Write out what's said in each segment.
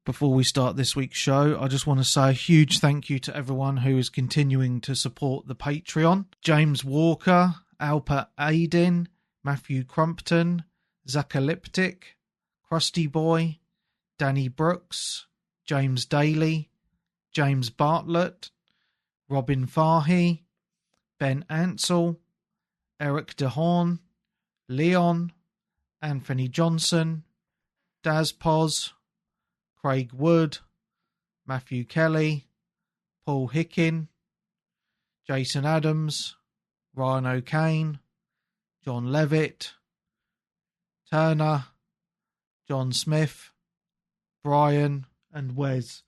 before we start this week's show, I just want to say a huge thank you to everyone who is continuing to support the Patreon. James Walker, Alpa Aidin, Matthew Crumpton, Zacalyptic, Krusty Boy, Danny Brooks, James Daly, James Bartlett, Robin Fahy, Ben Ansell, Eric DeHorn, Leon, Anthony Johnson, Daz Poz, Craig Wood, Matthew Kelly, Paul Hickin, Jason Adams, Ryan O'Kane, John Levitt, Turner, John Smith, Brian, and Wes.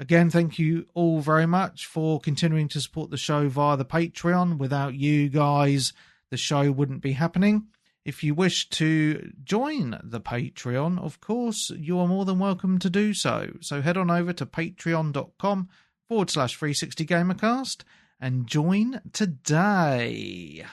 Again, thank you all very much for continuing to support the show via the Patreon. Without you guys, the show wouldn't be happening. If you wish to join the Patreon, of course, you are more than welcome to do so. So head on over to patreon.com/360gamercast and join today.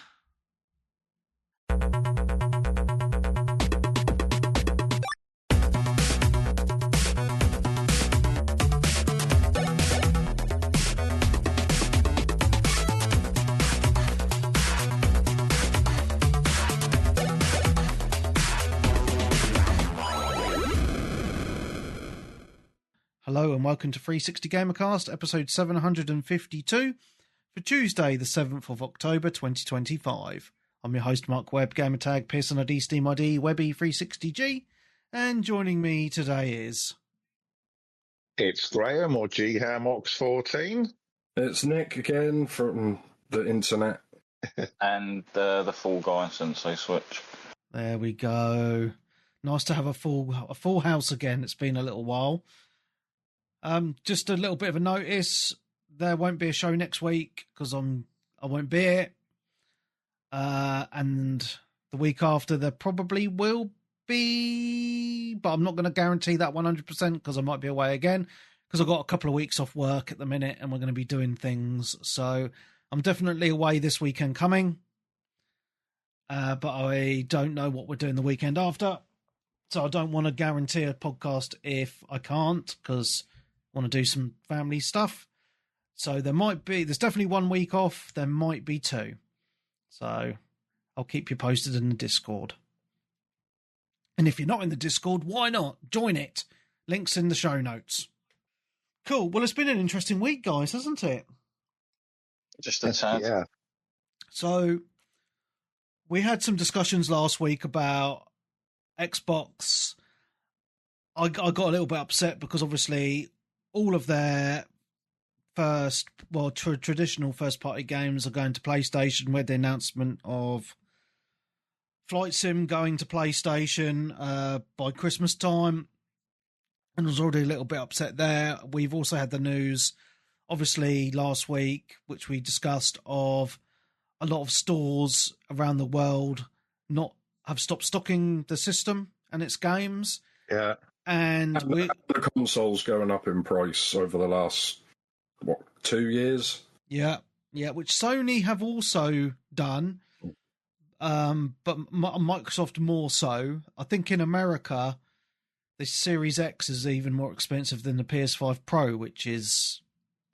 Hello and welcome to 360 Gamercast, episode 752 for Tuesday, the 7th of October 2025. I'm your host, Mark Webb, gamertag Pearson ID, Steam ID, Webby 360G, and joining me today is... It's Graham, or GHAMOX14. It's Nick again from the internet. And the Fall Guy Sensei Switch. There we go. Nice to have a full house again. It's been a little while. Just a little bit of a notice. There won't be a show next week because I won't be it. And the week after there probably will be, but I'm not going to guarantee that 100% because I might be away again because I've got a couple of weeks off work at the minute and we're going to be doing things. So I'm definitely away this weekend coming. But I don't know what we're doing the weekend after. So I don't want to guarantee a podcast if I can't because want to do some family stuff. So there's definitely 1 week off. There might be 2. So I'll keep you posted in the Discord. And if you're not in the Discord, why not? Join it. Links in the show notes. Cool. Well, it's been an interesting week, guys, hasn't it? Just a tad. Yeah. So we had some discussions last week about Xbox. I got a little bit upset because obviously all of their traditional first-party games are going to PlayStation with the announcement of Flight Sim going to PlayStation by Christmas time. And I was already a little bit upset there. We've also had the news, obviously, last week, which we discussed, of a lot of stores around the world have stopped stocking the system and its games. Yeah. And the consoles going up in price over the last 2 years. Yeah, which Sony have also done, but Microsoft more so. I think in America, the Series X is even more expensive than the PS5 Pro, which is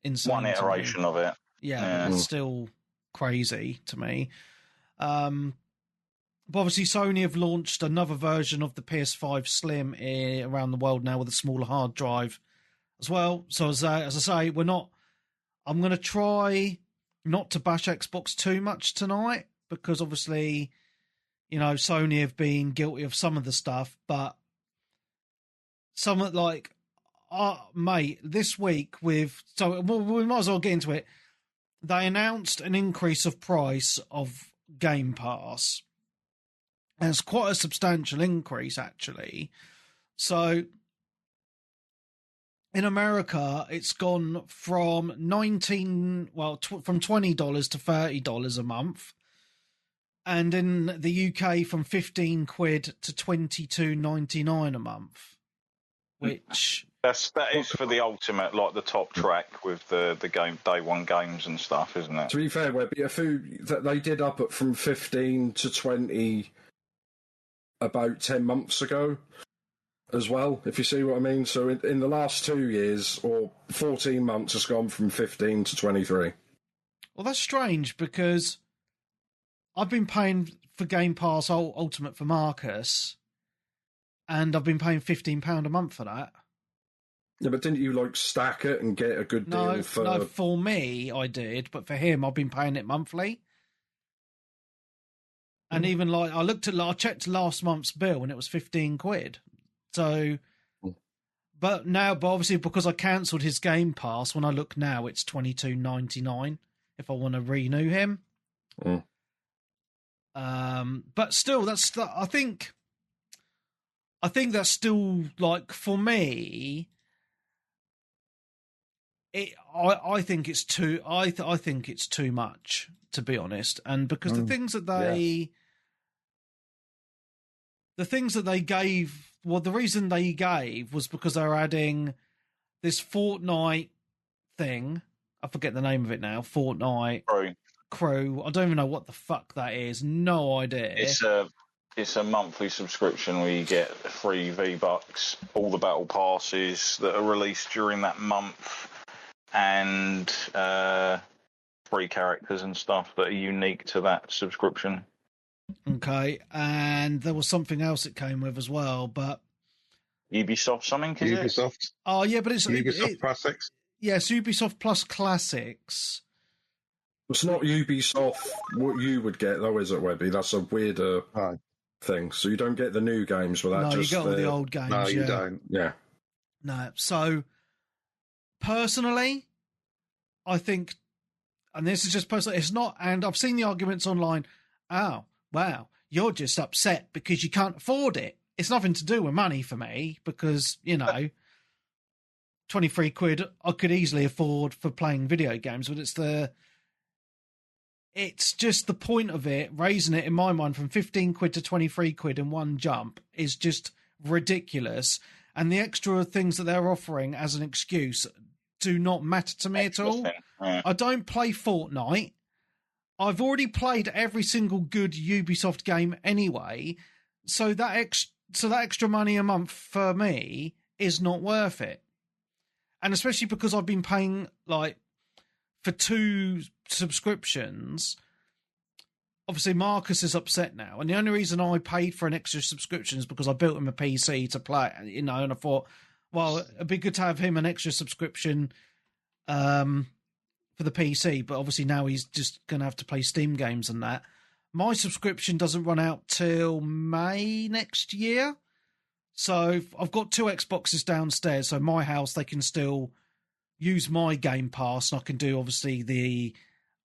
insane. One iteration of it. Yeah, it's still crazy to me. But obviously, Sony have launched another version of the PS5 Slim around the world now with a smaller hard drive as well. So as I say, I'm going to try not to bash Xbox too much tonight because obviously, Sony have been guilty of some of the stuff, but some like, mate, this week we might as well get into it. They announced an increase of price of Gamepass. And it's quite a substantial increase, actually. So, in America, it's gone from from $20 to $30 a month, and in the UK, from £15 to $22.99 a month. Which that is for the ultimate, like the top track with the game day one games and stuff, isn't it? To be fair, Webby, they did up it from 15 to 20. About 10 months ago. as well, if you see what I mean. So in the last 2 years, or 14 months, it's gone from 15 to 23. Well, that's strange because I've been paying for Game Pass Ultimate for Marcus, and I've been paying £15 a month for that. Yeah, but didn't you, like, stack it and get a good deal for... No, for me, I did, but for him, I've been paying it monthly. And even, like, I checked last month's bill, and it was 15 quid. So... But obviously, because I cancelled his Game Pass, when I look now, it's $22.99 if I want to renew him. But still, I think that's still, like, for me. I think it's too. I think it's too much, to be honest. And because the things that they gave. Well, the reason they gave was because they were adding this Fortnite thing. I forget the name of it now. Fortnite Crew. I don't even know what the fuck that is. No idea. It's a monthly subscription where you get free V-Bucks, all the battle passes that are released during that month, and free characters and stuff that are unique to that subscription. Okay, and there was something else it came with as well, but Ubisoft something, is Ubisoft. it? Oh yeah, but it's Ubisoft Classics. Yes, Ubisoft Plus Classics. It's not Ubisoft what you would get, though, is it, Webby? That's a weirder thing. So you don't get the new games with that. No, just you get all the old games. No, you don't. Yeah. No. So personally, I think, and this is just personal, it's not, and I've seen the arguments online. Oh, wow, you're just upset because you can't afford it. It's nothing to do with money for me because, 23 quid I could easily afford for playing video games, but it's just the point of it, raising it in my mind from 15 quid to 23 quid in one jump is just ridiculous. And the extra things that they're offering as an excuse do not matter to me at all. Yeah. I don't play Fortnite. I've already played every single good Ubisoft game anyway, so that extra money a month for me is not worth it. And especially because I've been paying like for 2 subscriptions. Obviously, Marcus is upset now, and the only reason I paid for an extra subscription is because I built him a PC to play, and I thought, well, it'd be good to have him an extra subscription for the PC, but obviously now he's just going to have to play Steam games and that. My subscription doesn't run out till May next year. So I've got 2 Xboxes downstairs. So my house, they can still use my Game Pass. And I can do, obviously, the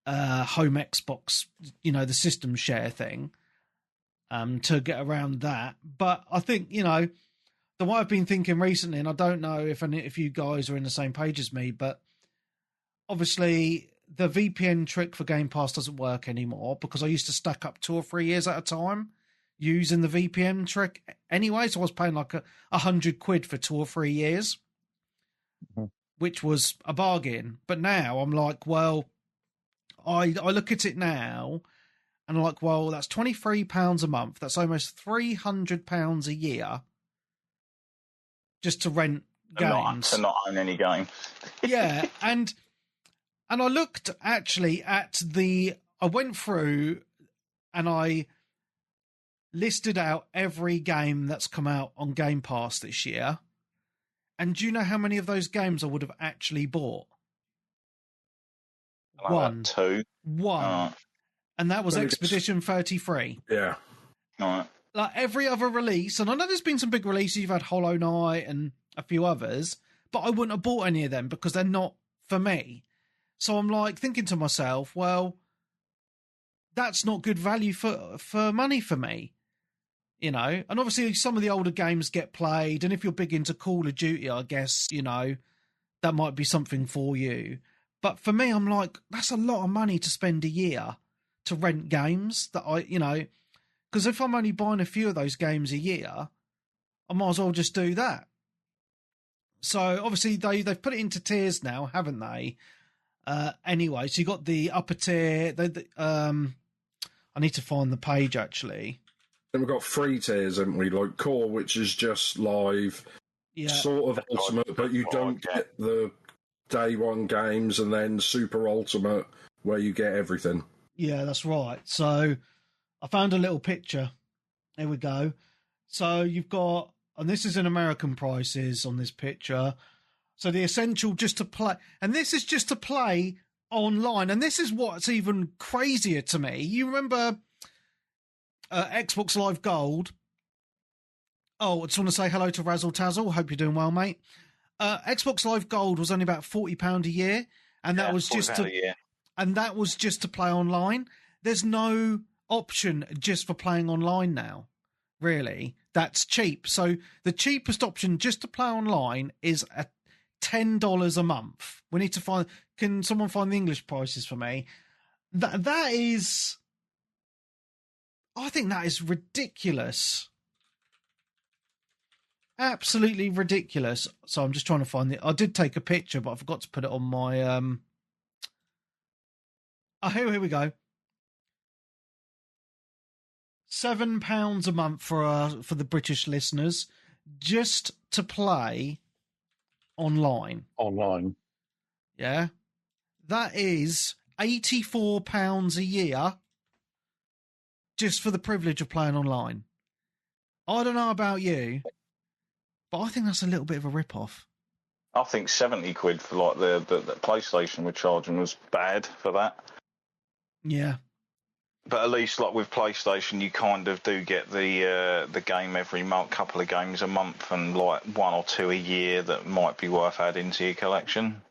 home Xbox, the system share thing to get around that. But I think, the way I've been thinking recently, and I don't know if you guys are in the same page as me, but obviously the VPN trick for Game Pass doesn't work anymore because I used to stack up 2 or 3 years at a time using the VPN trick anyway. So I was paying like 100 quid for 2 or 3 years, which was a bargain. But now I'm like, well, I look at it now and I'm like, well, that's £23 a month. That's almost £300 a year just to rent games. To not own any game. Yeah, and I looked actually at I went through and I listed out every game that's come out on Game Pass this year. And do you know how many of those games I would have actually bought? One. 2. One. And that was Expedition 33. Yeah. All right. Like every other release, and I know there's been some big releases, you've had Hollow Knight and a few others, but I wouldn't have bought any of them because they're not for me. So I'm like thinking to myself, well, that's not good value for money for me. And obviously some of the older games get played, and if you're big into Call of Duty, I guess, that might be something for you. But for me, I'm like, that's a lot of money to spend a year to rent games that because if I'm only buying a few of those games a year, I might as well just do that. So obviously they've put it into tiers now, haven't they? Anyway, so you got the upper tier. I need to find the page actually. Then we've got 3 tiers, haven't we? Like Core, which is just live, sort of Ultimate, but you don't get the day one games, and then Super Ultimate, where you get everything. Yeah, that's right. So I found a little picture. There we go. So you've got, and this is in American prices on this picture. So the essential just to play, and this is just to play online. And this is what's even crazier to me. You remember Xbox Live Gold? Oh, I just want to say hello to Razzle Tazzle. Hope you're doing well, mate. Xbox Live Gold was only about £40 a year, and that was just to play online. There's no option just for playing online now, really. That's cheap. So the cheapest option just to play online is at $10 a month. We need to find. Can someone find the English prices for me? That is. I think that is ridiculous. Absolutely ridiculous. So I'm just trying to find I did take a picture, but I forgot to put it on my. Oh, here we go. £7 a month for the British listeners, just to play online. Online. Yeah, that is £84 a year, just for the privilege of playing online. I don't know about you, but I think that's a little bit of a rip-off. I think 70 quid for like the PlayStation we're charging was bad for that. Yeah. But at least, like with PlayStation, you kind of do get the game every month, couple of games a month, and like 1 or 2 a year that might be worth adding to your collection.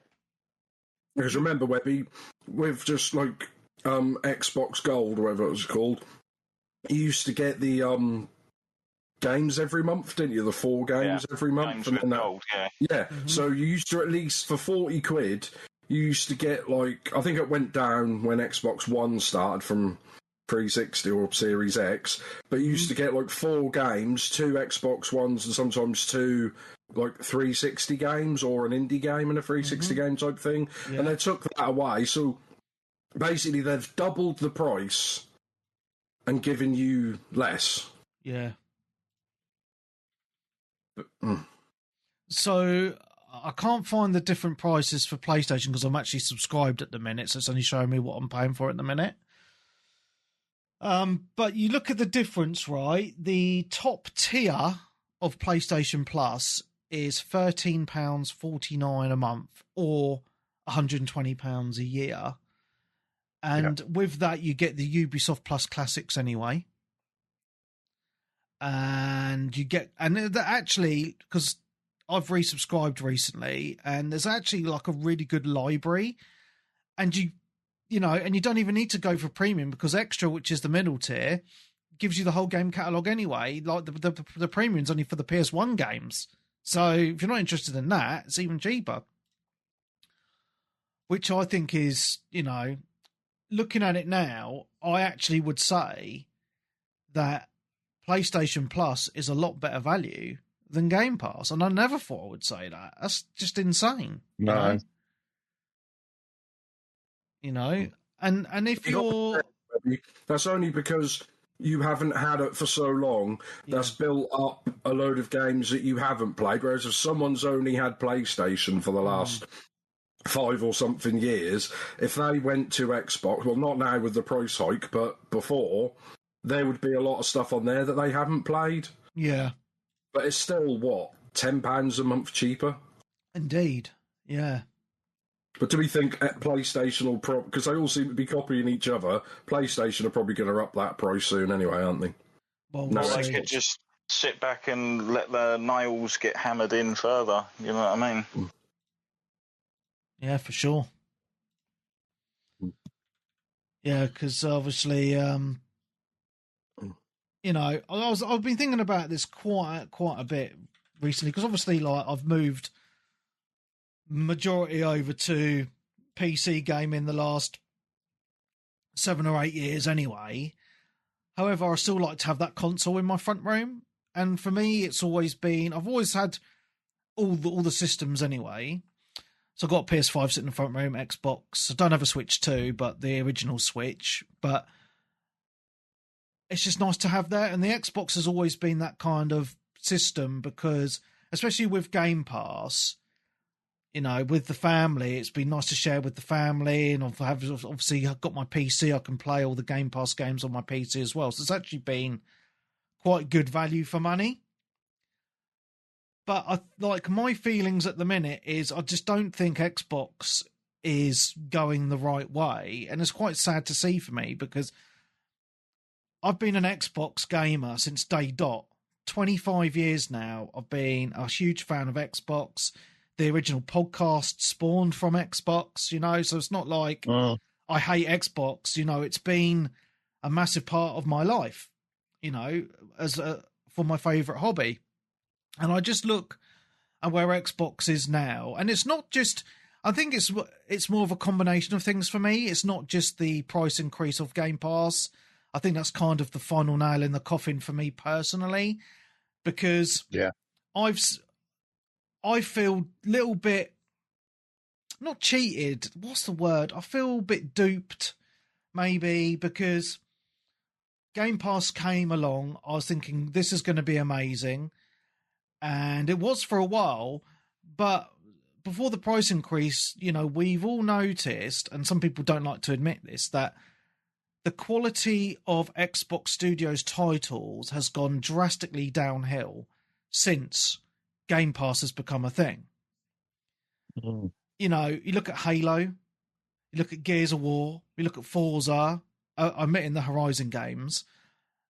Because remember, Webby, with just like Xbox Gold or whatever it was called, you used to get the games every month, didn't you? The 4 games every month. Games with Gold, yeah. Mm-hmm. So you used to, at least for 40 quid, you used to get, like, I think it went down when Xbox One started from 360 or Series X, but you used to get like 4 games, 2 Xbox Ones, and sometimes 2 like 360 games or an indie game and a 360 game type thing. Yeah. And they took that away. So basically, they've doubled the price and given you less. Yeah. But, So I can't find the different prices for PlayStation because I'm actually subscribed at the minute, so it's only showing me what I'm paying for at the minute. But you look at the difference, right? The top tier of PlayStation Plus is £13.49 a month, or £120 a year. And with that, you get the Ubisoft Plus Classics anyway. And you get, and actually, because I've resubscribed recently, and there's actually like a really good library, and you know, and you don't even need to go for premium, because Extra, which is the middle tier, gives you the whole game catalogue anyway. Like the premium's only for the PS1 games. So if you're not interested in that, it's even cheaper. Which I think is, you know, looking at it now, I actually would say that PlayStation Plus is a lot better value than Game Pass. And I never thought I would say that. That's just insane. No. You know? And if you're... That's only because you haven't had it for so long. That's built up a load of games that you haven't played. Whereas if someone's only had PlayStation for the last 5 or something years, if they went to Xbox, well, not now with the price hike, but before, there would be a lot of stuff on there that they haven't played. Yeah. But it's still, what, £10 a month cheaper? Indeed, yeah. But do we think PlayStation will because they all seem to be copying each other, PlayStation are probably going to up that price soon anyway, aren't they? Well, they could just sit back and let the nails get hammered in further, you know what I mean? Yeah, for sure. Yeah, because obviously, you know, I've been thinking about this quite a bit recently, because obviously, like, I've moved majority over to PC gaming the last 7 or 8 years anyway. However, I still like to have that console in my front room, and for me, it's always been, I've always had all the systems anyway. So I've got a PS5 sitting in the front room, Xbox. I don't have a Switch 2, but the original Switch. But it's just nice to have that. And the Xbox has always been that kind of system because, especially with Game Pass, with the family, it's been nice to share with the family. And obviously I've got my PC, I can play all the Game Pass games on my PC as well. So it's actually been quite good value for money. But my feelings at the minute is I just don't think Xbox is going the right way. And it's quite sad to see for me because I've been an Xbox gamer since day dot. 25 years now. I've been a huge fan of Xbox. The original podcast spawned from Xbox, so it's not like I hate Xbox. It's been a massive part of my life, for my favourite hobby. And I just look at where Xbox is now. And it's not just, I think it's more of a combination of things for me. It's not just the price increase of Game Pass. I think that's kind of the final nail in the coffin for me personally, because I feel a little bit, not cheated, what's the word? I feel a bit duped, maybe, because Game Pass came along. I was thinking this is going to be amazing. And it was for a while, but before the price increase, we've all noticed, and some people don't like to admit this, that the quality of Xbox Studios titles has gone drastically downhill since Game Pass has become a thing. You look at Halo, you look at Gears of War, you look at Forza, I'm in the Horizon games.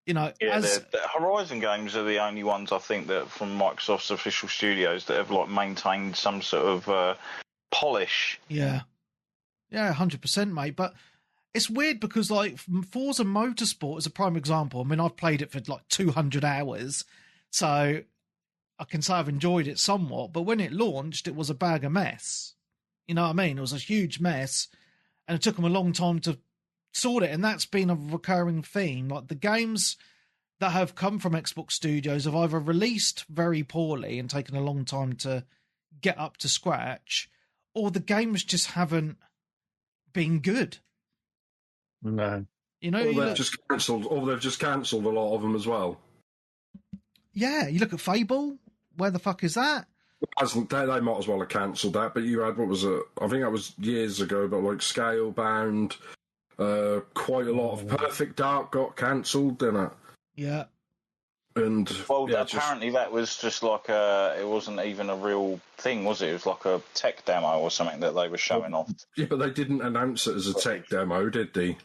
The Horizon games are the only ones I think that from Microsoft's official studios that have maintained some sort of polish. Yeah, 100%, mate. But it's weird because Forza Motorsport is a prime example. I mean, I've played it for 200 hours, so I can say I've enjoyed it somewhat. But when it launched, it was a bag of mess. You know what I mean? It was a huge mess, and it took them a long time to sort it. And that's been a recurring theme. The games that have come from Xbox Studios have either released very poorly and taken a long time to get up to scratch, or the games just haven't been good. No. They've just cancelled a lot of them as well. Yeah, you look at Fable. Where the fuck is that? They might as well have cancelled that. But you had, what was it? I think that was years ago. But Scalebound, quite a lot of Perfect Dark got cancelled, didn't it? Yeah. And apparently that was just it wasn't even a real thing, was it? It was a tech demo or something that they were showing off. Yeah, but they didn't announce it as a tech demo, did they?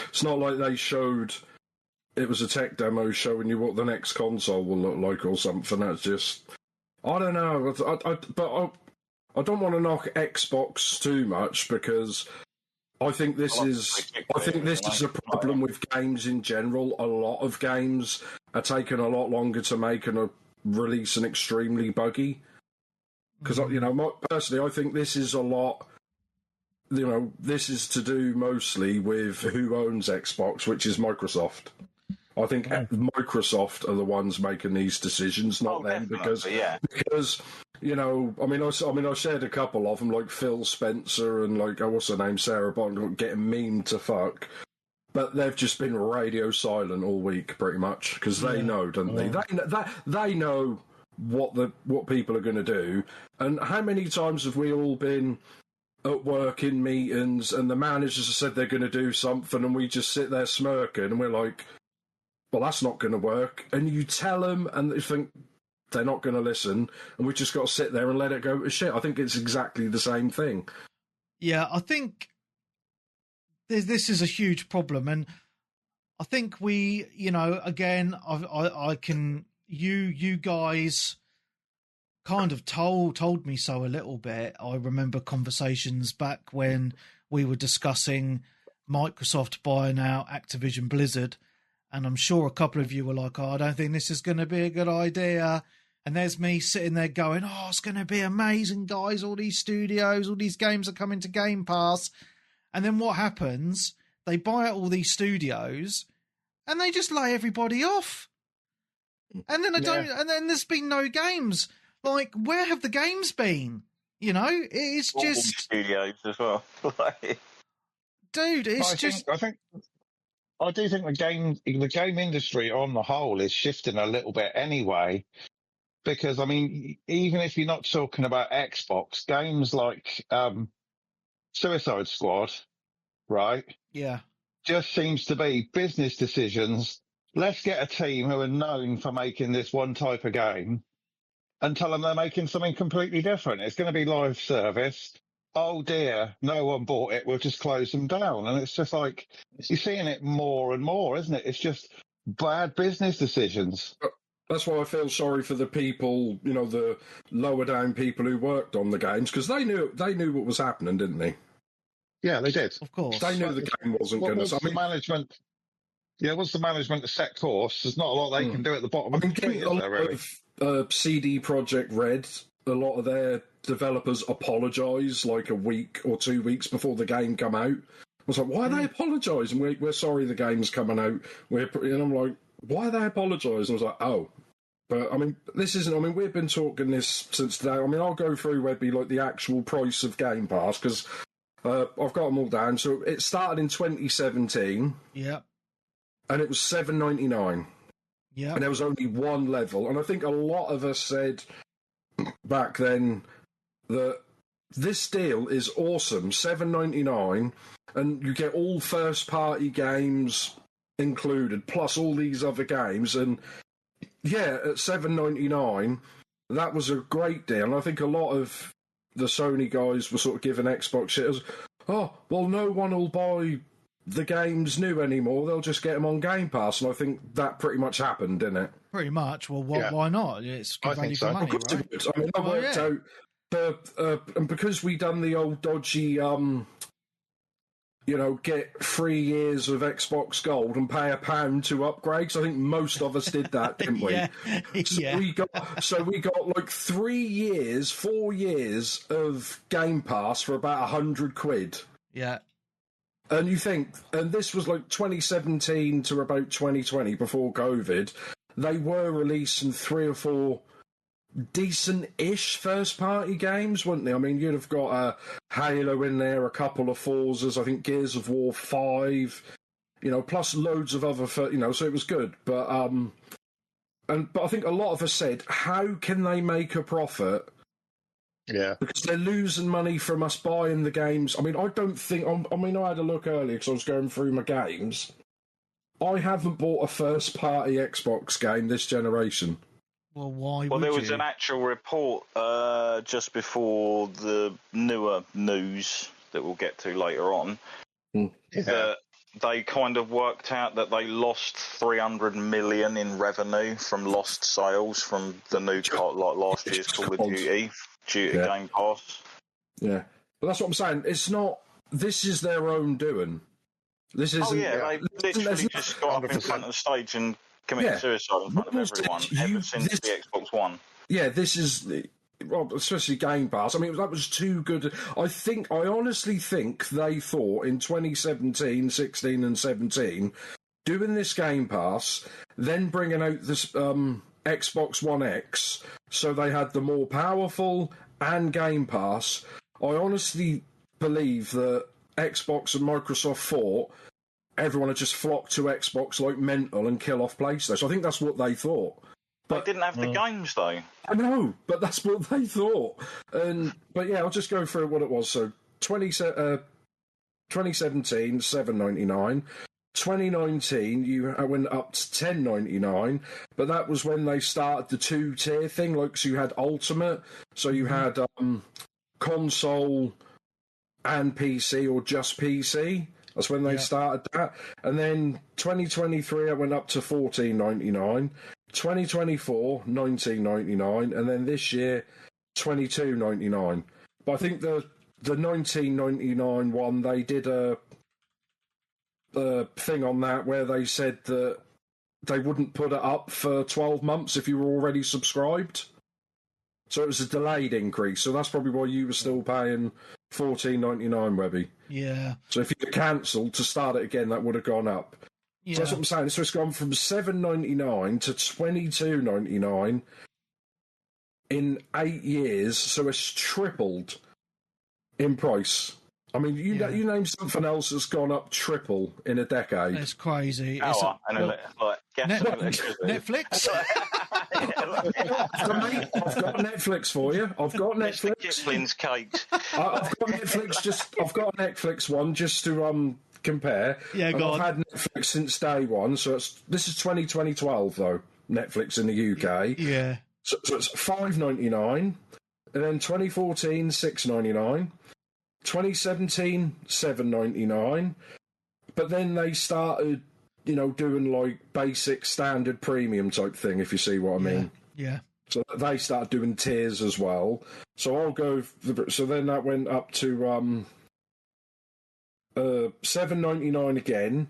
It's not like they showed it was a tech demo showing you what the next console will look like or something. That's just, I don't know. I don't want to knock Xbox too much because I think this is a problem with games in general. A lot of games are taking a lot longer to make and are releasing extremely buggy. Because personally, I think this is a lot. This is to do mostly with who owns Xbox, which is Microsoft. I think Microsoft are the ones making these decisions, not them, because I shared a couple of them, like Phil Spencer and what's her name, Sarah Bond, getting memed to fuck. But they've just been radio silent all week, pretty much, because they know, don't they? They know what people are going to do. And how many times have we all been at work in meetings and the managers have said they're going to do something and we just sit there smirking and we're like, well, that's not going to work. And you tell them and they think they're not going to listen and we just got to sit there and let it go to shit. I think it's exactly the same thing. Yeah, I think this is a huge problem. And I think we, again, I can, you guys kind of told me so a little bit. I remember conversations back when we were discussing Microsoft buying out Activision Blizzard, and I'm sure a couple of you were like, I don't think this is going to be a good idea. And there's me sitting there going, it's going to be amazing, guys. All these studios, all these games are coming to Game Pass. And then what happens? They buy out all these studios and they just lay everybody off. And then and then there's been no games. Where have the games been? It's just studios as well. Dude, I I do think the game industry on the whole is shifting a little bit anyway. Because I mean, even if you're not talking about Xbox, games like Suicide Squad, right? Yeah. Just seems to be business decisions. Let's get a team who are known for making this one type of game and tell them they're making something completely different. It's going to be live service. Oh dear, no one bought it. We'll just close them down. And it's just like, you're seeing it more and more, isn't it? It's just bad business decisions. That's why I feel sorry for the people, you know, the lower down people who worked on the games, because they knew what was happening, didn't they? Yeah, they did. Of course. They knew the game wasn't going to. The management? Yeah, once the management set course, there's not a lot they can do at the bottom. I mean, a lot really. of CD Projekt Red, a lot of their developers apologise like a week or 2 weeks before the game come out. I was like, why are they apologising? We're sorry the game's coming out. And I'm like, why are they apologising? I was like, oh. But, I mean, this isn't... I mean, we've been talking this since today. I mean, I'll go through, Webby, like, the actual price of Game Pass, because I've got them all down. So it started in 2017. Yeah. And it was $7.99. Yeah. And there was only one level. And I think a lot of us said back then that this deal is awesome, $7.99, and you get all first-party games included, plus all these other games. And, yeah, at $7.99, that was a great deal. And I think a lot of the Sony guys were sort of giving Xbox shit as, oh, well, no one will buy the games new anymore. They'll just get them on Game Pass. And I think that pretty much happened, didn't it? Pretty much. Well, why not? It's good value for money, right? I mean, I worked out, and because we done the old dodgy, get 3 years of Xbox Gold and pay £1 to upgrade. So I think most of us did that, didn't we? We got like 3 years, 4 years of Game Pass for about £100. Yeah. And you think, and this was like 2017 to about 2020 before COVID, they were releasing 3 or 4 decent-ish first-party games, weren't they? I mean, you'd have got a Halo in there, a couple of Forzas, I think Gears of War 5, plus loads of other, so it was good. But I think a lot of us said, how can they make a profit? Yeah. Because they're losing money from us buying the games. I mean, I don't think... I had a look earlier because I was going through my games. I haven't bought a first-party Xbox game this generation. Well, why Well, would there was you? an actual report just before the newer news that we'll get to later on that they kind of worked out that they lost 300 million in revenue from lost sales from the new like last year's Call of Duty Game Pass. Yeah, but that's what I'm saying. It's not. This is their own doing. This isn't. They literally just got up in front of the stage and committed suicide in front of everyone ever since the Xbox One. Yeah, this is. Well, especially Game Pass. I mean, that was too good. I honestly think they thought in 2017, 16 and 17, doing this Game Pass, then bringing out this Xbox One X, so they had the more powerful and Game Pass. I honestly believe that Xbox and Microsoft thought everyone had just flocked to Xbox like mental and kill off PlayStation. I think that's what they thought. But they didn't have the games, though. I know, but that's what they thought. But yeah, I'll just go through what it was. So 2017, $7.99. 2019, you went up to $10.99, but that was when they started the 2-tier thing. Like, so you had Ultimate, so you had console and PC or just PC. That's when they started that. And then 2023, I went up to $14.99. 2024, $19.99, and then this year, $22.99. But I think the $19.99 one, they did a thing on that where they said that they wouldn't put it up for 12 months if you were already subscribed. So it was a delayed increase. So that's probably why you were still paying $14.99, Webby. Yeah. So if you cancelled to start it again, that would have gone up. Yeah. So that's what I'm saying. So it's gone from $7.99 to $22.99 in 8 years. So it's tripled in price. I mean, you name something else that's gone up triple in a decade. It's crazy. Power and gas and electricity. Netflix. I've got Netflix for you. I've got Mr. Netflix. Kipling's cakes. I've got Netflix. I've got a Netflix one just to compare. Yeah, and go I've had Netflix since day one. So this is 2012 though. Netflix in the UK. Yeah. So it's $5.99, and then 2014 $6.99, 2017 $7.99. But then they started, doing like basic standard premium type thing. If you see what I mean. Yeah. So they started doing tiers as well. So I'll go. So then that went up to $7.99 again.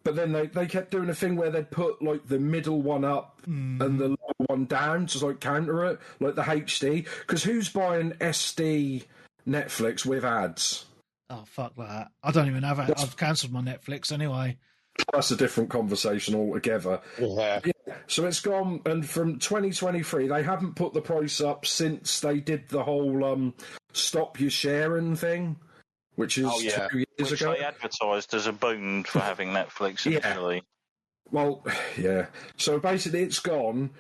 But then they kept doing a thing where they'd put like the middle one up and the lower one down to like counter it, like the HD. Because who's buying SD Netflix with ads? Oh, fuck that. I don't even have it. I've cancelled my Netflix anyway. That's a different conversation altogether. Yeah. So it's gone, and from 2023, they haven't put the price up since they did the whole stop your sharing thing, which is 2 years ago. They advertised as a boon for having Netflix initially. Well, yeah. So basically, it's gone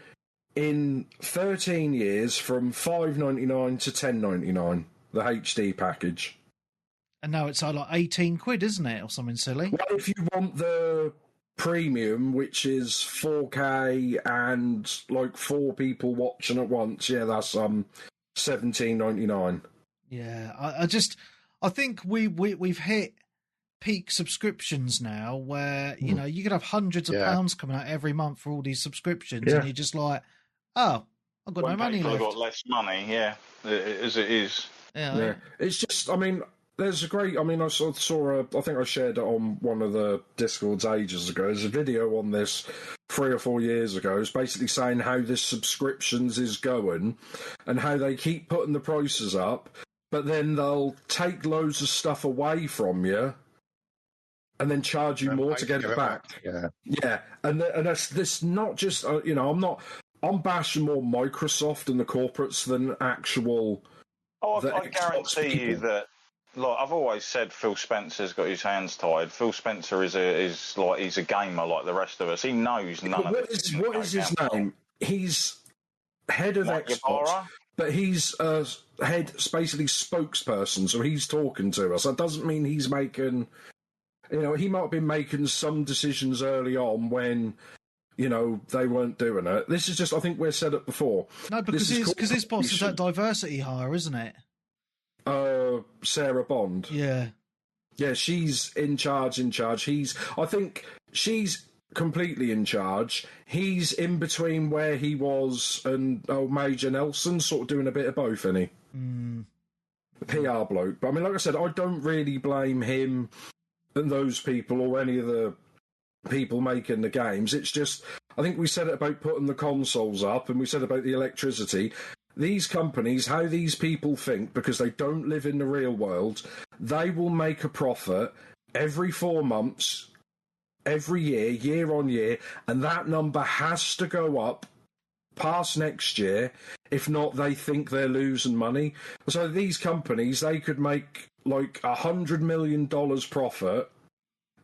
in 13 years from $5.99 to $10.99, the HD package. And now it's like 18 quid, isn't it? Or something silly. Well, if you want the premium, which is 4K and like 4 people watching at once, that's $17.99. Yeah, I think we've hit peak subscriptions now, where you could have hundreds of pounds coming out every month for all these subscriptions, and you're just like, oh, I've got no money left. I've got less money, as it is. Yeah. It's just, I mean, there's a great, I mean, I saw I think I shared it on one of the Discords ages ago. There's a video on this 3 or 4 years ago. It's basically saying how this subscriptions is going and how they keep putting the prices up, but then they'll take loads of stuff away from you and then charge you more to get it back. Yeah. And that's this, not just, I'm bashing more Microsoft and the corporates than actual. I guarantee you that. Like I've always said, Phil Spencer's got his hands tied. Phil Spencer is he's a gamer like the rest of us. He knows none of it. What is his name? He's head of Xbox, but he's head, basically spokesperson. So he's talking to us. That doesn't mean he's making. He might have been making some decisions early on when. They weren't doing it. This is just, I think we've said it before. No, because his boss is that diversity hire, isn't it? Sarah Bond. Yeah, she's in charge. I think she's completely in charge. He's in between where he was and Major Nelson, sort of doing a bit of both, isn't he? The PR bloke. But I mean, like I said, I don't really blame him and those people or any of the people making the games. It's just, I think we said it about putting the consoles up and we said about the electricity. These companies, how these people think, because they don't live in the real world, they will make a profit every 4 months, every year on year, and that number has to go up past next year. If not, they think they're losing money. So these companies, they could make like $100 million profit,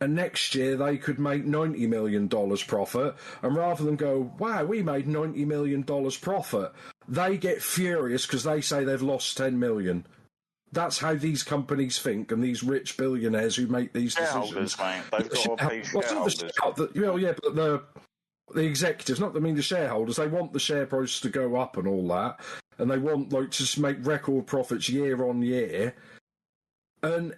and next year they could make $90 million profit. And rather than go, wow, we made $90 million profit, they get furious because they say they've lost $10 million. That's how these companies think, and these rich billionaires who make these decisions. Mate. They've got to pay shareholders. But the executives, the shareholders, they want the share price to go up and all that, and they want to just make record profits year on year. And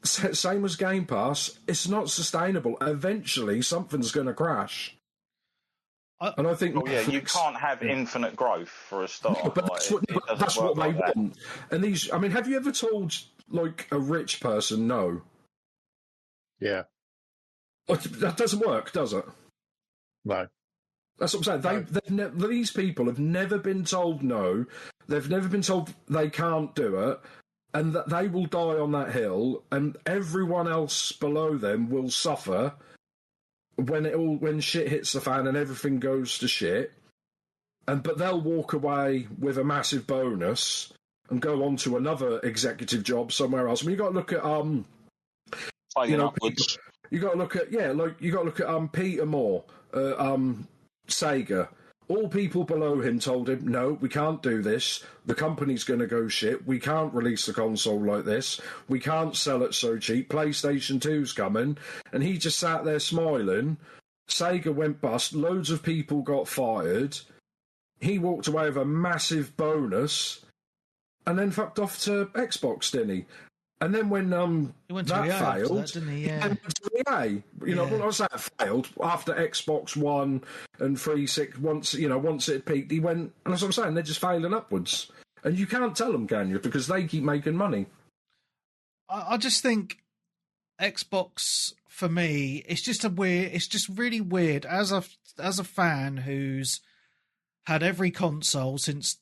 same as Game Pass, it's not sustainable. Eventually, something's going to crash. And I think you can't have infinite growth for a start. No, but that's what they want. And these, I mean, have you ever told a rich person no? Yeah. That doesn't work, does it? No. That's what I'm saying. These people have never been told no. They've never been told they can't do it. And that they will die on that hill, and everyone else below them will suffer when shit hits the fan and everything goes to shit. But they'll walk away with a massive bonus, and go on to another executive job somewhere else. I mean, you got to look at Upwards. you got to look at Peter Moore, Sega. All people below him told him, no, we can't do this. The company's going to go shit. We can't release the console like this. We can't sell it so cheap. PlayStation 2's coming. And he just sat there smiling. Sega went bust. Loads of people got fired. He walked away with a massive bonus and then fucked off to Xbox, didn't he? And then when He went to that EA after failed, that, didn't he? Yeah. he went to EA. When I was that failed after Xbox One and 360, once it peaked, he went. And that's what I'm saying. They're just failing upwards, and you can't tell them, can you? Because they keep making money. I just think Xbox for me, it's just really weird as a fan who's had every console since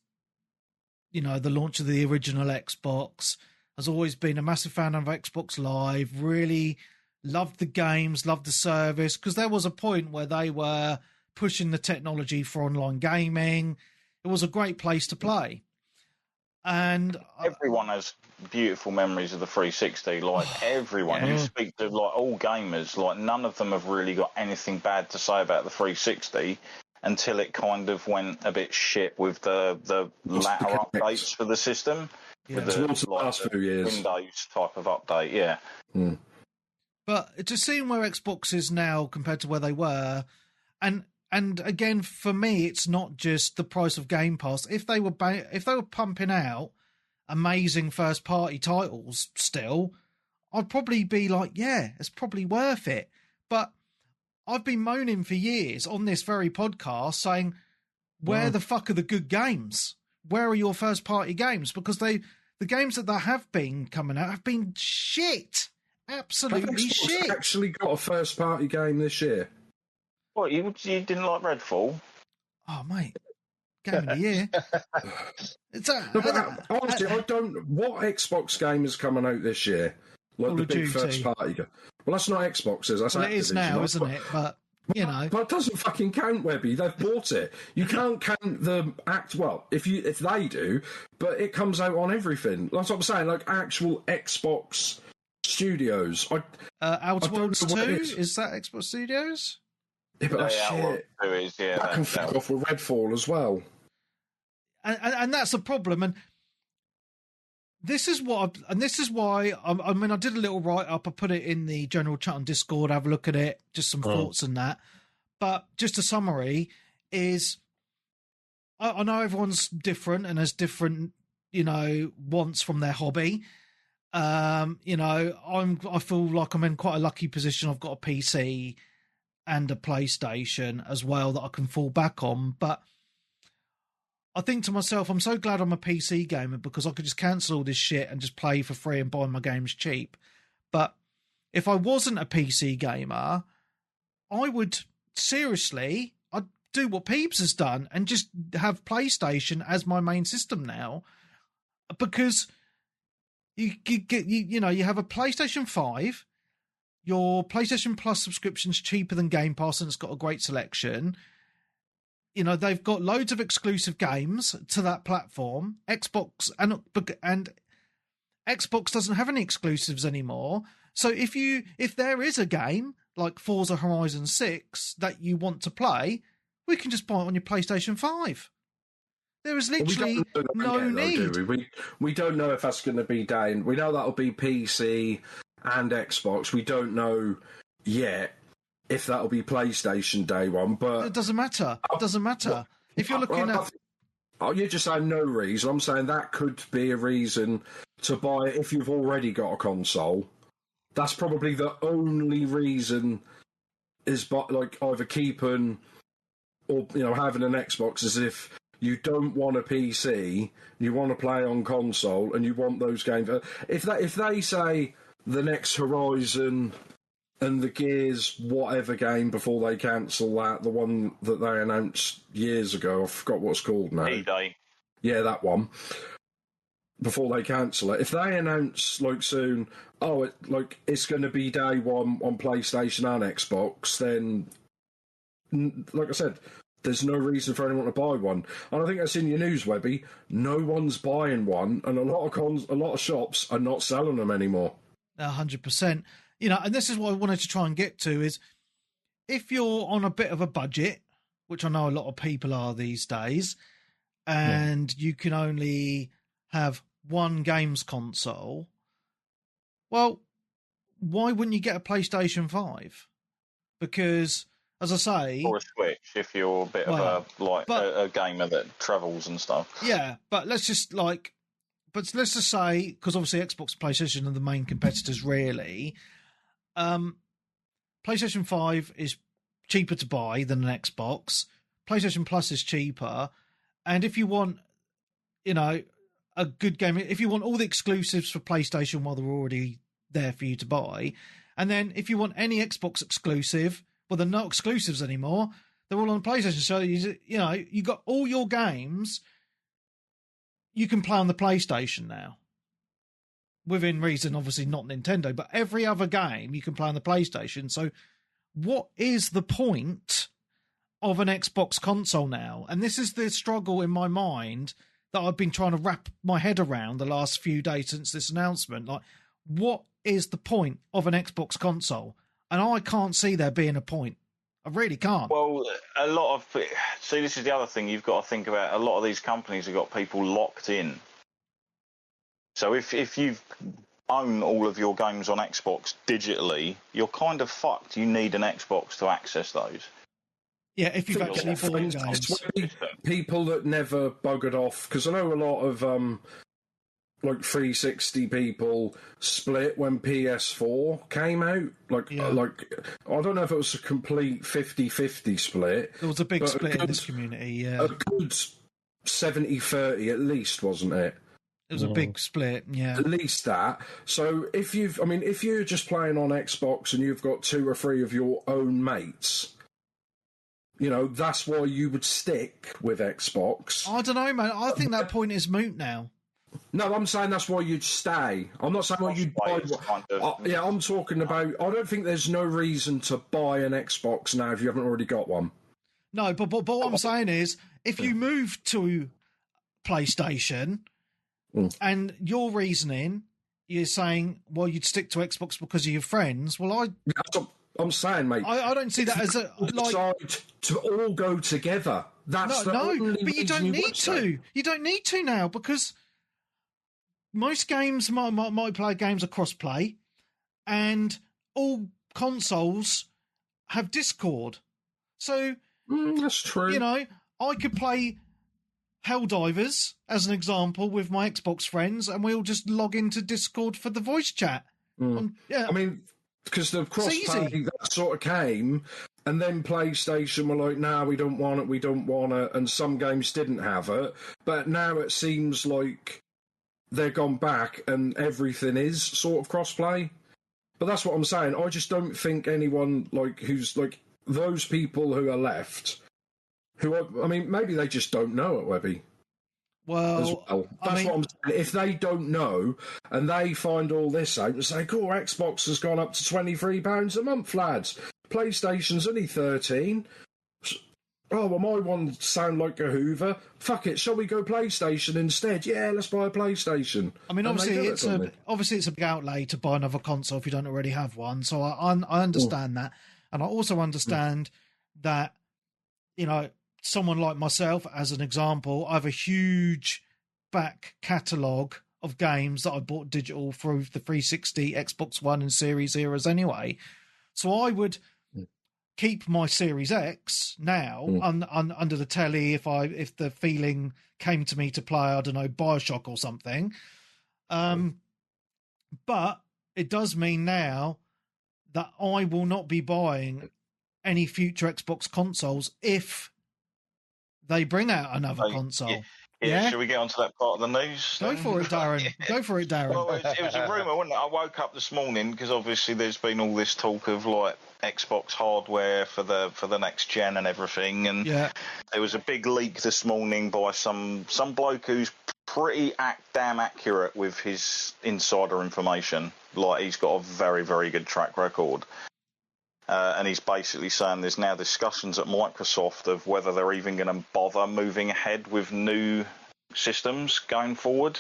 the launch of the original Xbox. Has always been a massive fan of Xbox Live, really loved the games, loved the service, because there was a point where they were pushing the technology for online gaming. It was a great place to play. And everyone has beautiful memories of the 360. Like everyone, you speak to like all gamers, like none of them have really got anything bad to say about the 360 until it kind of went a bit shit with the latter updates for the system. Yeah. With the last few years. Windows type of update, yeah. Mm. But to see where Xbox is now compared to where they were, and again for me, it's not just the price of Game Pass. If they were pumping out amazing first party titles, still, I'd probably be like, yeah, it's probably worth it. But I've been moaning for years on this very podcast saying, where the fuck are the good games? Where are your first party games? Because the games that have been coming out have been shit. Absolutely shit. Actually got a first party game this year. What, you didn't like Redfall? Oh, mate. Game of the year. Honestly, I don't. What Xbox game is coming out this year? Like Call the of big Duty. first party game. Well, that's not Xbox's. That's Well, it is now, Activision. isn't it? But, But it doesn't fucking count, Webby. They've bought it. You can't count the act. Well, if they do, but it comes out on everything. That's what I'm saying. Like actual Xbox Studios. Outer Worlds 2? Is. Is that Xbox Studios? Yeah, but that's shit. That can fuck off with Redfall as well. And that's the problem. And this is why I did a little write up. I put it in the general chat on Discord. Have a look at it. Just some thoughts on that. But just a summary is, I know everyone's different and has different, wants from their hobby. I feel like I'm in quite a lucky position. I've got a PC and a PlayStation as well that I can fall back on. But I think to myself, I'm so glad I'm a PC gamer because I could just cancel all this shit and just play for free and buy my games cheap. But if I wasn't a PC gamer, I'd do what Peeps has done and just have PlayStation as my main system now, because you have a PlayStation 5, your PlayStation Plus subscription's cheaper than Game Pass and it's got a great selection. They've got loads of exclusive games to that platform. Xbox and Xbox doesn't have any exclusives anymore. So if there is a game like Forza Horizon 6 that you want to play, we can just buy it on your PlayStation 5. There is literally no need. We don't know if that's going to be down. We know that'll be PC and Xbox. We don't know yet if that'll be PlayStation day one, but it doesn't matter. It doesn't matter. If you're looking at... You're just saying no reason. I'm saying that could be a reason to buy it if you've already got a console. That's probably the only reason is either keeping or having an Xbox, is if you don't want a PC, you want to play on console, and you want those games. If they say the next Horizon and the Gears whatever game before they cancel that, the one that they announced years ago, I forgot what it's called now. E-Day. Yeah, that one. Before they cancel it, if they announce soon, it's going to be day one on PlayStation and Xbox, then like I said, there's no reason for anyone to buy one. And I think that's in your news, Webby. No one's buying one, and a lot of shops are not selling them anymore. 100%. And this is what I wanted to try and get to is if you're on a bit of a budget, which I know a lot of people are these days, and you can only have one games console, well, why wouldn't you get a PlayStation 5? Because, as I say... Or a Switch, if you're a bit of a gamer that travels and stuff. Yeah, but let's just say, because obviously Xbox and PlayStation are the main competitors, really, PlayStation 5 is cheaper to buy than an Xbox. PlayStation Plus is cheaper. And if you want, a good game, if you want all the exclusives for PlayStation, well, they're already there for you to buy. And then if you want any Xbox exclusive, well, they're not exclusives anymore. They're all on PlayStation. So, you got all your games you can play on the PlayStation now. Within reason, obviously not Nintendo, but every other game you can play on the PlayStation. So what is the point of an Xbox console now? And this is the struggle in my mind that I've been trying to wrap my head around the last few days since this announcement. Like, what is the point of an Xbox console? And I can't see there being a point. I really can't. Well, this is the other thing you've got to think about. A lot of these companies have got people locked in. So if you own all of your games on Xbox digitally, you're kind of fucked. You need an Xbox to access those. Yeah, if you've actually bought games. People that never buggered off, because I know a lot of 360 people split when PS4 came out. I don't know if it was a complete 50-50 split. There was a big split in this community, yeah. A good 70-30 at least, wasn't it? It was a big split, yeah. At least that. So if you're just playing on Xbox and you've got 2 or 3 of your own mates, that's why you would stick with Xbox. I don't know, man. I think that point is moot now. No, I'm saying that's why you'd stay. I'm not saying why you'd buy. I'm talking about. I don't think there's no reason to buy an Xbox now if you haven't already got one. No, but what I'm saying is, if you move to PlayStation, and your reasoning, you're saying, well, you'd stick to Xbox because of your friends. Well, I'm saying, mate. I don't see that as a decide to all go together. That's but you don't need to. You don't need to now because most games, multiplayer games, are cross-play, and all consoles have Discord. So that's true. I could play Helldivers as an example with my Xbox friends, and we'll just log into Discord for the voice chat. I mean, because the cross-play that sort of came, and then PlayStation were like, "No, we don't want it," and some games didn't have it. But now it seems like they've gone back, and everything is sort of cross-play. But that's what I'm saying. I just don't think anyone who's those people who are left. Maybe they just don't know it, Webby. Well, that's what I'm saying. If they don't know and they find all this out and say, "Cool, Xbox has gone up to £23 a month, lads. PlayStation's only 13. Oh, well, my one sound like a Hoover. Fuck it, shall we go PlayStation instead? Yeah, let's buy a PlayStation." I mean, obviously it's a big outlay to buy another console if you don't already have one. So I understand that, and I also understand that someone like myself, as an example, I have a huge back catalogue of games that I bought digital through the 360, Xbox One, and Series eras anyway. So I would keep my Series X now under the telly if the feeling came to me to play, I don't know, BioShock or something. But it does mean now that I will not be buying any future Xbox consoles if they bring out another console. Yeah, should we get onto that part of the news? Go for it, Darren. Go for it, Darren. Well, it was a rumour, wasn't it? I woke up this morning because obviously there's been all this talk of Xbox hardware for the next gen and everything, and there was a big leak this morning by some bloke who's pretty damn accurate with his insider information. He's got a very, very good track record. And he's basically saying there's now discussions at Microsoft of whether they're even going to bother moving ahead with new systems going forward.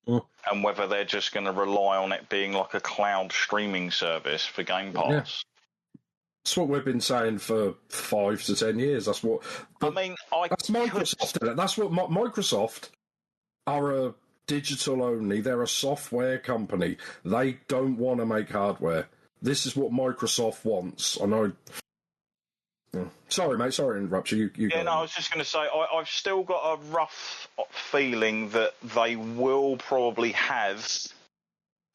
And whether they're just going to rely on it being like a cloud streaming service for Game Pass. Yeah. That's what we've been saying for 5 to 10 years. That's what. I mean, that's Microsoft. Isn't it? That's what Microsoft are a digital only. They're a software company. They don't want to make hardware. This is what Microsoft wants. I know. Sorry, mate. Sorry to interrupt you. I was just going to say, I've still got a rough feeling that they will probably have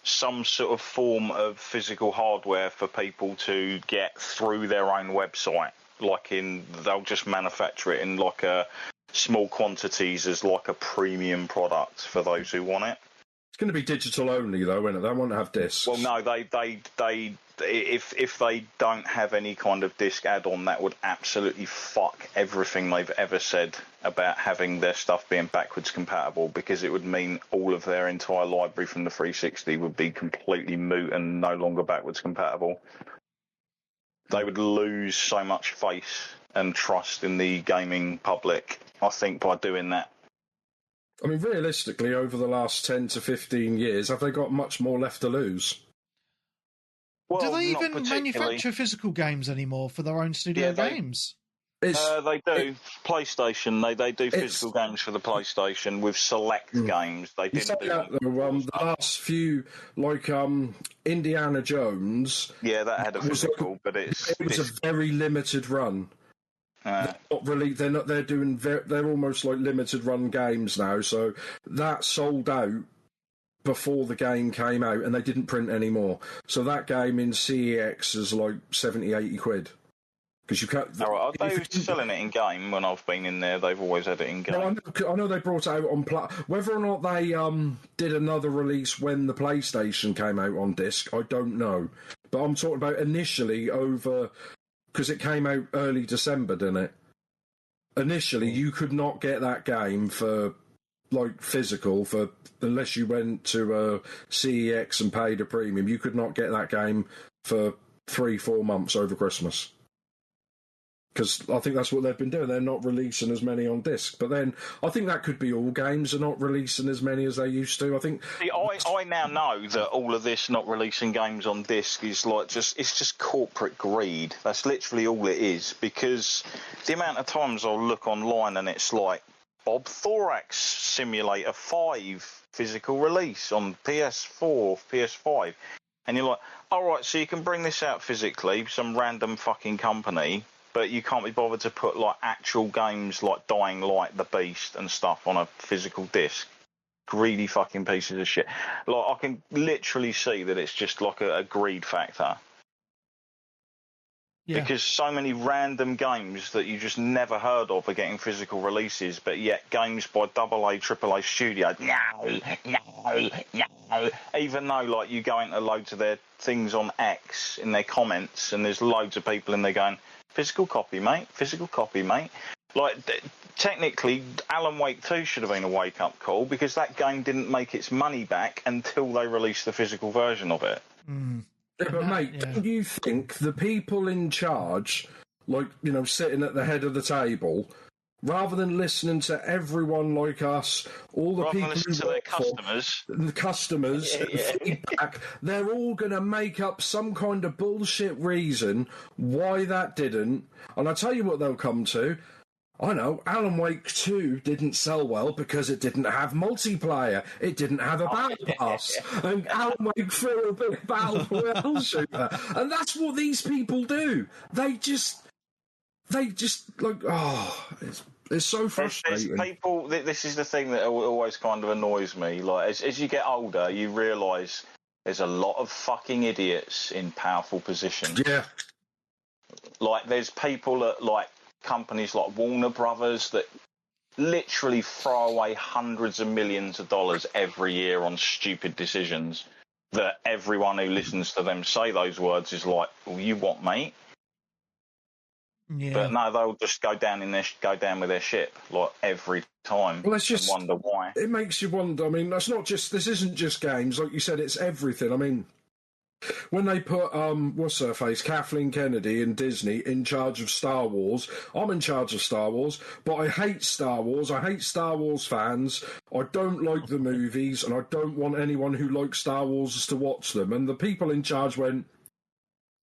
some sort of form of physical hardware for people to get through their own website. They'll just manufacture it in like a small quantities as like a premium product for those who want it. It's going to be digital only, though, isn't it? They won't have discs. Well, no, if they don't have any kind of disc add-on, that would absolutely fuck everything they've ever said about having their stuff being backwards compatible, because it would mean all of their entire library from the 360 would be completely moot and no longer backwards compatible. They would lose so much faith and trust in the gaming public, I think, by doing that. I mean, realistically, over the last 10 to 15 years, have they got much more left to lose? Well, do they even manufacture physical games anymore for their own studio games? They do. PlayStation, they do physical games for the PlayStation with select games. They didn't do that. The last few, like Indiana Jones. Yeah, that had a physical, but it was a very limited run. They're not really. They're doing. They're almost like limited run games now. So that sold out before the game came out, and they didn't print any more. So that game in CEX is like 70, 80 quid. Because you can't. They were selling it in game when I've been in there. They've always had it in game. Well, I know they brought it out on whether or not they did another release when the PlayStation came out on disc, I don't know. But I'm talking about initially over. Because it came out early December, didn't it? Initially, you could not get that game for, like, physical, unless you went to CEX and paid a premium. You could not get that game for 3-4 months over Christmas. Because I think that's what they've been doing. They're not releasing as many on disc. But then I think that could be all games are not releasing as many as they used to. I think. See, I now know that all of this not releasing games on disc is it's just corporate greed. That's literally all it is. Because the amount of times I'll look online and it's like Bob Thorax Simulator 5 physical release on PS4, PS5, and you're like, all right, so you can bring this out physically, some random fucking company. But you can't be bothered to put like actual games like Dying Light, The Beast and stuff on a physical disc. Greedy fucking pieces of shit. Like, I can literally see that it's just like a greed factor. Yeah. Because so many random games that you just never heard of are getting physical releases, but yet games by AA, AAA studio, no. Even though like you go into loads of their things on X in their comments, and there's loads of people in there going, physical copy, mate. Like, technically, Alan Wake 2 should have been a wake-up call, because that game didn't make its money back until they released the physical version of it. Yeah, but, mate, don't you think the people in charge, like, you know, sitting at the head of the table, rather than listening to everyone like us, all the people who to their customers, the customers, feedback, they're all going to make up some kind of bullshit reason why that didn't. And I tell you what they'll come to. I know, Alan Wake 2 didn't sell well because it didn't have multiplayer. It didn't have a battle pass. And Alan Wake 4 a big battle royale shooter. And that's what these people do. They just like, it's so frustrating. There's people. This is the thing that always kind of annoys me. Like, as you get older, you realise there's a lot of fucking idiots in powerful positions. Yeah. Like, there's people at like companies like Warner Brothers that literally throw away hundreds of millions of dollars every year on stupid decisions. That everyone who listens to them say those words is like, "Well, you what, mate?" Yeah. But no, they'll just go down with their ship like every time. Well, it's just wonder why. It makes you wonder. I mean, this isn't just games, like you said. It's everything. I mean, When they put what's her face, Kathleen Kennedy in Disney in charge of Star Wars, I'm in charge of Star Wars, but I hate Star Wars. I hate Star Wars fans. I don't like the movies, and I don't want anyone who likes Star Wars to watch them. And the people in charge went,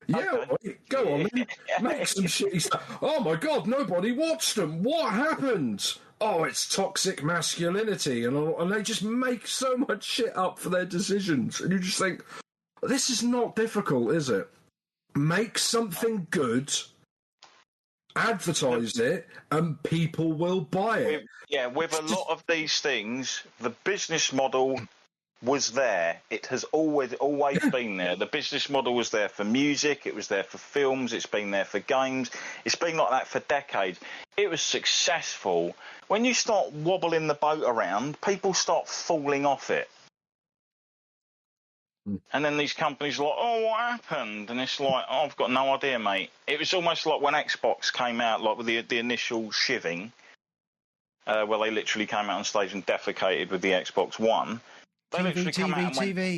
yeah, Okay. right, go on then, make some shitty stuff. Oh my God, nobody watched them. What happened? Oh, it's toxic masculinity, and they just make so much shit up for their decisions, and you just think, this is not difficult, is it? Make something good, advertise it, and people will buy it. With a lot of these things, the business model was there. It has always been there. The business model was there for music, it was there for films, it's been there for games. It's been like that for decades. It was successful. When you start wobbling the boat around, people start falling off it. And then these companies are like, oh, what happened? And it's like, oh, I've got no idea, mate. It was almost like when Xbox came out, like with the initial shivving, where they literally came out on stage and defecated with the Xbox One. They literally come out and went,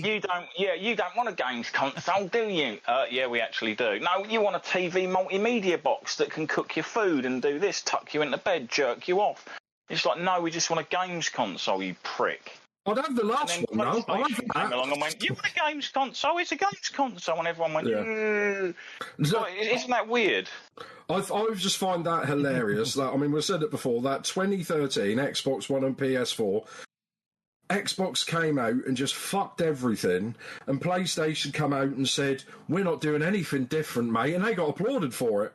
you don't want a games console, do you? Yeah, we actually do. No, you want a TV multimedia box that can cook your food and do this, tuck you into bed, jerk you off. It's like, no, we just want a games console, you prick. I'd have the last one, though. I'd have that. Came along and went, you want a games console? It's a games console. And everyone went, Isn't that weird? I just find that hilarious. That, I mean, we've said it before, that 2013 Xbox One and PS4, Xbox came out and just fucked everything, and PlayStation come out and said, we're not doing anything different, mate, and they got applauded for it.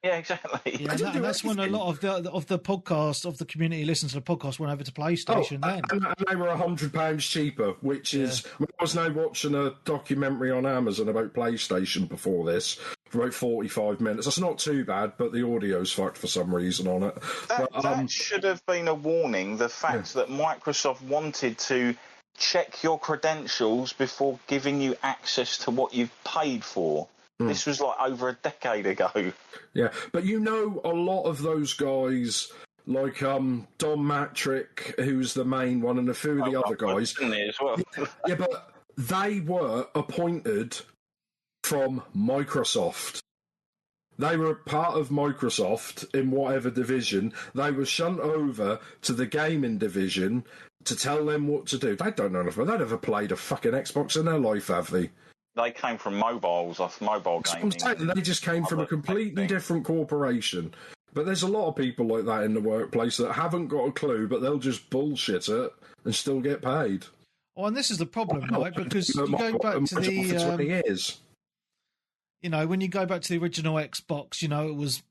Yeah, exactly. Yeah, and that's when a lot of the podcast, of the community listened to the podcast, went over to PlayStation then. And they were £100 cheaper, which is... I was now watching a documentary on Amazon about PlayStation before this, for about 45 minutes. That's not too bad, but the audio's fucked for some reason on it. That should have been a warning, the fact that Microsoft wanted to check your credentials before giving you access to what you've paid for. This was like over a decade ago. Yeah, but you know, a lot of those guys, like Don Matrick, who's the main one, and a few of the other guys. As well. Yeah, but they were appointed from Microsoft. They were part of Microsoft in whatever division. They were shunt over to the gaming division to tell them what to do. They don't know enough. They've never played a fucking Xbox in their life, have they? They came from mobile gaming. They just came from a completely different corporation. But there's a lot of people like that in the workplace that haven't got a clue, but they'll just bullshit it and still get paid. Oh, and this is the problem, right? Because you go back to the 20 years. You know, when you go back to the original Xbox, you know, it was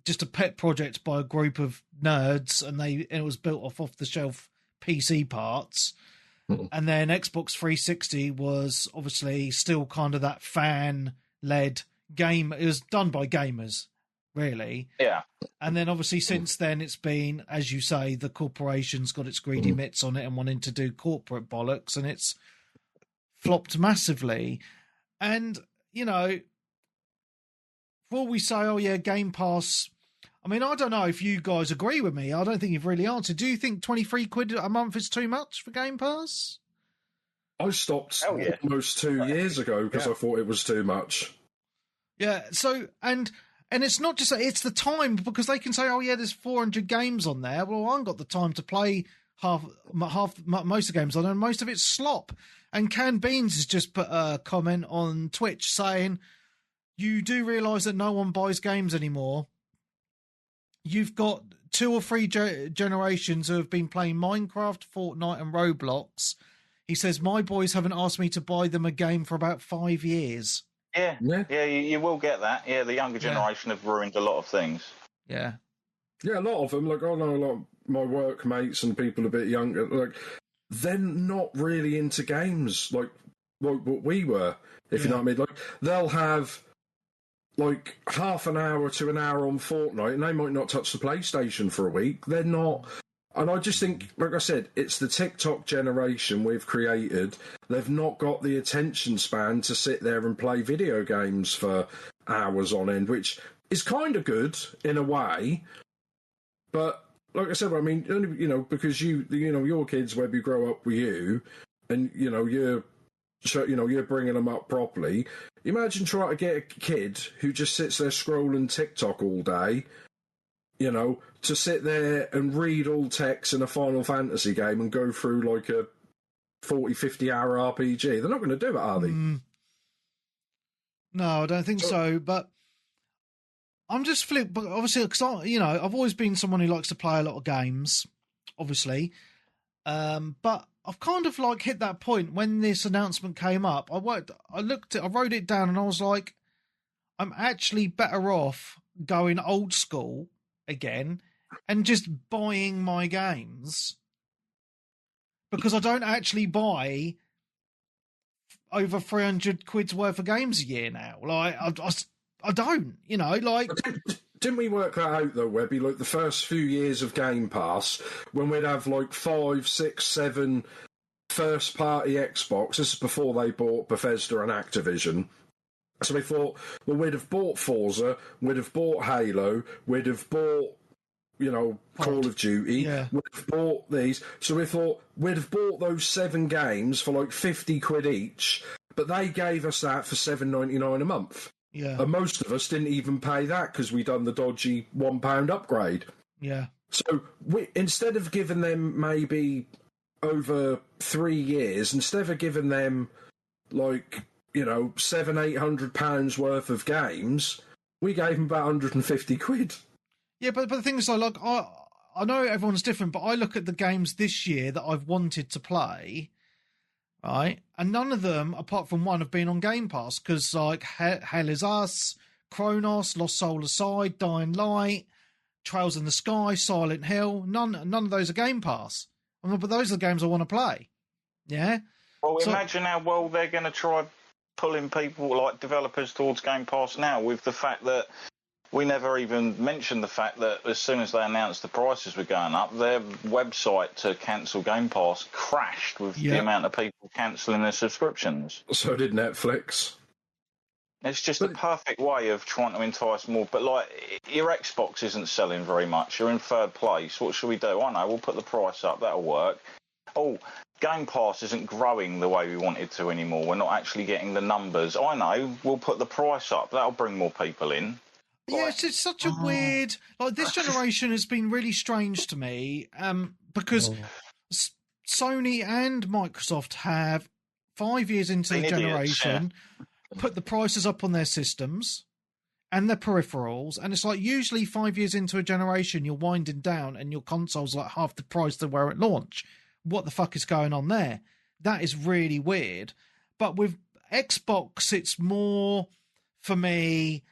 just a pet project by a group of nerds, and it was built off the shelf PC parts. And then Xbox 360 was obviously still kind of that fan-led game. It was done by gamers, really. Yeah. And then obviously since then it's been, as you say, the corporation's got its greedy mitts on it and wanting to do corporate bollocks, and it's flopped massively. And, you know, before we say, oh yeah, Game Pass... I mean, I don't know if you guys agree with me. I don't think you've really answered. Do you think 23 quid a month is too much for Game Pass? I stopped almost 2 years ago because I thought it was too much. Yeah, so, and it's not just, it's the time, because they can say, oh yeah, there's 400 games on there. Well, I haven't got the time to play most of the games on there, and most of it's slop. And Canned Beans has just put a comment on Twitch saying, you do realise that no one buys games anymore. You've got 2 or 3 generations who have been playing Minecraft, Fortnite and Roblox. He says, my boys haven't asked me to buy them a game for about 5 years. Yeah, you will get that. Yeah, the younger generation have ruined a lot of things. Yeah. Yeah, a lot of them. Like, I know a lot of my workmates and people a bit younger, like, they're not really into games like what we were, if you know what I mean. Like, they'll have... like half an hour to an hour on Fortnite, and they might not touch the PlayStation for a week. They're not... And I just think, like I said, it's the TikTok generation we've created. They've not got the attention span to sit there and play video games for hours on end, which is kind of good in a way. But like I said, I mean, only, you know, because your kids, Webby, grow up with you, and, you know, you're so you're bringing them up properly. Imagine trying to get a kid who just sits there scrolling TikTok all day, to sit there and read all text in a Final Fantasy game and go through like a 40, 50-hour RPG. They're not going to do it, are they? No, I don't think so. But I'm just flipped. But obviously, because I've always been someone who likes to play a lot of games, obviously. But I've kind of like hit that point when this announcement came up. I wrote it down, and I was like, I'm actually better off going old school again and just buying my games, because I don't actually buy over 300 quid's worth of games a year now. Like, I don't, like... Didn't we work that out, though, Webby? Like, the first few years of Game Pass, when we'd have, like, 5, 6, 7 first-party Xbox, this is before they bought Bethesda and Activision, so we thought, well, we'd have bought Forza, we'd have bought Halo, we'd have bought, Call of Duty, we'd have bought these. So we thought we'd have bought those 7 games for like 50 quid each, but they gave us that for $7.99 a month. Yeah. And most of us didn't even pay that because we done the dodgy £1 upgrade. Yeah. So instead of giving them maybe over 3 years, instead of giving them like, £700-800 worth of games, we gave them about 150 quid. Yeah, but the thing is, like, I know everyone's different, but I look at the games this year that I've wanted to play, right? And none of them, apart from one, have been on Game Pass, because, like, Hell is Us, Cronos, Lost Soul Aside, Dying Light, Trails in the Sky, Silent Hill, none of those are Game Pass. But those are the games I want to play. Yeah? Well, imagine how well they're going to try pulling people, like developers, towards Game Pass now, with the fact that we never even mentioned the fact that as soon as they announced the prices were going up, their website to cancel Game Pass crashed with the amount of people cancelling their subscriptions. So did Netflix. It's just a perfect way of trying to entice more. But, like, your Xbox isn't selling very much. You're in third place. What should we do? I know, we'll put the price up. That'll work. Oh, Game Pass isn't growing the way we want it to anymore. We're not actually getting the numbers. I know, we'll put the price up. That'll bring more people in. Yeah, it's such a weird... Like, this generation has been really strange to me, because Sony and Microsoft have, 5 years into the generation, put the prices up on their systems and their peripherals, and it's like, usually 5 years into a generation, you're winding down and your console's like half the price they were at launch. What the fuck is going on there? That is really weird. But with Xbox, it's more, for me...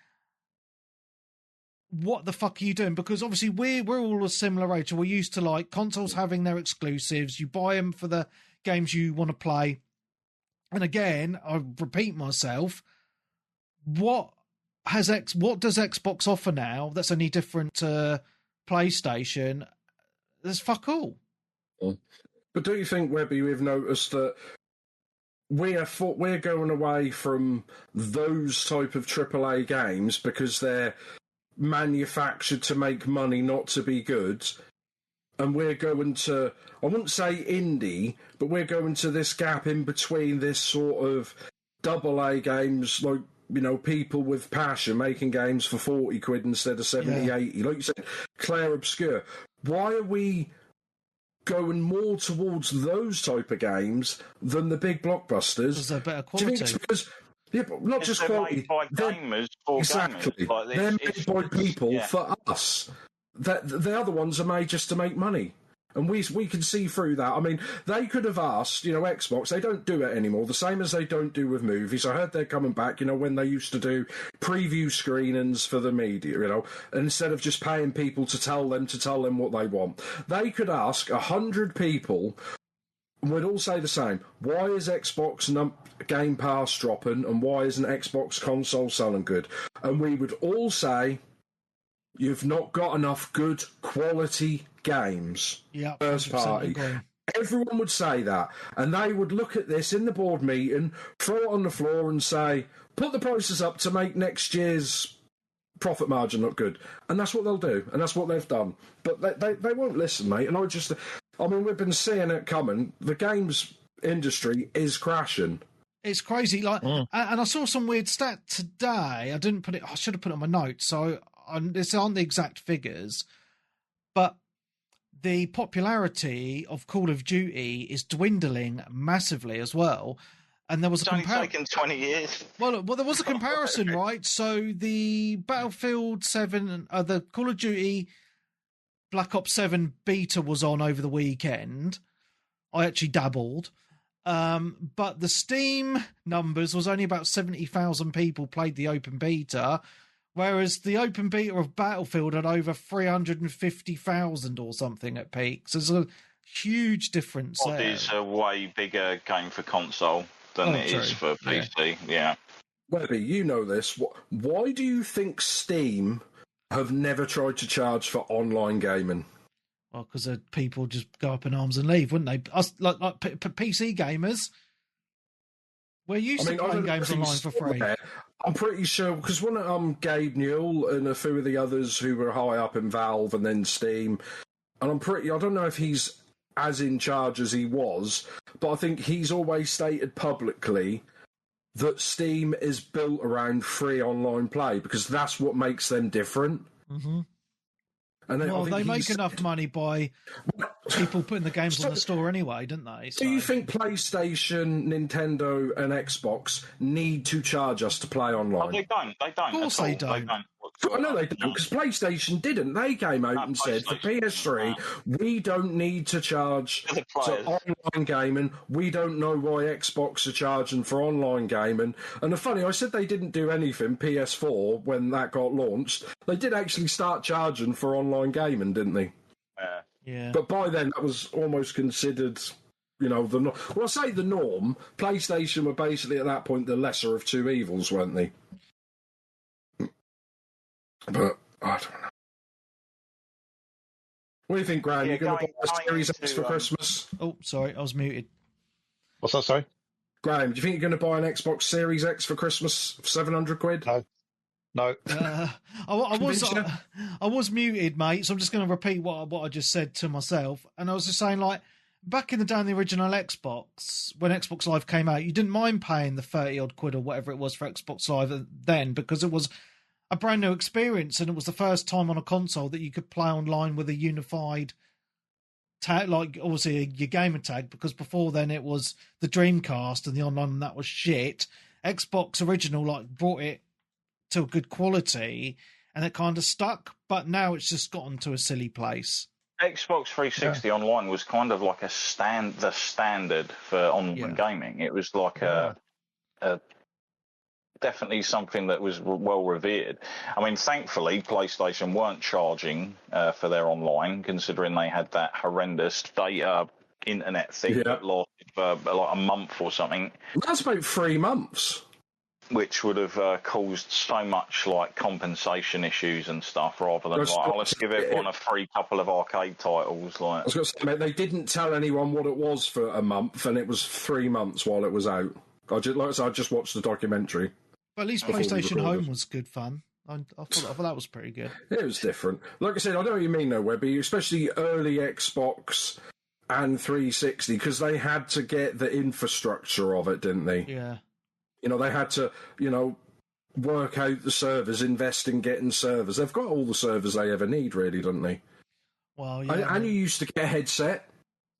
what the fuck are you doing? Because obviously we're all a similar age. We're used to like consoles having their exclusives. You buy them for the games you want to play. And again, I repeat myself, what does Xbox offer now that's any different to PlayStation? There's fuck all. But do you think, Webby, we've noticed that we're going away from those type of AAA games because they're manufactured to make money, not to be good, and we're going to, I wouldn't say indie, but we're going to this gap in between this sort of AA games, like, people with passion making games for 40 quid instead of 70, 80, like you said, Claire Obscure. Why are we going more towards those type of games than the big blockbusters? Because they're better quality. Do you think it's because... Yeah, but not just quality. Made by gamers for exactly. Gamers. Like they're made by people for us. The other ones are made just to make money. And we can see through that. I mean, they could have asked, Xbox, they don't do it anymore, the same as they don't do with movies. I heard they're coming back, when they used to do preview screenings for the media, instead of just paying people to tell them what they want. They could ask 100 people, and we'd all say the same. Why is Xbox Game Pass dropping, and why isn't Xbox console selling good? And we would all say, you've not got enough good quality games. Yeah, first party. Everyone would say that, and they would look at this in the board meeting, throw it on the floor, and say, "Put the prices up to make next year's profit margin look good." And that's what they'll do, and that's what they've done. But they won't listen, mate. And we've been seeing it coming. The games industry is crashing. It's crazy. Like, and I saw some weird stat today. I didn't put it. I should have put it on my notes. So this aren't the exact figures, but the popularity of Call of Duty is dwindling massively as well. And there was It's only taken 20 years. Well, there was a comparison, right? So the Battlefield 7, the Call of Duty Black Ops 7 beta was on over the weekend. I actually dabbled. But the Steam numbers was only about 70,000 people played the open beta, whereas the open beta of Battlefield had over 350,000 or something at peak. So there's a huge difference there. It is a way bigger game for console than it is for PC, yeah. Webby, you know this. Why do you think Steam have never tried to charge for online gaming? Well, because people just go up in arms and leave, wouldn't they? Us, like PC gamers, we're used to playing games online for free. I'm pretty sure, because one of Gabe Newell and a few of the others who were high up in Valve and then Steam, and I don't know if he's as in charge as he was, but I think he's always stated publicly that Steam is built around free online play because that's what makes them different. Mm-hmm. And then they make enough money by people putting the games on the store anyway, don't they? So. Do you think PlayStation, Nintendo, and Xbox need to charge us to play online? Oh, they don't. They don't. Of course they don't. I know they don't, because PlayStation didn't. They came out and said, for PS3, we don't need to charge for online gaming. We don't know why Xbox are charging for online gaming. And the funny, I said they didn't do anything, PS4, when that got launched. They did actually start charging for online gaming, didn't they? Yeah. But by then, that was almost considered, well, I say the norm. PlayStation were basically, at that point, the lesser of two evils, weren't they? But I don't know. What do you think, Graham? You're going to buy a Series X for Christmas? Oh, sorry, I was muted. What's that, sorry? Graham, do you think you're going to buy an Xbox Series X for Christmas for 700 quid? No. I was muted, mate, so I'm just going to repeat what I just said to myself. And I was just saying, like, back in the day on the original Xbox, when Xbox Live came out, you didn't mind paying the 30-odd quid or whatever it was for Xbox Live then, because it was a brand new experience, and it was the first time on a console that you could play online with a unified tag, like obviously your gamer tag, because before then it was the Dreamcast and the online, and that was shit. Xbox original brought it to a good quality, and it kind of stuck, but now it's just gotten to a silly place. Xbox 360 online was kind of like the standard for online gaming. It was like a definitely something that was well revered. I mean, thankfully, PlayStation weren't charging for their online, considering they had that horrendous data internet thing that lasted for like a month or something. That's about 3 months. Which would have caused so much like compensation issues and stuff, rather than let's give everyone a free couple of arcade titles. Like, I was going to say, mate, they didn't tell anyone what it was for a month, and it was 3 months while it was out. I just watched the documentary. But at least PlayStation Home was good fun. I thought that was pretty good. It was different. Like I said, I know what you mean, though, Webby, especially early Xbox and 360, because they had to get the infrastructure of it, didn't they? Yeah. They had to, work out the servers, invest in getting servers. They've got all the servers they ever need, really, don't they? Well, yeah. And you used to get a headset.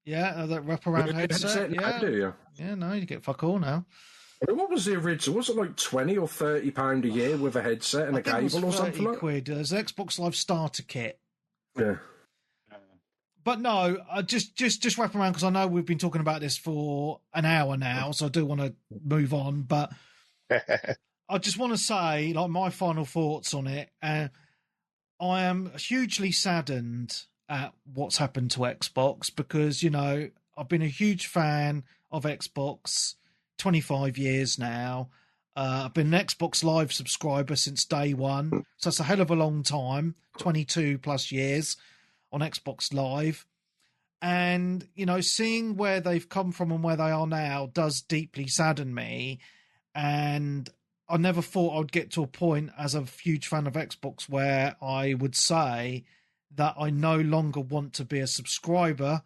Yeah, that wraparound headset. Now, do you? Yeah, no, you get fuck all now. What was the original? Was it like £20 or £30 a year with a headset and a cable or something like that? £30. There's an Xbox Live starter kit. Yeah. But no, just wrap around, because I know we've been talking about this for an hour now, so I do want to move on. But I just want to say, like, my final thoughts on it. I am hugely saddened at what's happened to Xbox, because, I've been a huge fan of Xbox 25 years now. I've been an Xbox Live subscriber since day one, so that's a hell of a long time, 22 plus years on Xbox Live. And, seeing where they've come from and where they are now does deeply sadden me. And I never thought I would get to a point as a huge fan of Xbox where I would say that I no longer want to be a subscriber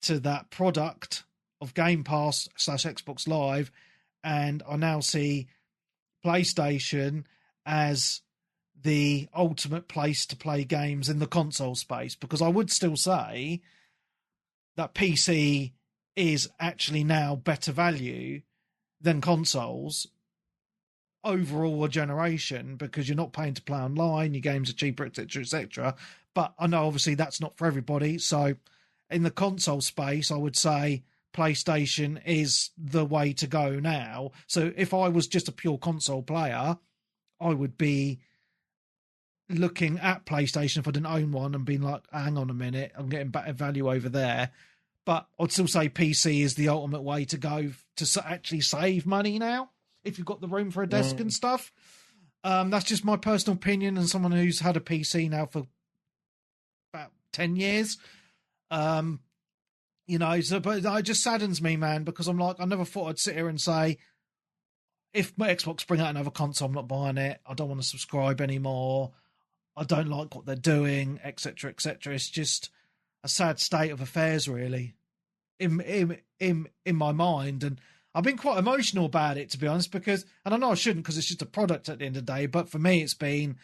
to that product of Gamepass / Xbox Live, and I now see PlayStation as the ultimate place to play games in the console space, because I would still say that PC is actually now better value than consoles overall a generation, because you're not paying to play online, your games are cheaper, etc., etc. But I know obviously that's not for everybody. So in the console space, I would say PlayStation is the way to go now. So if I was just a pure console player, I would be looking at PlayStation if I didn't own one and being like, hang on a minute, I'm getting better value over there. But I'd still say PC is the ultimate way to go to actually save money now, if you've got the room for a desk and stuff. That's just my personal opinion, and someone who's had a PC now for about 10 years. So, but it just saddens me, man, because I'm like, I never thought I'd sit here and say, if my Xbox bring out another console, I'm not buying it. I don't want to subscribe anymore. I don't like what they're doing, etc., etc. It's just a sad state of affairs, really, in my mind. And I've been quite emotional about it, to be honest, because, and I know I shouldn't because it's just a product at the end of the day, but for me, it's been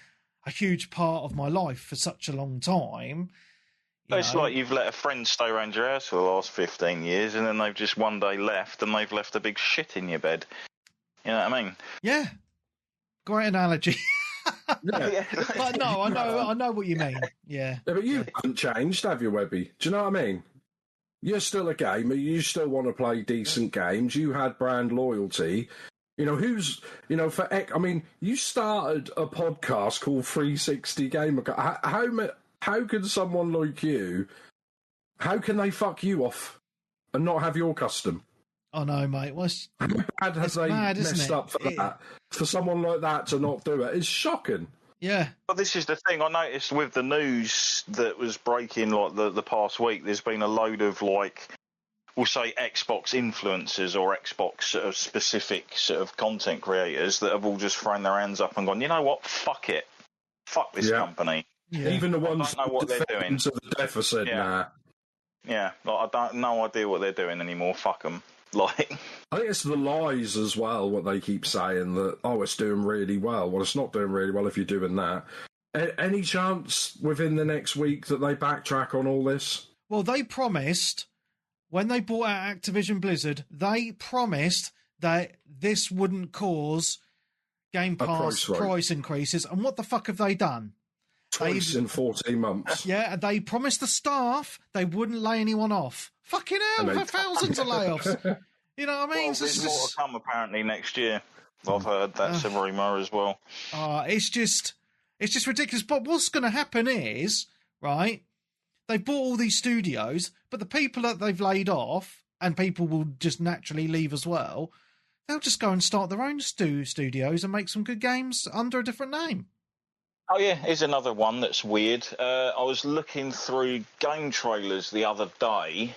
a huge part of my life for such a long time. It's like you've let a friend stay around your house for the last 15 years, and then they've just one day left, and they've left a big shit in your bed. You know what I mean? Yeah. Great analogy. Yeah. But no, I know what you mean. Yeah. But you haven't changed, have you, Webby? Do you know what I mean? You're still a gamer. You still want to play decent games. You had brand loyalty. You started a podcast called 360 Gamer. How can someone like you, how can they fuck you off and not have your custom? Oh, no, mate. How bad have they messed up for that? For someone like that to not do it is shocking. Yeah. But this is the thing I noticed with the news that was breaking like the past week. There's been a load of we'll say Xbox influencers or Xbox sort of specific sort of content creators that have all just thrown their hands up and gone, you know what, fuck it. Fuck this company. Yeah. Even the ones I don't know what they're doing. To the deficit, nah. Yeah, I don't no idea what they're doing anymore. Fuck them. I think it's the lies as well, what they keep saying, that, it's doing really well. Well, it's not doing really well if you're doing that. Any chance within the next week that they backtrack on all this? Well, they promised, when they bought out Activision Blizzard, they promised that this wouldn't cause Game Pass price increases. And what the fuck have they done? Twice in 14 months. Yeah, they promised the staff they wouldn't lay anyone off. Fucking hell, for thousands of layoffs. You know what I mean? Well, there's more to come apparently next year. I've heard that's a rumour as well. It's just ridiculous. But what's going to happen is, right, they've bought all these studios, but the people that they've laid off, and people will just naturally leave as well, they'll just go and start their own studios and make some good games under a different name. Oh yeah, here's another one that's weird. I was looking through game trailers the other day.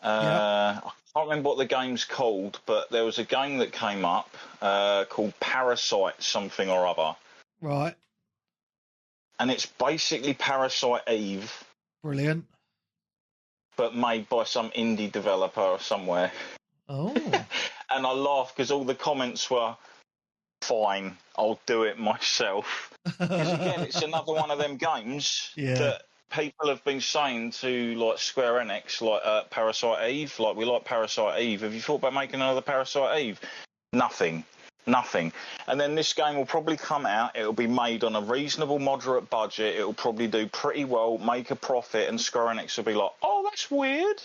I can't remember what the game's called, but there was a game that came up called Parasite something or other. Right. And it's basically Parasite Eve. Brilliant. But made by some indie developer somewhere. Oh. And I laughed because all the comments were, fine, I'll do it myself. Because again, it's another one of them games that people have been saying to like Square Enix, like Parasite Eve, like we like Parasite Eve. Have you thought about making another Parasite Eve? Nothing. And then this game will probably come out. It'll be made on a reasonable, moderate budget. It'll probably do pretty well, make a profit, and Square Enix will be like, "Oh, that's weird."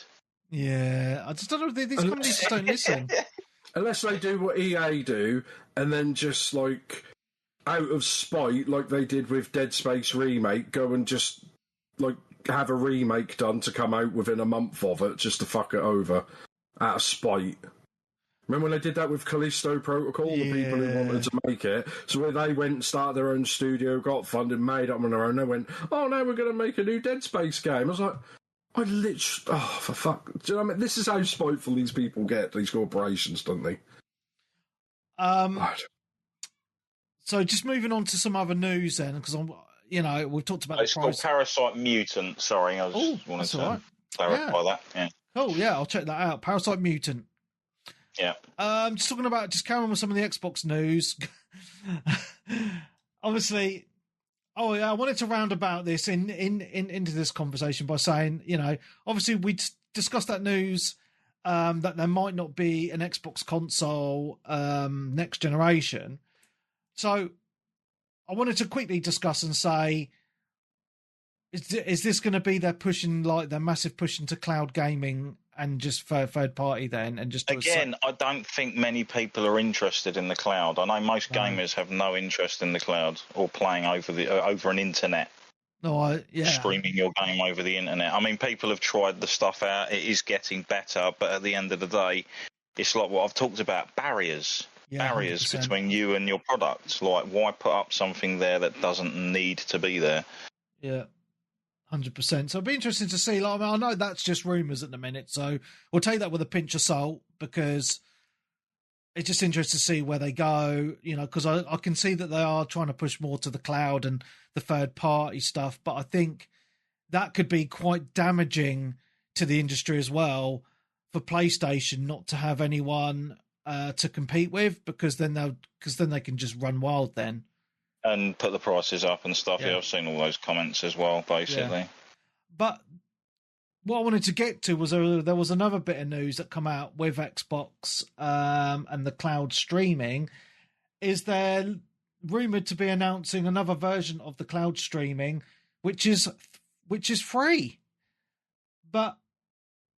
Yeah, I just don't know. These companies just don't listen. Unless they do what EA do, and then just, like, out of spite, like they did with Dead Space Remake, go and just, like, have a remake done to come out within a month of it, just to fuck it over, out of spite. Remember when they did that with Callisto Protocol, the people who wanted to make it? So when they went and started their own studio, got funded, made up on their own, they went, oh, now we're going to make a new Dead Space game. I was like, for fuck. Do you know what I mean? This is how spiteful these people get, these corporations, don't they? So just moving on to some other news then, because we've talked about it's called Parasite Mutant. Sorry, I just wanted to clarify that. Yeah. Cool. Yeah, I'll check that out. Parasite Mutant. Yeah. Just talking about, just carrying on with some of the Xbox news. Obviously, I wanted to round about this into this conversation by saying, obviously we discussed that news that there might not be an Xbox console next generation. So I wanted to quickly discuss and say, is this going to be their massive push into cloud gaming and just third party then, and just again, I don't think many people are interested in the cloud. I know most gamers have no interest in the cloud or playing over an internet. Streaming your game over the internet. I mean, people have tried the stuff out. It is getting better, but at the end of the day, it's like what I've talked about: barriers 100%. Between you and your product. Like, why put up something there that doesn't need to be there? Yeah. 100%. So it'll be interesting to see. Like, I know that's just rumours at the minute, so we'll take that with a pinch of salt, because it's just interesting to see where they go, because I can see that they are trying to push more to the cloud and the third party stuff, but I think that could be quite damaging to the industry as well, for PlayStation not to have anyone to compete with, because then they can just run wild then. And put the prices up and stuff. Yeah, I've seen all those comments as well, basically. Yeah. But what I wanted to get to was there was another bit of news that come out with Xbox and the cloud streaming. Is they're rumoured to be announcing another version of the cloud streaming, which is free. But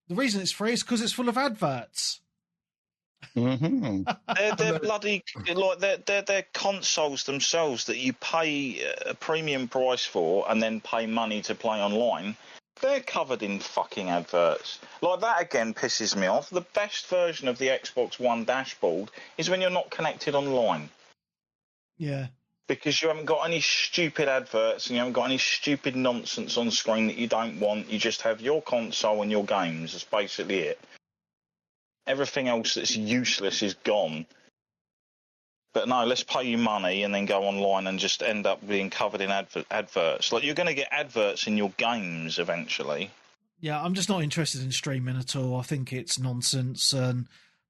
the reason it's free is because it's full of adverts. Mm-hmm. They're bloody they're consoles themselves that you pay a premium price for and then pay money to play online. They're covered in fucking adverts. Like, that again pisses me off. The best version of the Xbox One dashboard is when you're not connected online. Yeah. Because you haven't got any stupid adverts and you haven't got any stupid nonsense on screen that you don't want. You just have your console and your games. That's basically it. Everything else that's useless is gone. But no, let's pay you money and then go online and just end up being covered in adverts. Like, you're going to get adverts in your games eventually. Yeah, I'm just not interested in streaming at all. I think it's nonsense.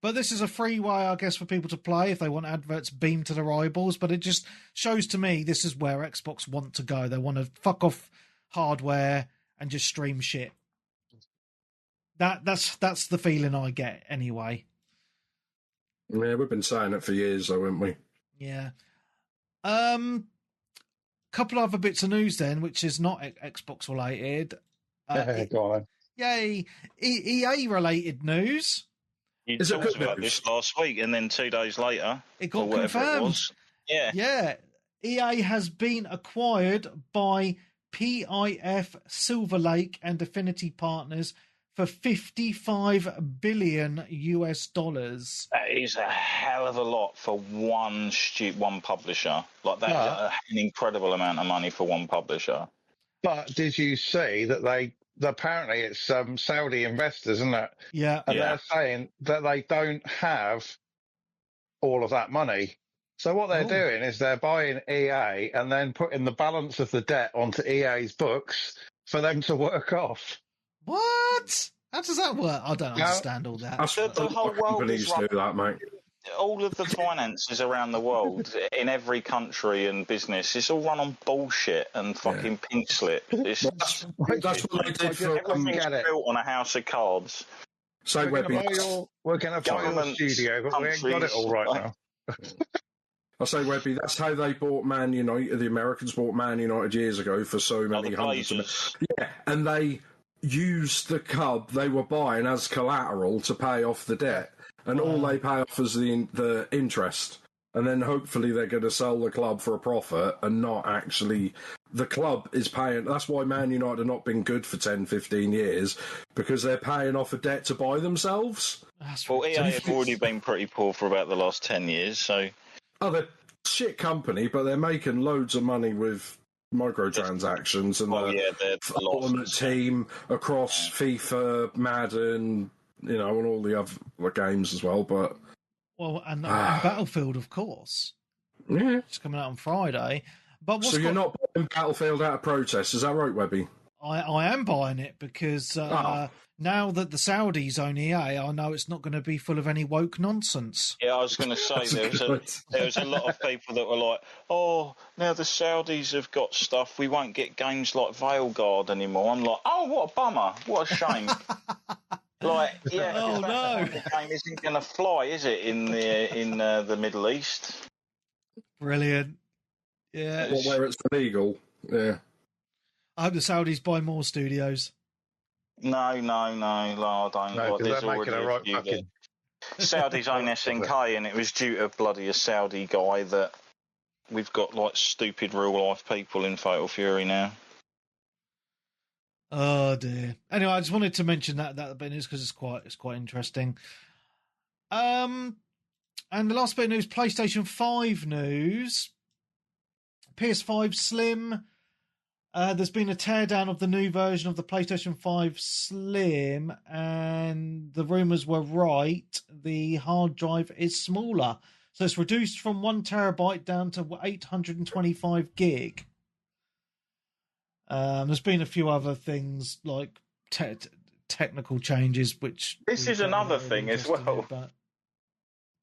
But this is a free way, I guess, for people to play if they want adverts beamed to their eyeballs. But it just shows to me this is where Xbox want to go. They want to fuck off hardware and just stream shit. That's the feeling I get anyway. Yeah, we've been saying it for years, though, haven't we? Yeah. Couple other bits of news then, which is not Xbox related. Go on. Yay! EA related news. You talked about this last week, and then 2 days later, it got confirmed. Yeah. EA has been acquired by PIF, Silver Lake, and Affinity Partners for $55 billion. That is a hell of a lot for one publisher. Like, that is an incredible amount of money for one publisher. But did you see that apparently it's Saudi investors, isn't it? Yeah. And they're saying that they don't have all of that money. So what they're doing is they're buying EA and then putting the balance of the debt onto EA's books for them to work off. What? How does that work? I don't understand all that. The whole world is do that, mate. All of the finances around the world, in every country and business, it's all run on bullshit and fucking pink slip. That's what they did for everything's built on a house of cards. So we're going to buy your studio, but we ain't got it all right now. I say, Webby, that's how they bought Man United. The Americans bought Man United years ago for so many hundreds of... Yeah, and they used the club they were buying as collateral to pay off the debt. And all they pay off is the interest. And then hopefully they're going to sell the club for a profit and not actually... The club is paying... That's why Man United have not been good for 10, 15 years, because they're paying off a debt to buy themselves. Well, EA have already been pretty poor for about the last 10 years, so... Oh, they're a shit company, but they're making loads of money with microtransactions and the ultimate team across FIFA, Madden, and all the other games as well. But and Battlefield, of course. Yeah, it's coming out on Friday. But you're not buying Battlefield out of protest, is that right, Webby? I am buying it because now that the Saudis own EA, I know it's not going to be full of any woke nonsense. Yeah, I was going to say there was a lot of people that were like, "Oh, now the Saudis have got stuff. We won't get games like Veilguard anymore." I'm like, "Oh, what a bummer! What a shame!" Like, yeah, Oh, no. The game isn't going to fly, is it, in the Middle East? Brilliant. Yeah. Well, where it's illegal. Yeah. I hope the Saudis buy more studios. No, I don't. No, because There's they're making a already right few fucking... Saudis own SNK, and it was due to bloody a Saudi guy that we've got like stupid real life people in Fatal Fury now. Oh dear. Anyway, I just wanted to mention that bit of news because it's quite interesting. And the last bit of news, PlayStation 5 news. PS5 Slim. There's been a teardown of the new version of the PlayStation 5 Slim, and the rumours were right. The hard drive is smaller. So it's reduced from 1 terabyte down to 825 gig. There's been a few other things like technical changes, which this is another thing as well.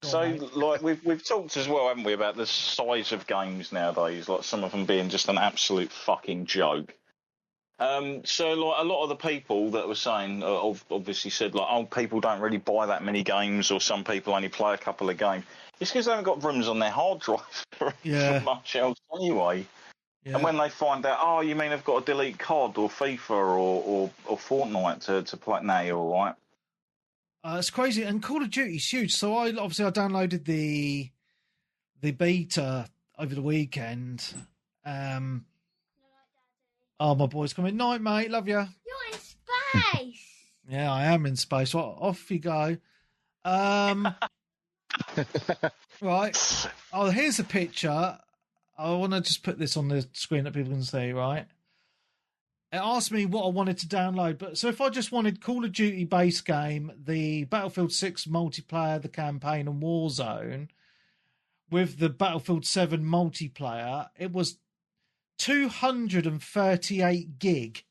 So, like we've talked as well, haven't we, about the size of games nowadays? Like some of them being just an absolute fucking joke. So, like a lot of the people that were saying, obviously said like, oh, people don't really buy that many games, or some people only play a couple of games. It's because they haven't got rooms on their hard drive for much else anyway. Yeah. And when they find out, oh, you mean I've got to delete COD or FIFA or Fortnite to play? Now you're all right. It's crazy, and Call of Duty's huge. So I downloaded the beta over the weekend. Oh, my boy's coming. Night, mate. Love you. You're in space. Yeah, I am in space. Well, off you go. Right. Oh, here's a picture. I want to just put this on the screen that people can see, right? It asked me what I wanted to download, but so if I just wanted Call of Duty base game, the Battlefield 6 multiplayer, the campaign, and Warzone, with the Battlefield 7 multiplayer, it was 238 gig.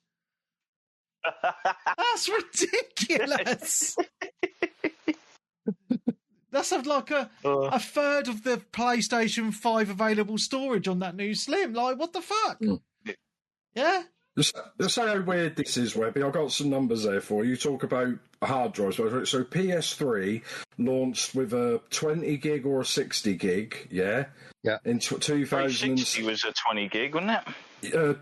That's ridiculous. That's like a third of the PlayStation 5 available storage on that new Slim. Like, what the fuck? Yeah? Just how weird this is, Webby. I've got some numbers there for you. Talk about hard drives. So PS3 launched with a 20 gig or a 60 gig, yeah? Yeah. In 2060 was a 20 gig, wasn't it?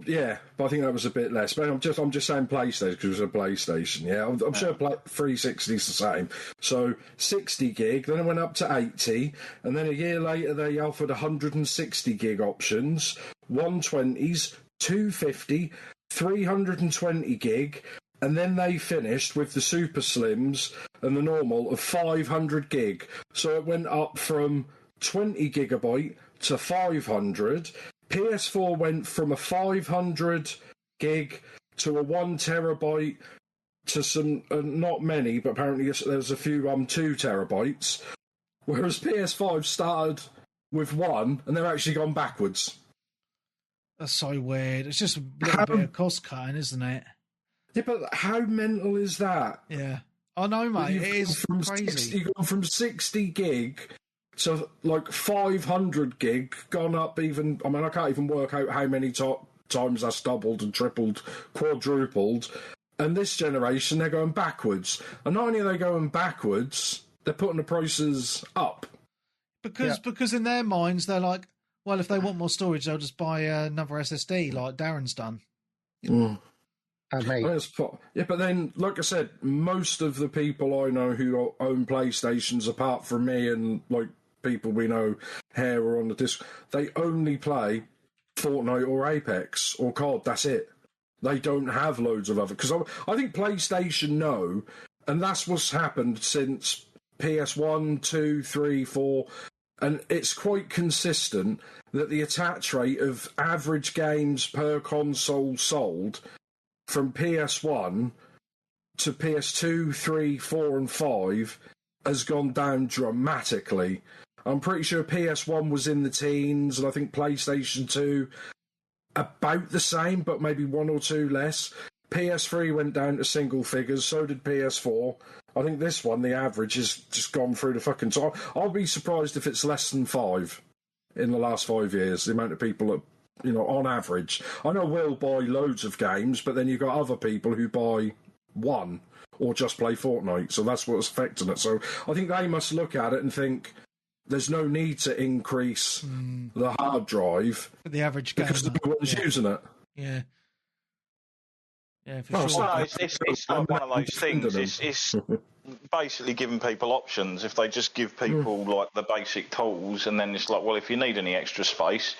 Yeah, but I think that was a bit less. But I'm just saying PlayStation because it was a PlayStation. Yeah, I'm sure 360 is the same. So 60 gig, then it went up to 80, and then a year later they offered 160 gig options, 120s, 250, 320 gig, and then they finished with the Super Slims and the normal of 500 gig. So it went up from 20 gigabyte to 500. PS4 went from a 500 gig to a 1 terabyte to some, not many, but apparently there's a few 2 terabytes. Whereas PS5 started with 1 and they've actually gone backwards. That's so weird. It's just a little bit of cost cutting, isn't it? Yeah, but how mental is that? Yeah. I know, mate. It is crazy. You've gone from 60 gig to like 500 gig, gone up even. I mean, I can't even work out how many times that's doubled and tripled, quadrupled. And this generation, they're going backwards. And not only are they going backwards, they're putting the prices up. Because in their minds, they're like, well, if they want more storage, they'll just buy another SSD like Darren's done. Mm. Yeah, but then, like I said, most of the people I know who own PlayStations, apart from me and like people we know here or on the disc, they only play Fortnite or Apex or COD. That's it. They don't have loads of other. Because I think PlayStation know, and that's what's happened since PS1, 2, 3, 4. And it's quite consistent that the attach rate of average games per console sold from PS1 to PS2, 3, 4 and 5 has gone down dramatically. I'm pretty sure PS1 was in the teens, and I think PlayStation 2 about the same, but maybe one or two less. PS3 went down to single figures, so did PS4. I think this one, the average, has just gone through the fucking top. I'll be surprised if it's less than 5 in the last 5 years, the amount of people that, you know, on average. I know we'll buy loads of games, but then you've got other people who buy one or just play Fortnite, so that's what's affecting it. So I think they must look at it and think there's no need to increase the hard drive For the average gamer. because no one's using it. Yeah. Yeah, for Well, sure. Well, it's like one of those things. It's basically giving people options. If they just give people like the basic tools, and then it's like, well, if you need any extra space,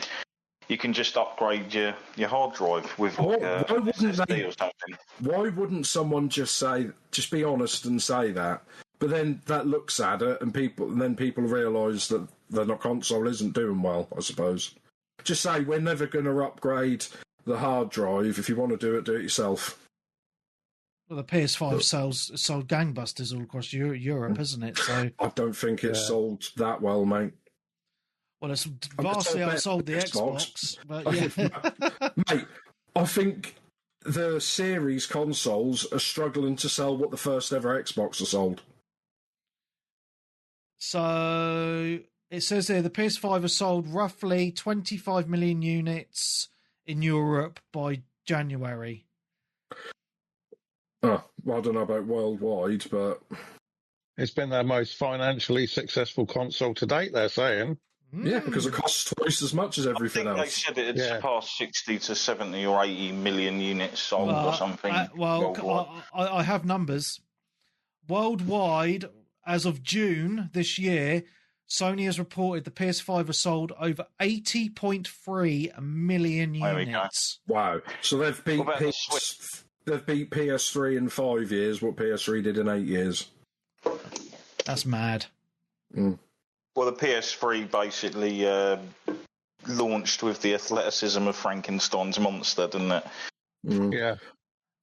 you can just upgrade your hard drive with like Why wouldn't SSD they- or something. Why wouldn't someone just be honest and say that? But then that looks at it, and then people realise that the console isn't doing well, I suppose. Just say, we're never going to upgrade the hard drive. If you want to do it yourself. Well, the PS5 sold gangbusters all across Europe, isn't it? So I don't think it's sold that well, mate. well, it's vastly outsold the Xbox. But yeah. Mate, I think the series consoles are struggling to sell what the first ever Xbox are sold. So it says here the PS5 has sold roughly 25 million units in Europe by January. Oh, well, I don't know about worldwide, but It's been their most financially successful console to date, they're saying. yeah, because it costs twice as much as I everything think they else. said it had Yeah. surpassed 60 to 70 or 80 million units sold or something. worldwide. I have numbers. Worldwide, as of June this year, Sony has reported the PS5 has sold over 80.3 million There we go. units. Wow! So they've beat What about the Switch? they've beat PS3 in 5 years. What PS3 did in 8 years. That's mad. Mm. Well, the PS3 basically launched with the athleticism of Frankenstein's monster, didn't it? Mm. Yeah.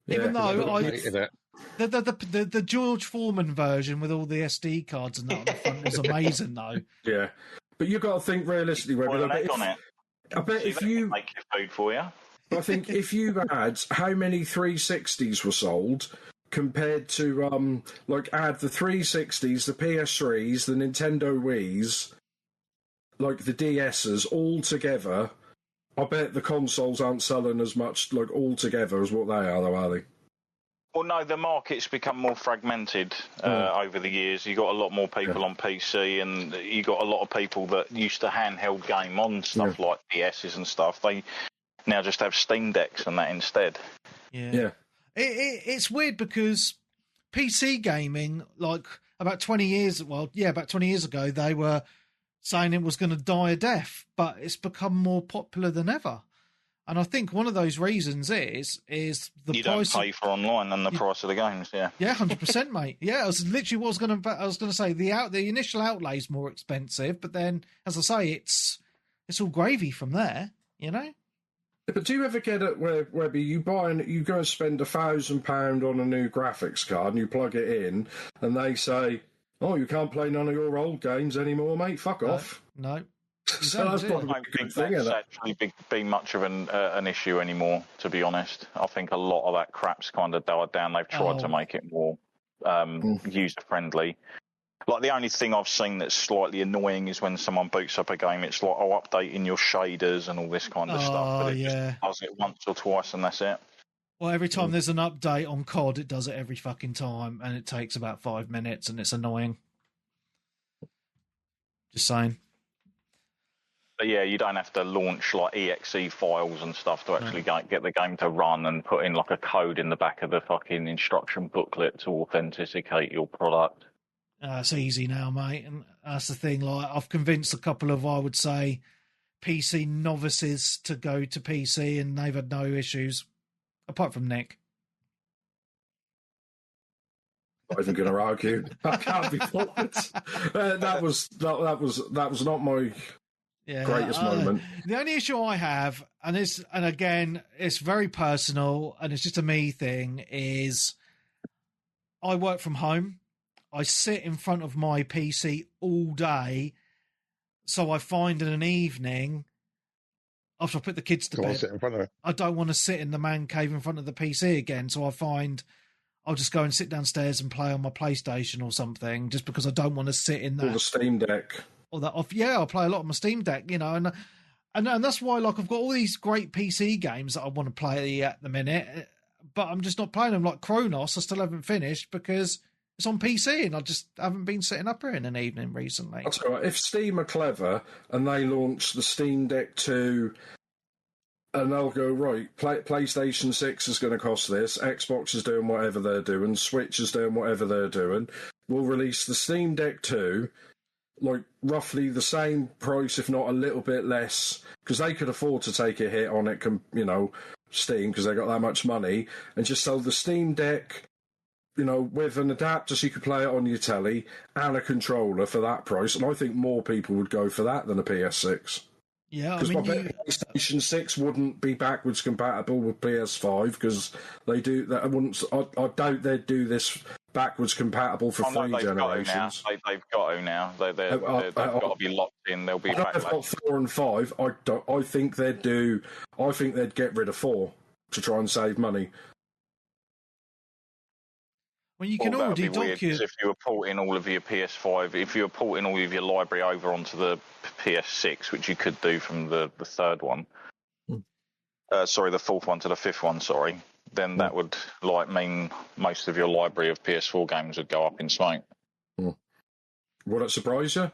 Even Yeah. though Hated it. the George Foreman version with all the SD cards and that on the front was amazing, though. Yeah, but you've got to think realistically, Webby. Boil an egg on it. I bet See, if they you, can make your food for you. I think if you add how many 360s were sold compared to add the 360s, the PS3s, the Nintendo Wii's, like the DS's all together, I bet the consoles aren't selling as much like all together as what they are, though, are they? Well, no, the market's become more fragmented over the years. You got a lot more people on PC, and you got a lot of people that used to handheld game on stuff like DS's and stuff. They now just have Steam Decks and that instead. Yeah. It's weird because PC gaming, like about 20 years ago, they were saying it was going to die a death, but it's become more popular than ever. And I think one of those reasons is the you price. don't pay for online and the price of the games, yeah. Yeah, 100%, mate. Yeah, I was going to say the initial outlay is more expensive, but then, as I say, it's all gravy from there. You know. But do you ever get it where Webby, you go and spend £1,000 on a new graphics card and you plug it in, and they say, "Oh, you can't play none of your old games anymore, mate. Fuck off." No. So that's I probably a don't good think thing, that's isn't it? actually be much of an issue anymore, to be honest. I think a lot of that crap's kind of died down. They've tried to make it more user-friendly. Like, the only thing I've seen that's slightly annoying is when someone boots up a game, it's like, updating your shaders and all this kind of stuff. But it just does it once or twice and that's it. Well, every time there's an update on COD, it does it every fucking time, and it takes about 5 minutes, and it's annoying. Just saying. But yeah, you don't have to launch like exe files and stuff to actually get the game to run and put in like a code in the back of the fucking instruction booklet to authenticate your product. It's easy now, mate, and that's the thing. Like, I've convinced a couple of, I would say, PC novices to go to PC, and they've had no issues, apart from Nick. Not even going to argue. I can't be bothered. That was not my greatest moment. The only issue I have, and again, it's very personal, and it's just a me thing, is I work from home. I sit in front of my PC all day, so I find in an evening after I put the kids to Go on, bed, sit in front of it. I don't want to sit in the man cave in front of the PC again. So I find I'll just go and sit downstairs and play on my PlayStation or something, just because I don't want to sit in that. Or the Steam Deck. Or that off. Yeah, I play a lot on my Steam Deck, and that's why, like, I've got all these great PC games that I want to play at the minute, but I'm just not playing them. Like Cronos, I still haven't finished because it's on PC, and I just haven't been sitting up here in an evening recently. I'll tell you what, if Steam are clever and they launch the Steam Deck 2, and they'll go, right, PlayStation 6 is going to cost this, Xbox is doing whatever they're doing, Switch is doing whatever they're doing, we'll release the Steam Deck 2, like, roughly the same price, if not a little bit less, because they could afford to take a hit on it, Steam, because they got that much money, and just sell the Steam Deck, with an adapter so you could play it on your telly and a controller for that price. And I think more people would go for that than a PS6. Yeah, because PlayStation 6 wouldn't be backwards compatible with PS5 because they do that. I doubt they'd do this backwards compatible for 3 generations. They've got to now. They've got to be locked in. They'll be I don't know if got 4 and 5. I think they'd do. I think they'd get rid of 4 to try and save money. Well, you can already dock your... If you were porting all of your PS5, if you were porting all of your library over onto the PS6, which you could do from the third one, the fourth one to the fifth one, then that would mean most of your library of PS4 games would go up in smoke. Would it surprise you?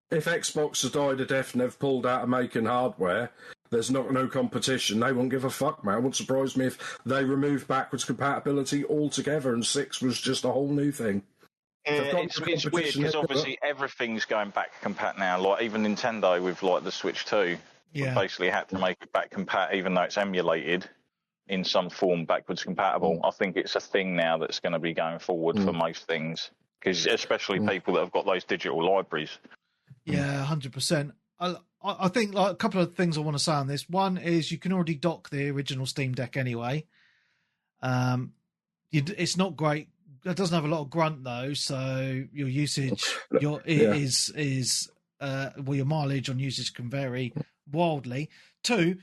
If Xbox has died a death and they've pulled out of making hardware, there's no competition. They won't give a fuck, man. It wouldn't surprise me if they removed backwards compatibility altogether and 6 was just a whole new thing. It's weird because obviously everything's going back compat now. Like even Nintendo with the Switch 2 basically had to make it back compat, even though it's emulated in some form backwards compatible. I think it's a thing now that's going to be going forward for most things, because especially people that have got those digital libraries. Yeah, 100%. I think a couple of things I want to say on this. One is you can already dock the original Steam Deck anyway. It's not great. It doesn't have a lot of grunt though, so your usage, your mileage on usage can vary wildly. 2,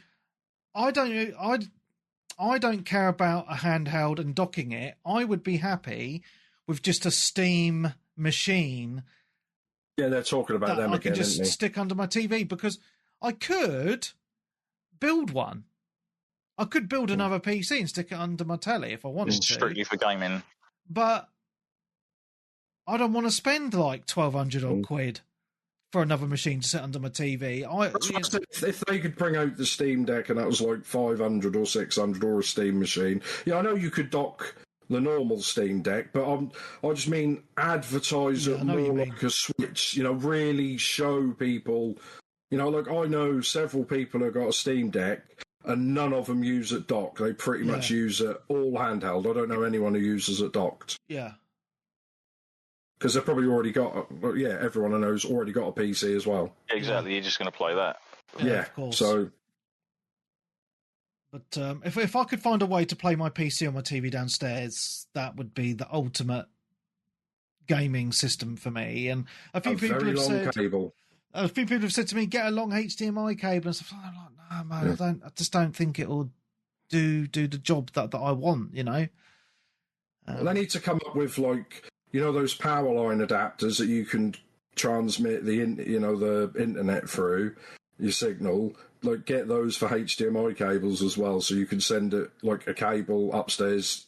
I don't care about a handheld and docking it. I would be happy with just a Steam machine. Yeah, they're talking about them again. I can just stick under my TV, because I could build one. I could build another PC and stick it under my telly if I wanted to. Strictly for gaming. But I don't want to spend 1,200 odd quid for another machine to sit under my TV. If they could bring out the Steam Deck and that was 500 or 600 or a Steam machine, I know you could dock the normal Steam Deck, but I just mean advertise it more like a Switch, really show people, I know several people who got a Steam Deck and none of them use it docked. They pretty much use it all handheld. I don't know anyone who uses it docked. Yeah. Because they've probably already got, everyone I know's already got a PC as well. Exactly, you're just going to play that. Yeah, of course. So... But if I could find a way to play my PC on my TV downstairs, that would be the ultimate gaming system for me. And a few people have said to me, get a long HDMI cable and stuff. I'm like, no, man, I just don't think it will do the job that I want. Well, they need to come up with those power line adapters that you can transmit the internet through your signal. Get those for HDMI cables as well, so you can send it a cable upstairs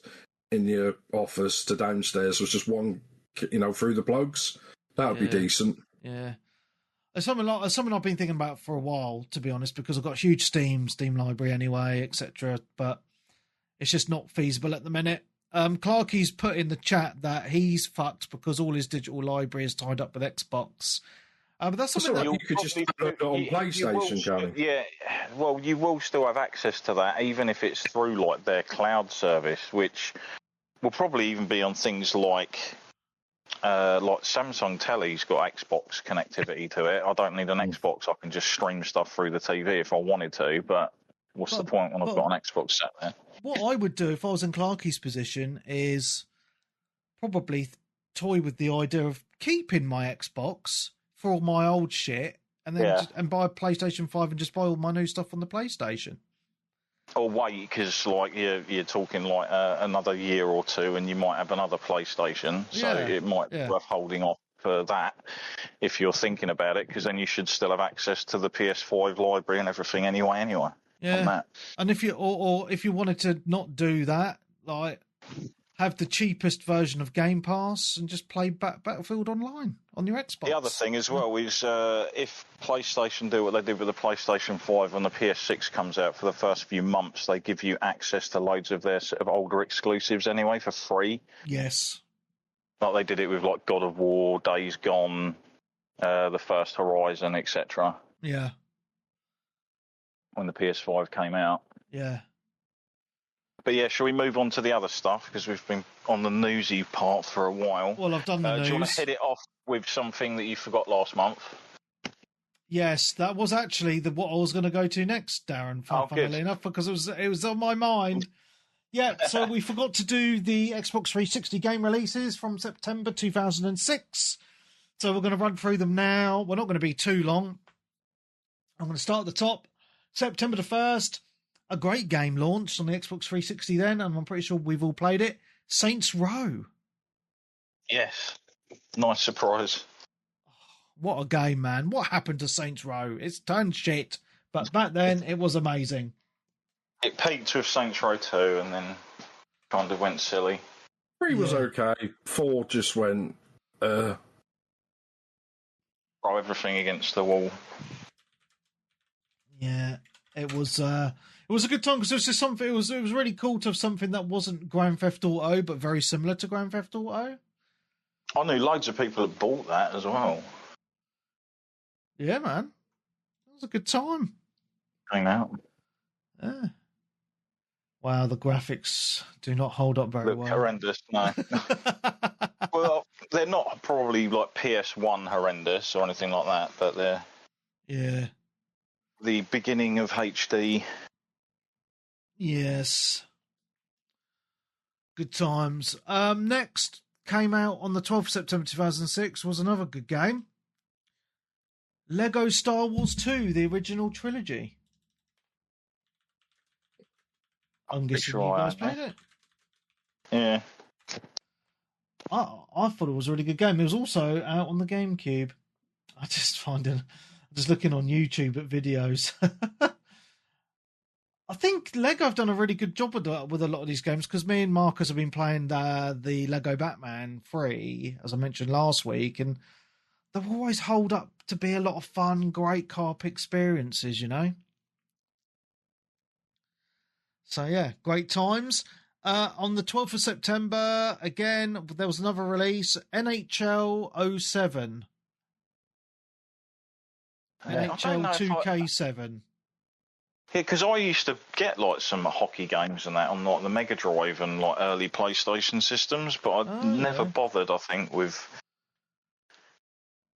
in your office to downstairs. So it's just one, through the plugs. That would be decent. Yeah, it's something I've been thinking about for a while, to be honest, because I've got a huge Steam library anyway, etc. But it's just not feasible at the minute. Clarky's put in the chat that he's fucked because all his digital library is tied up with Xbox. But that's something that you could just download it on PlayStation, Charlie. Yeah, well, you will still have access to that, even if it's through their cloud service, which will probably even be on things like Samsung Telly's got Xbox connectivity to it. I don't need an Xbox. I can just stream stuff through the TV if I wanted to. But what's the point when I've got an Xbox set there? What I would do if I was in Clarky's position is probably toy with the idea of keeping my Xbox for all my old shit and then and buy a PlayStation 5 and just buy all my new stuff on the PlayStation. Or wait, because like you're talking like another year or two, and you might have another PlayStation, so it might be worth holding off for that if you're thinking about it, because then you should still have access to the PS5 library and everything anyway. On that. And if you or if you wanted to not do that, like have the cheapest version of Gamepass and just play Battlefield Online on your Xbox. The other thing as well is if PlayStation do what they did with the PlayStation 5 when the PS6 comes out, for the first few months they give you access to loads of their sort of older exclusives anyway for free. Yes. Like they did it with like God of War, Days Gone, the first Horizon, etc. Yeah. When the PS5 came out. Yeah. But yeah, shall we move on to the other stuff, because we've been on the newsy part for a while. Well, I've done the news. Do you want to hit it off with something that you forgot last month? Yes, that was actually what I was going to go to next, Darren, funnily enough, because it was on my mind. Yeah, so we forgot to do the Xbox 360 game releases from September 2006. So we're going to run through them now. We're not going to be too long. I'm going to start at the top. September the 1st, a great game launched on the Xbox 360 then, and I'm pretty sure we've all played it. Saints Row. Yes. Nice surprise. What a game, man. What happened to Saints Row? It's turned shit. But back then, it was amazing. It peaked with Saints Row 2 and then kind of went silly. 3 was okay. 4 just went... Throw everything against the wall. Yeah, it was a good time, because it was just something. It was really cool to have something that wasn't Grand Theft Auto, but very similar to Grand Theft Auto. I knew loads of people that bought that as well. Yeah, man, it was a good time. Came out. Yeah. Wow, the graphics do not hold up very well. Horrendous, no. Well, they're not probably like PS1 horrendous or anything like that, but they're the beginning of HD. Yes. Good times. Next came out on the 12th of September 2006 was another good game. Lego Star Wars 2, the original trilogy. I'm guessing you guys played it. Yeah. I thought it was a really good game. It was also out on the GameCube. I just looking on YouTube at videos. I think Lego have done a really good job with a lot of these games, because me and Marcus have been playing the Lego Batman 3, as I mentioned last week, and they always hold up to be a lot of fun, great co-op experiences, you know? So yeah, great times. On the 12th of September, again, there was another release, NHL 07. NHL 2K7. Yeah, because I used to get like some hockey games and that on like the Mega Drive and like early PlayStation systems, but I never bothered, I think, with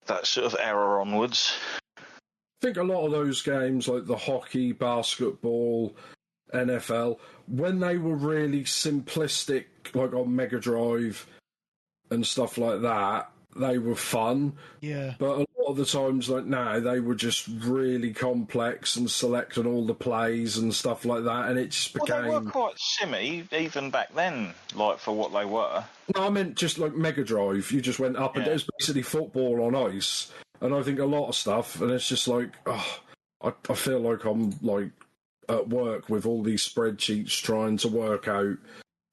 that sort of era onwards. I think a lot of those games, like the hockey, basketball, NFL, when they were really simplistic, like on Mega Drive and stuff like that, they were fun. Yeah. But a lot of the times, like now, they were just really complex and selecting all the plays and stuff like that, and it just became... Well, they were quite simmy, even back then, like, for what they were. No, I meant just like Mega Drive. You just went up and it was basically football on ice. And I think a lot of stuff, and it's just like, I feel like I'm like at work with all these spreadsheets trying to work out,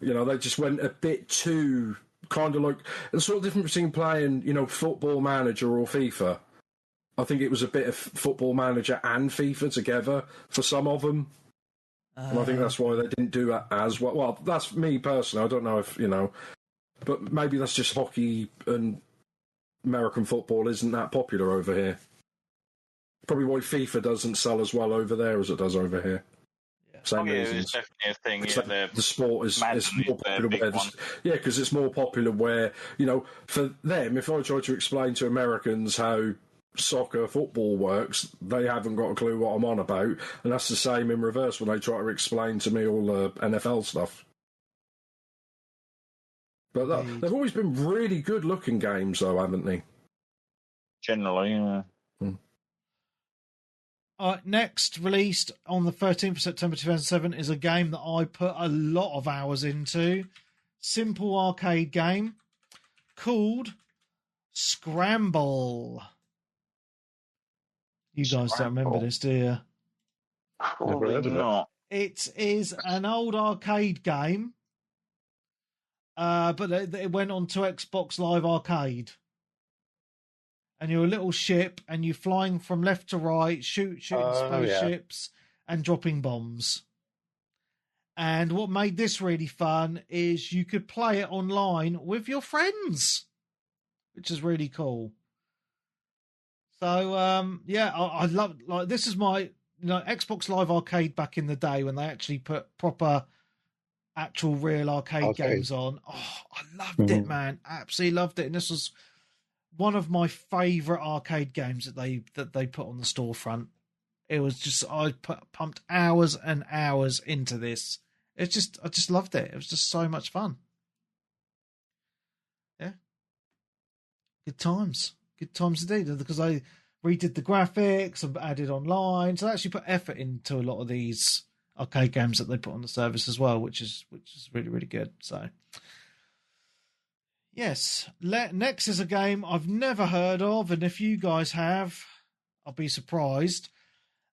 you know, they just went a bit too kind of like the sort of difference between playing, you know, Football Manager or FIFA. I think it was a bit of Football Manager and FIFA together for some of them. And I think that's why they didn't do it as well. Well, that's me personally. I don't know if, you know, but maybe that's just hockey and American football isn't that popular over here. Probably why FIFA doesn't sell as well over there as it does over here. Yeah. Same reasons. It's definitely a thing. Yeah, the sport is more popular where because it's more popular where, you know, for them, if I try to explain to Americans how soccer, football works, they haven't got a clue what I'm on about, and that's the same in reverse when they try to explain to me all the NFL stuff. But they've always been really good looking games, though, haven't they? Generally, yeah. Next, released on the 13th of September 2007, is a game that I put a lot of hours into. Simple arcade game called Scramble. You guys don't remember this, do you? Probably not. It is an old arcade game, but it went on to Xbox Live Arcade. And you're a little ship, and you're flying from left to right, shooting spaceships and dropping bombs. And what made this really fun is you could play it online with your friends, which is really cool. So, I love, like, this is my, Xbox Live Arcade back in the day when they actually put proper, actual real arcade games on. Oh, I loved it, man. Absolutely loved it. And this was one of my favourite arcade games that they put on the storefront. It was just, I pumped hours and hours into this. I just loved it. It was just so much fun. Yeah. Good times indeed, because I redid the graphics and added online. So I actually put effort into a lot of these arcade games that they put on the service as well, which is really, really good. So, yes. Next is a game I've never heard of, and if you guys have, I'll be surprised.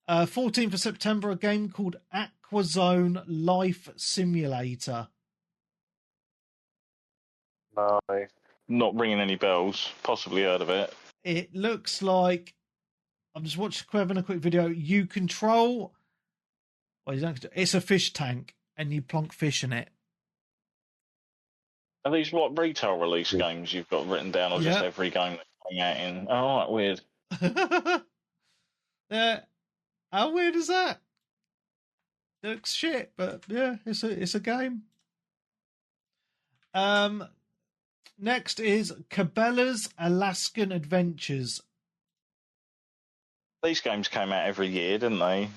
14th of September, a game called Aquazone Life Simulator. No, not ringing any bells. Possibly heard of it. It looks like, I'm just having a quick video. You control, it's a fish tank, and you plonk fish in it. Are these what retail release games you've got written down, or just every game that's coming out in? Oh, right, weird. Yeah. How weird is that? It looks shit, but yeah, it's a game. Next is Cabela's Alaskan Adventures. These games came out every year, didn't they?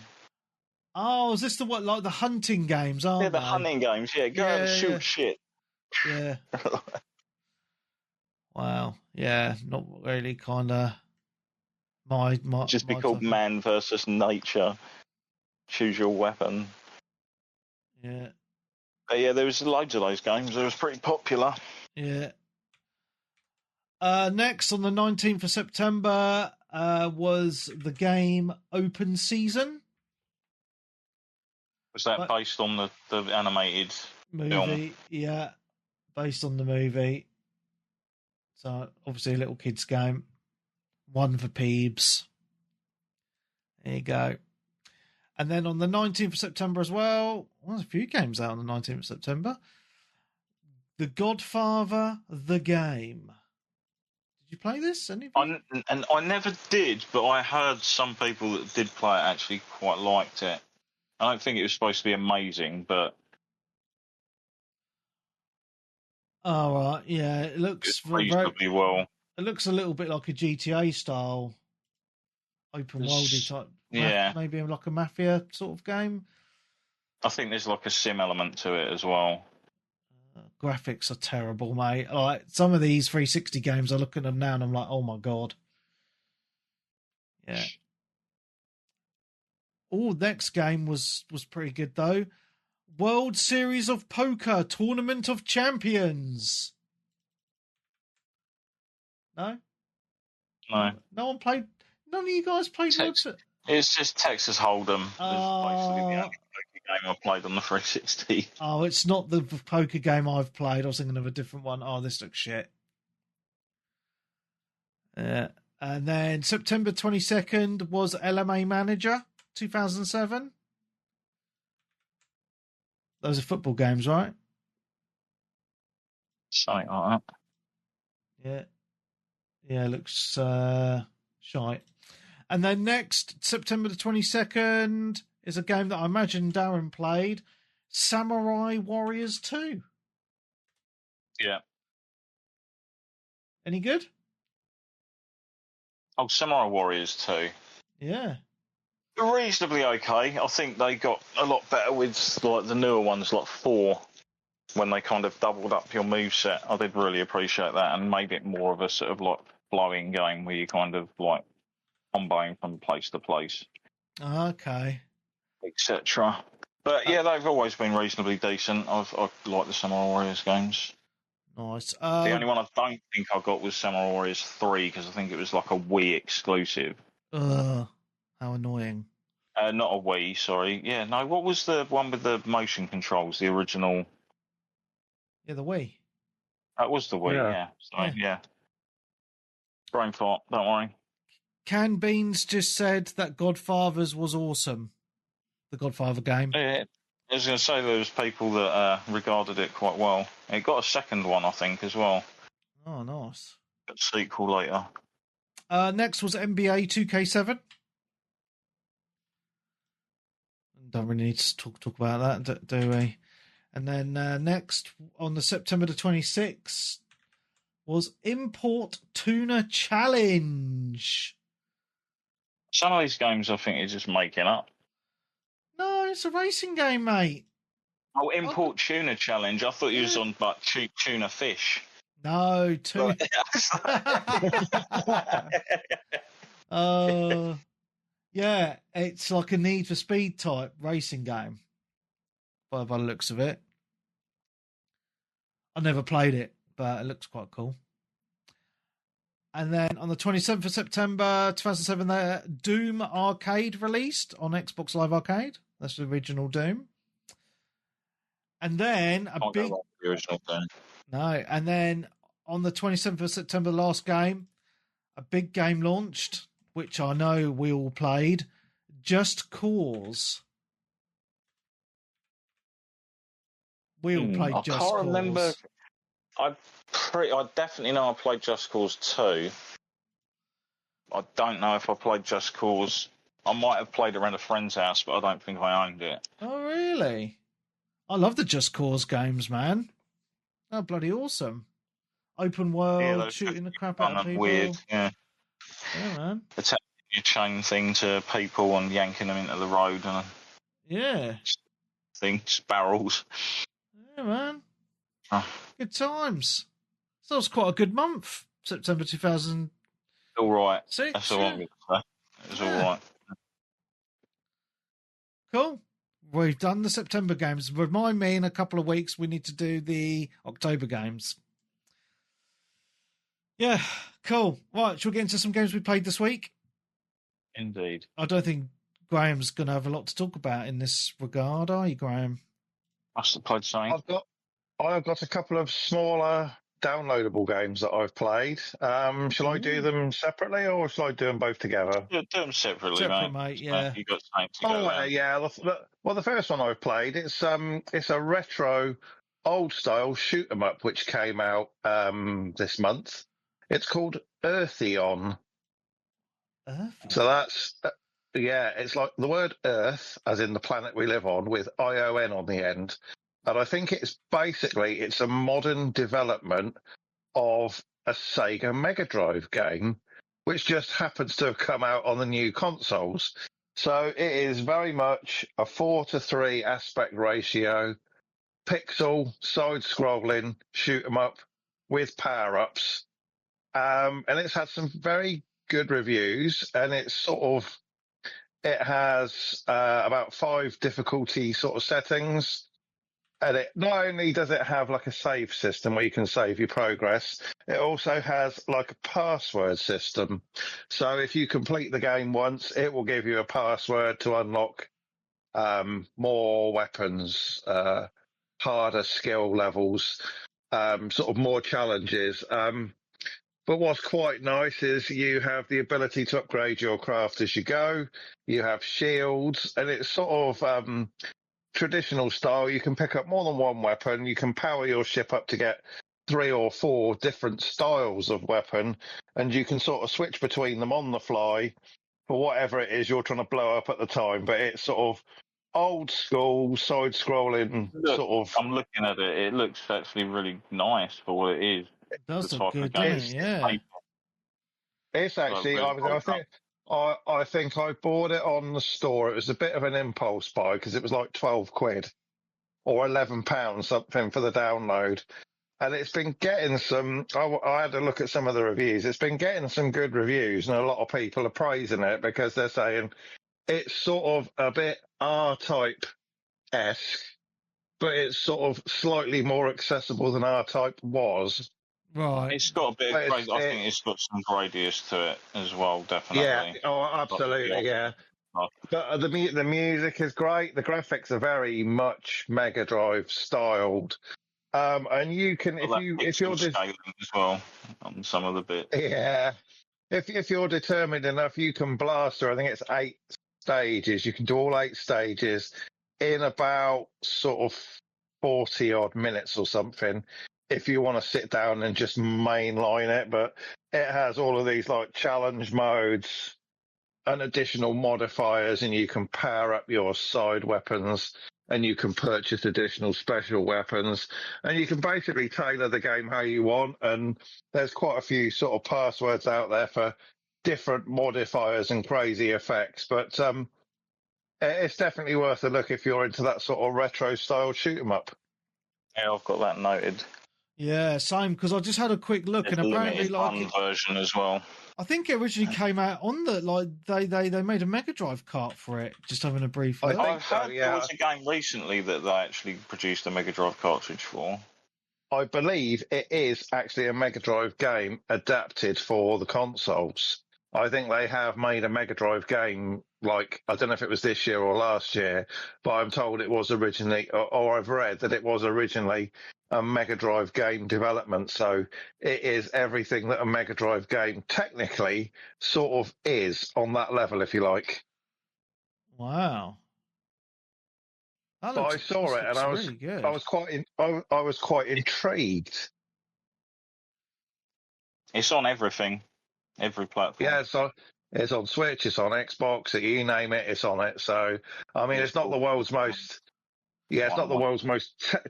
Oh, is this like the hunting games, aren't they? Yeah, the hunting games. Yeah, go out and shoot shit. Yeah. Wow. Yeah, not really kind of my just be my called type of- Man versus Nature. Choose your weapon. Yeah. But yeah, there was loads of those games. They was pretty popular. Yeah. Next, on the 19th of September, was the game Open Season. Was that based on the animated movie? Film? Yeah, based on the movie. So, obviously, a little kids' game. One for Peebs. There you go. And then on the 19th of September as well, there's a few games out on the 19th of September. The Godfather, the game. Did you play this? And I never did, but I heard some people that did play it actually quite liked it. I don't think it was supposed to be amazing, but oh, right, yeah, it looks reasonably well. It looks a little bit like a GTA style, open worldy type. Yeah, maybe like a mafia sort of game. I think there's like a sim element to it as well. Graphics are terrible, mate. Like some of these 360 games, I look at them now and I'm like, oh my god. Yeah. Oh, next game was pretty good though. World Series of Poker Tournament of Champions. No? No. No one played. None of you guys played It's just Texas Hold'em. It's basically the only poker game I played on the 360. Oh, it's not the poker game I've played. I was thinking of a different one. Oh, this looks shit. And then September 22nd was LMA Manager 2007. Those are football games, right? Something like that. Yeah. Yeah, looks shite. And then next, September the 22nd, is a game that I imagine Darren played, Samurai Warriors 2. Yeah. Any good? Oh, Samurai Warriors 2. Yeah. Reasonably okay. I think they got a lot better with like the newer ones, like 4, when they kind of doubled up your moveset. I did really appreciate that and made it more of a sort of like flowing game where you kind of like comboing from place to place. Okay. etc. But yeah, they've always been reasonably decent. I like the Samurai Warriors games. Nice. The only one I don't think I got was Samurai Warriors 3 because I think it was like a Wii exclusive. How annoying. Not a Wii, sorry. Yeah, no, what was the one with the motion controls, the original? Yeah, the Wii. That was the Wii, yeah. Sorry, yeah. Brain fart, don't worry. Can Beans just said that Godfathers was awesome. The Godfather game. Yeah, I was going to say there was people that regarded it quite well. It got a second one, I think, as well. Oh, nice. A sequel later. Next was NBA 2K7. Don't really need to talk about that, do we? And then next, on the September the 26th, was Import Tuna Challenge. Some of these games I think is just making up. No, it's a racing game, mate. Oh, Import Tuna Challenge. I thought you was on but tuna fish. No, tuna. Yeah, it's like a Need for Speed type racing game. By the looks of it. I never played it, but it looks quite cool. And then on the 27th of September 2007, Doom Arcade released on Xbox Live Arcade. That's the original Doom. And then the original Doom. No, and then on the 27th of September, last game, a big game launched, which I know we all played, Just Cause. We all played Just Cause. I can't remember. I definitely know I played Just Cause 2. I don't know if I played Just Cause. I might have played around a friend's house, but I don't think I owned it. Oh, really? I love the Just Cause games, man. They're bloody awesome. Open world, shooting the crap out of people. Weird, yeah. Yeah, man. Attaching your chain thing to people and yanking them into the road and things, barrels. Yeah, man. Good times. So it was quite a good month, September 2000. All right. That's all I'm going to say. It was all right. Cool. We've done the September games. Remind me in a couple of weeks we need to do the October games. Yeah, cool. Right, shall we get into some games we played this week? Indeed. I don't think Graham's going to have a lot to talk about in this regard, are you, Graham? Must have played something. I've got a couple of smaller downloadable games that I've played. Shall I do them separately or shall I do them both together? Yeah, do them separately, mate. Yeah. You got something to go around. Yeah. Well, the first one I've played, it's a retro, old-style shoot-'em-up which came out this month. It's called Earthion. So that's, it's like the word Earth, as in the planet we live on, with ION on the end. And I think it's a modern development of a Sega Mega Drive game, which just happens to have come out on the new consoles. So it is very much a 4:3 aspect ratio, pixel, side-scrolling, shoot-'em-up with power-ups. And it's had some very good reviews, and it has about 5 difficulty sort of settings. And it not only does it have like a save system where you can save your progress, it also has like a password system. So if you complete the game once, it will give you a password to unlock more weapons, harder skill levels, sort of more challenges. But what's quite nice is you have the ability to upgrade your craft as you go. You have shields, and it's sort of traditional style. You can pick up more than one weapon. You can power your ship up to get 3 or 4 different styles of weapon, and you can sort of switch between them on the fly for whatever it is you're trying to blow up at the time. But it's sort of old school, side-scrolling sort of. I'm looking at it. It looks actually really nice for what it is. It does look good, doesn't it? Yeah. It's actually, I think I bought it on the store. It was a bit of an impulse buy because it was like 12 quid or £11 something for the download. And it's been getting some, I had a look at some of the reviews. It's been getting some good reviews, and a lot of people are praising it because they're saying it's sort of a bit R-Type-esque, but it's sort of slightly more accessible than R-Type was. Right. It's got a bit But of grade. I think it's got some gradius to it as well, definitely. absolutely, yeah. But the music is great. The graphics are very much Mega Drive styled. And you can, if you're scaling as well on some of the bits. Yeah. If you're determined enough, you can blast through. I think it's 8 stages. You can do all 8 stages in about sort of 40 odd minutes or something. If you want to sit down and just mainline it, but it has all of these like challenge modes and additional modifiers, and you can power up your side weapons, and you can purchase additional special weapons, and you can basically tailor the game how you want. And there's quite a few sort of passwords out there for different modifiers and crazy effects. But it's definitely worth a look if you're into that sort of retro style shoot 'em up. Yeah, I've got that noted. Yeah, same, because I just had a quick look, There's and a apparently, limited like, run version as well. I think it originally came out on the, like, they made a Mega Drive cart for it. Just having a brief look. I've heard there was a game recently that they actually produced a Mega Drive cartridge for. I believe it is actually a Mega Drive game adapted for the consoles. I think they have made a Mega Drive game, like, I don't know if it was this year or last year, but I'm told it was originally, or I've read that it was originally a Mega Drive game development. So it is everything that a Mega Drive game technically sort of is on that level, if you like. Wow. But I saw it and I was really good. I was quite intrigued. It's on everything, every platform. Yeah, it's on Switch, it's on Xbox, you name it, it's on it. So I mean, it's not the world's most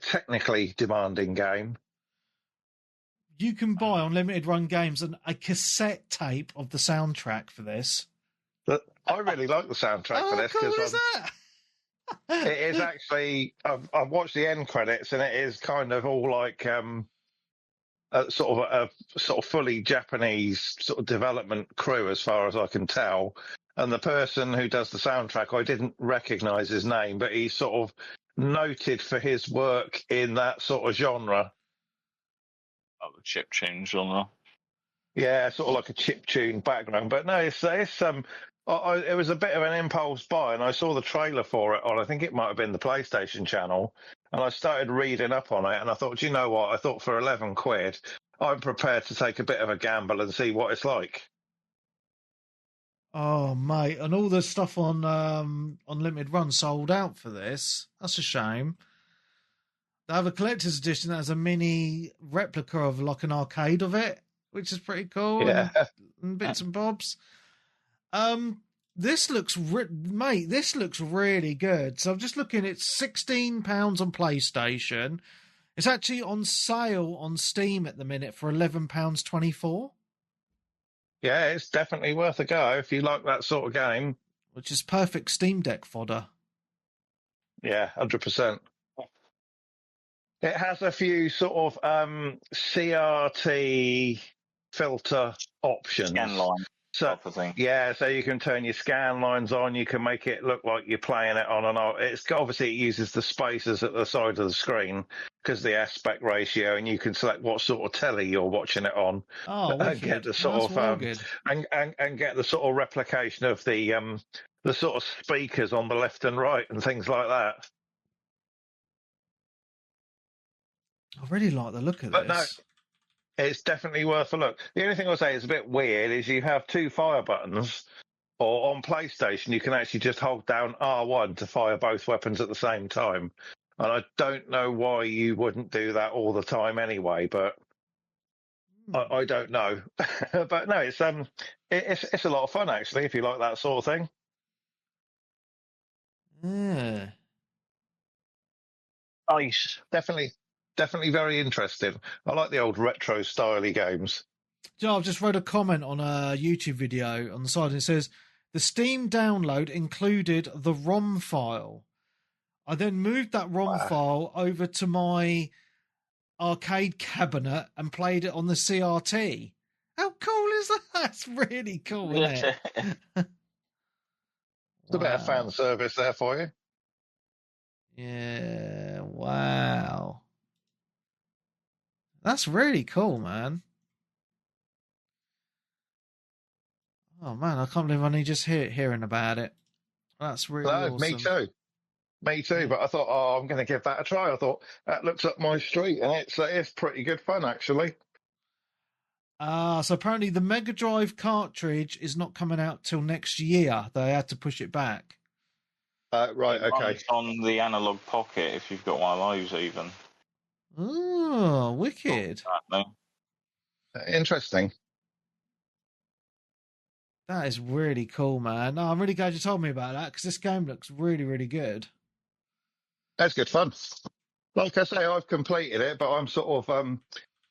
technically demanding game. You can buy on limited run games a cassette tape of the soundtrack for this. But I really like the soundtrack for this. How cool is that? It is actually. I've watched the end credits, and it is kind of all like a sort of fully Japanese sort of development crew, as far as I can tell. And the person who does the soundtrack, I didn't recognise his name, but he's sort of noted for his work in that sort of genre. Oh, the chiptune genre. Yeah, sort of like a chiptune background. But no, it's it was a bit of an impulse buy, and I saw the trailer for it on, I think it might have been the PlayStation channel, and I started reading up on it, and I thought, do you know what? I thought for 11 quid, I'm prepared to take a bit of a gamble and see what it's like. Oh, mate, and all the stuff on limited run sold out for this. That's a shame. They have a collector's edition that has a mini replica of like an arcade of it, which is pretty cool. Yeah, and bits and bobs. This looks this looks really good. So I'm just looking. It's £16 on PlayStation. It's actually on sale on Steam at the minute for £11.24. Yeah, it's definitely worth a go if you like that sort of game. Which is perfect Steam Deck fodder. Yeah, 100%. It has a few sort of CRT filter options. Scan line. So, yeah, so you can turn your scan lines on. You can make it look like you're playing it on and off. Obviously it uses the spacers at the side of the screen because the aspect ratio, and you can select what sort of telly you're watching it on. Oh, and get the sort of and get the sort of replication of the sort of speakers on the left and right and things like that. I really like the look of this. No, it's definitely worth a look. The only thing I'll say is a bit weird is you have 2 fire buttons, or on PlayStation you can actually just hold down R1 to fire both weapons at the same time. And I don't know why you wouldn't do that all the time anyway, but I don't know. But no, it's a lot of fun actually if you like that sort of thing. Yeah. Nice. Definitely very interesting. I like the old retro styly games. Yeah, I've just read a comment on a YouTube video on the side, and it says, the Steam download included the ROM file. I then moved that ROM file over to my arcade cabinet and played it on the CRT. How cool is that? That's really cool, isn't it? It's a bit of fan service there for you. Yeah, wow. That's really cool, man. Oh, man, I can't believe I'm only just hearing about it. That's really No, awesome. me too. Me too. Yeah. But I thought, oh, I'm going to give that a try. I thought that looks up my street, and it's pretty good fun actually. So apparently the Mega Drive cartridge is not coming out till next year. They had to push it back. Right, It okay. runs on the analog pocket if you've got one of those, even. Oh, wicked. Interesting. That is really cool, man. No, I'm really glad you told me about that because this game looks really, really good. That's good fun. Like I say, I've completed it, but I'm sort of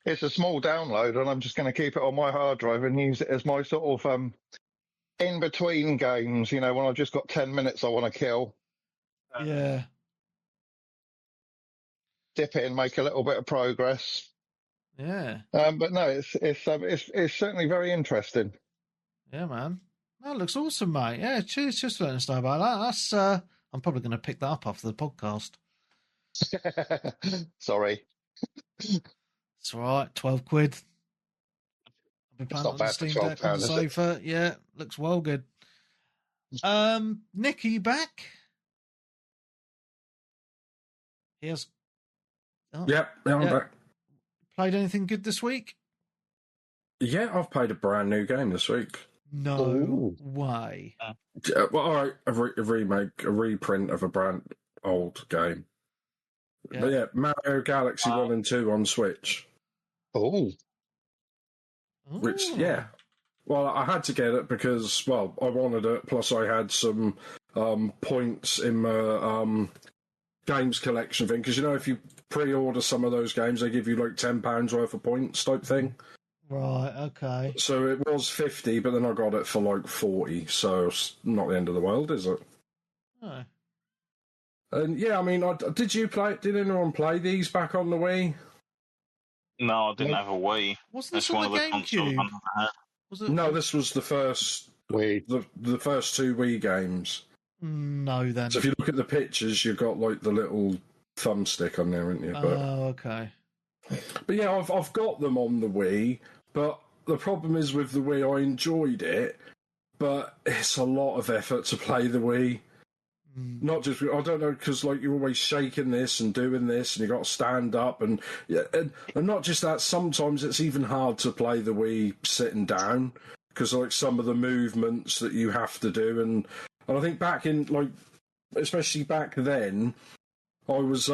it's a small download, and I'm just going to keep it on my hard drive and use it as my sort of in between games. You know, when I've just got 10 minutes I want to kill. Yeah. Dip in, make a little bit of progress. Yeah. But no, it's certainly very interesting. Yeah, man. That looks awesome, mate. Yeah, cheers for letting us know about that. That's I'm probably going to pick that up after the podcast. Sorry. It's all right. 12 quid. I'll be playing not on the bad for Steam Deck on the £12, is it? sofa. Yeah, looks well good. Nick, are you back? Yes. Oh, Yeah, I'm back. Played anything good this week? Yeah, I've played a brand new game this week. No way. Well, all right, a remake, a reprint of a brand old game. Yeah. But yeah, Mario Galaxy 1 and 2 on Switch. Oh. Which, yeah. Well, I had to get it because, well, I wanted it, plus I had some points in my games collection thing. Because, you know, if you pre-order some of those games, they give you like £10 worth of points type thing. Right, okay. So it was 50, but then I got it for like 40, so it's not the end of the world, is it? Oh. And yeah, I mean, did anyone play these back on the Wii? No, I didn't have a Wii. Wasn't this That's one on of the the consoles GameCube? I had. Was it? No, this was the first Wii. the first two Wii games. No, then. So if you look at the pictures, you've got like the little thumbstick on there, haven't you? Oh, okay. But yeah, I've got them on the Wii, but the problem is with the Wii, I enjoyed it, but it's a lot of effort to play the Wii. Not just, I don't know, because like you're always shaking this and doing this, and you got to stand up, and not just that. Sometimes it's even hard to play the Wii sitting down because like some of the movements that you have to do, and I think back in like, especially back then, I was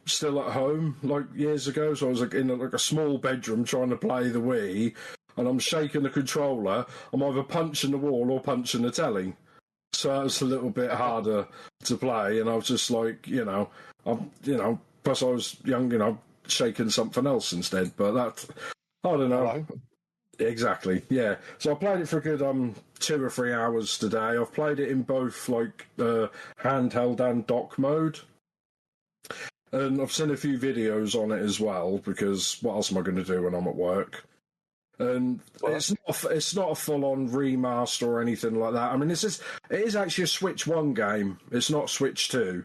still at home like years ago, so I was like in like a small bedroom trying to play the Wii, and I'm shaking the controller. I'm either punching the wall or punching the telly. So it was a little bit harder to play, and I was just like, plus I was young, shaking something else instead. But that, I don't know. Hello. Exactly, yeah. So I played it for a good 2 or 3 hours today. I've played it in both like handheld and dock mode, and I've seen a few videos on it as well because what else am I going to do when I'm at work? And it's not a full-on remaster or anything like that. I mean, it is actually a Switch 1 game. It's not Switch 2,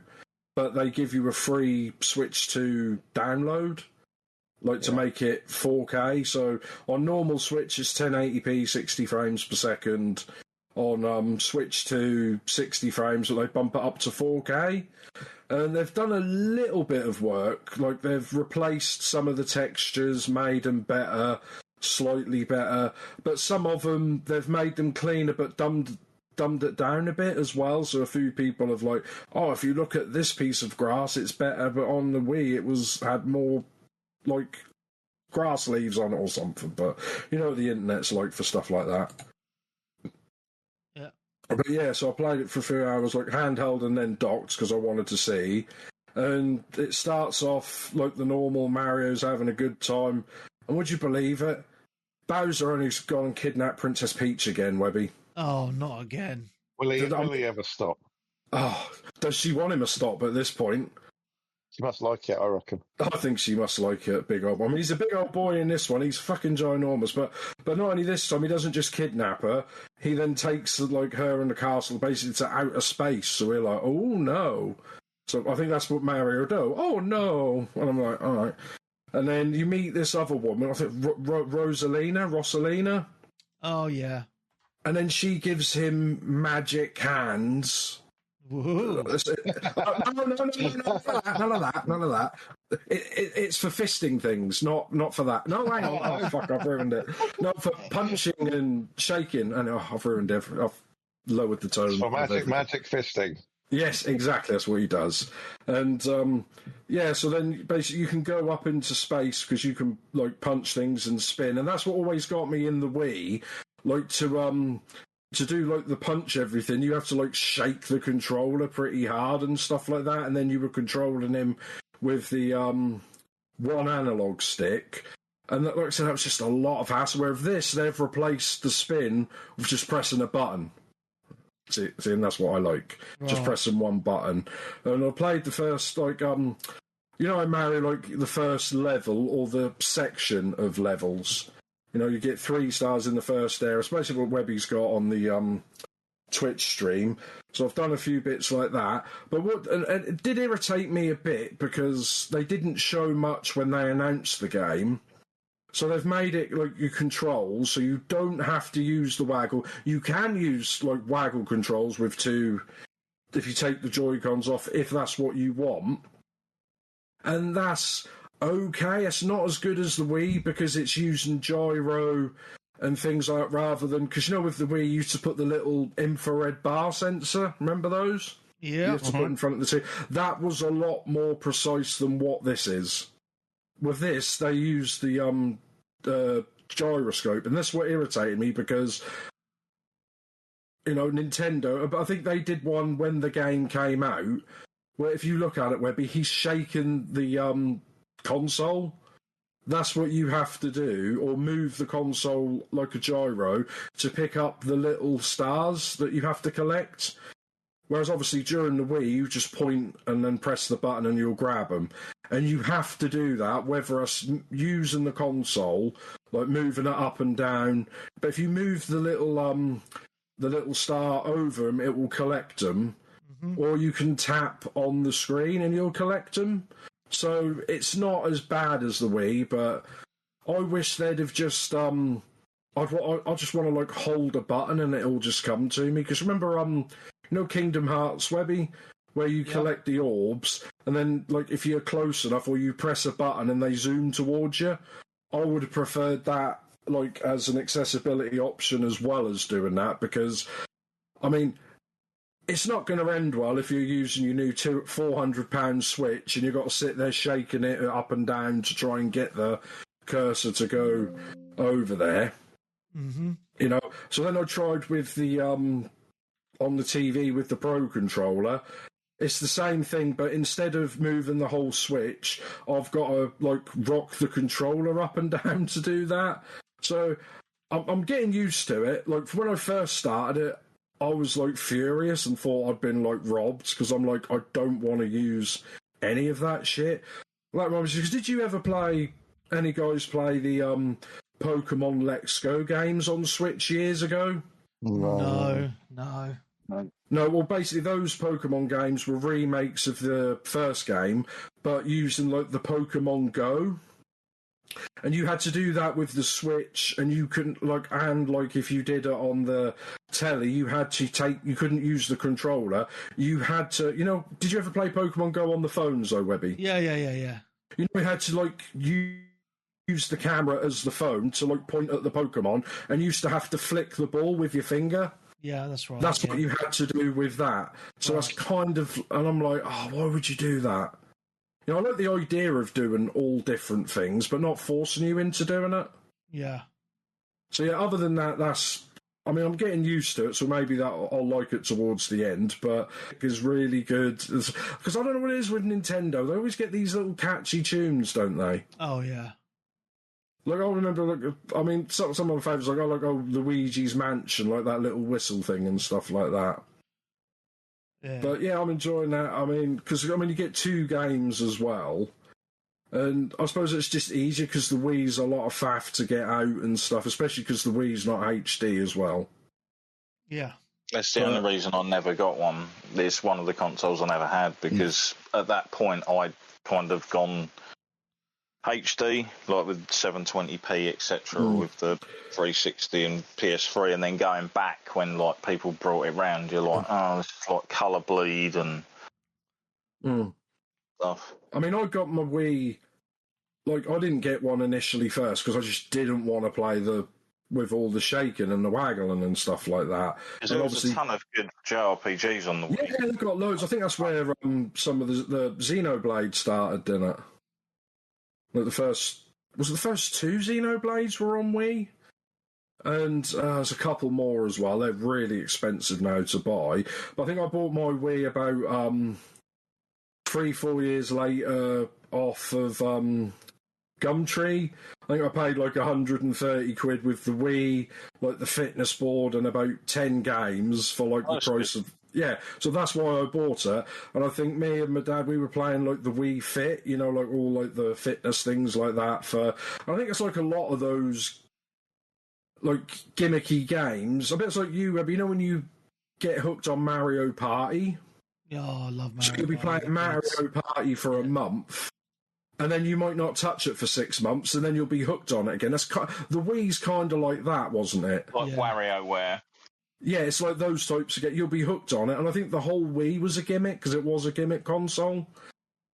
but they give you a free Switch 2 download, to make it 4K. So on normal Switch, it's 1080p, 60 frames per second. On Switch 2, 60 frames, but they bump it up to 4K. And they've done a little bit of work. Like, they've replaced some of the textures, made them better, slightly better, but some of them they've made them cleaner but dumbed it down a bit as well. So a few people have like, oh, if you look at this piece of grass it's better, but on the Wii it had more like grass leaves on it or something. But you know what the internet's like for stuff like that. Yeah. But yeah, so I played it for a few hours like handheld and then docked because I wanted to see, and it starts off like the normal Mario's having a good time. And would you believe it? Bowser only gone and kidnapped Princess Peach again, Webby. Oh, not again. Will he ever stop? Oh, does she want him to stop at this point? She must like it, I reckon. I think she must like it, big old boy. I mean, he's a big old boy in this one. He's fucking ginormous. But not only this time, he doesn't just kidnap her. He then takes like her and the castle basically to outer space. So we're like, oh no. So I think that's what Mario do. Oh no. And I'm like, all right. And then you meet this other woman. I think Rosalina. Oh yeah. And then she gives him magic hands. Whoa. No, none of that. It's for fisting things, not for that. No, hang on. Oh, fuck, I've ruined it. No, for punching and shaking. And I've ruined it. I've lowered the tone. For magic fisting. Yes, exactly. That's what he does. And, so then basically you can go up into space because you can, like, punch things and spin. And that's what always got me in the Wii. Like, to do, like, the punch everything, you have to, like, shake the controller pretty hard and stuff like that, and then you were controlling him with the one analog stick. And, like I said, that was just a lot of hassle, where with this, they've replaced the spin with just pressing a button. See, and that's what I like. Right. Just pressing one button. And I played the first, like, I marry, like, the first level, or the section of levels. You know, you get 3 stars in the first area, especially what Webby's got on the Twitch stream. So I've done a few bits like that. But and it did irritate me a bit because they didn't show much when they announced the game. So they've made it like you control, so you don't have to use the waggle. You can use like waggle controls with 2 if you take the Joy-Cons off, if that's what you want. And that's okay. It's not as good as the Wii because it's using gyro and things like that rather than... Because, with the Wii, you used to put the little infrared bar sensor. Remember those? Yeah. You used to put in front of the TV. That was a lot more precise than what this is. With this, they use the gyroscope, and that's what irritated me because... Nintendo... But I think they did one when the game came out, where if you look at it, Webby, he's shaking the... console. That's what you have to do, or move the console like a gyro to pick up the little stars that you have to collect. Whereas obviously during the Wii, you just point and then press the button and you'll grab them. And you have to do that, whether us using the console, like moving it up and down. But if you move the little star over them, it will collect them. Mm-hmm. Or you can tap on the screen and you'll collect them. So it's not as bad as the Wii, but I wish they'd have just... I just want to, like, hold a button and it'll just come to me. Because remember, Kingdom Hearts, Webby, where you collect the orbs, and then, like, if you're close enough or you press a button and they zoom towards you, I would have preferred that, like, as an accessibility option as well as doing that, because, I mean... It's not going to end well if you're using your new £400 Switch and you've got to sit there shaking it up and down to try and get the cursor to go over there. Mm-hmm. So then I tried with the on the TV with the Pro Controller. It's the same thing, but instead of moving the whole Switch, I've got to like rock the controller up and down to do that. So I'm getting used to it. Like when I first started it, I was, like, furious and thought I'd been, like, robbed because I'm like, I don't want to use any of that shit. Like, did you ever any guys play the Pokemon Let's Go games on Switch years ago? No. No, well, basically, those Pokemon games were remakes of the first game, but using, like, the Pokemon Go. And you had to do that with the Switch, and you couldn't, if you did it on the telly, you couldn't use the controller. You had to, did you ever play Pokemon Go on the phones, though, Webby? Yeah. You had to, use the camera as the phone to, point at the Pokemon, and you used to have to flick the ball with your finger. Yeah, that's right. That's what you had to do with that. So that's kind of, and I'm like, oh, why would you do that? I like the idea of doing all different things, but not forcing you into doing it. Yeah. So, yeah, other than that, I'm getting used to it, so maybe that I'll like it towards the end, but it's really good. Because I don't know what it is with Nintendo. They always get these little catchy tunes, don't they? Oh, yeah. Like, I remember, some of my favourites, like Luigi's Mansion, like that little whistle thing and stuff like that. Yeah. But yeah, I'm enjoying that. I mean, because you get 2 games as well. And I suppose it's just easier because the Wii's a lot of faff to get out and stuff, especially because the Wii's not HD as well. Yeah. That's the only reason I never got one. It's one of the consoles I never had because at that point I'd kind of gone HD, like with 720p, etc., with the 360 and PS3, and then going back when like people brought it round, you're like, oh, this is like colour bleed and stuff. I mean, I got my Wii. Like, I didn't get one initially first because I just didn't want to play with all the shaking and the waggling and stuff like that. Because there was a ton of good JRPGs on the Wii. Yeah, they've got loads. I think that's where some of the Xenoblade started, didn't it? Like the first 2 Xenoblades were on Wii? And there's a couple more as well. They're really expensive now to buy. But I think I bought my Wii about 3-4 years later off of Gumtree. I think I paid like 130 quid with the Wii, like the fitness board, and about 10 games for like the price of. Yeah, so that's why I bought it. And I think me and my dad, we were playing like the Wii Fit, like all like the fitness things like that. I think it's like a lot of those like gimmicky games. I bet it's like you, Webby, when you get hooked on Mario Party. Yeah, I love Mario. So you'll be playing Mario Party for a month, and then you might not touch it for 6 months, and then you'll be hooked on it again. The Wii's kind of like that, wasn't it? Like WarioWare. Yeah, it's like those types of you'll be hooked on it, and I think the whole Wii was a gimmick because it was a gimmick console.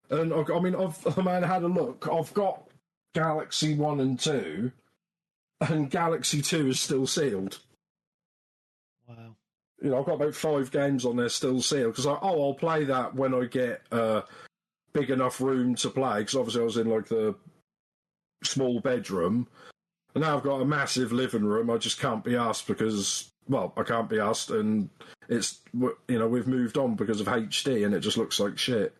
And I mean, I had a look. I've got Galaxy 1 and 2, and Galaxy 2 is still sealed. Wow. I've got about 5 games on there still sealed because I'll play that when I get big enough room to play. Because obviously I was in like the small bedroom, and now I've got a massive living room. I just can't be asked because. Well, I can't be asked, and it's we've moved on because of HD, and it just looks like shit.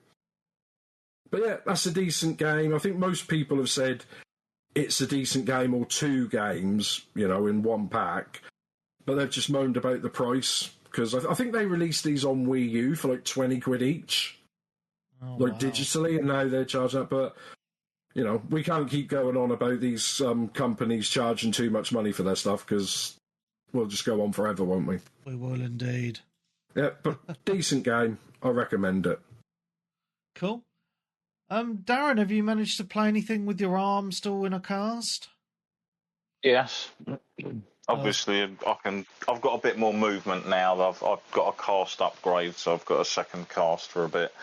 But yeah, that's a decent game. I think most people have said it's a decent game or 2 games, in one pack. But they've just moaned about the price because I think they released these on Wii U for like 20 quid each, digitally, and now they're charging that. But we can't keep going on about these companies charging too much money for their stuff because. We'll just go on forever, won't we? We will indeed. Yeah, but decent game. I recommend it. Cool. Darren, have you managed to play anything with your arm still in a cast? Yes. Obviously, I've got a bit more movement now. I've got a cast upgrade, so I've got a second cast for a bit.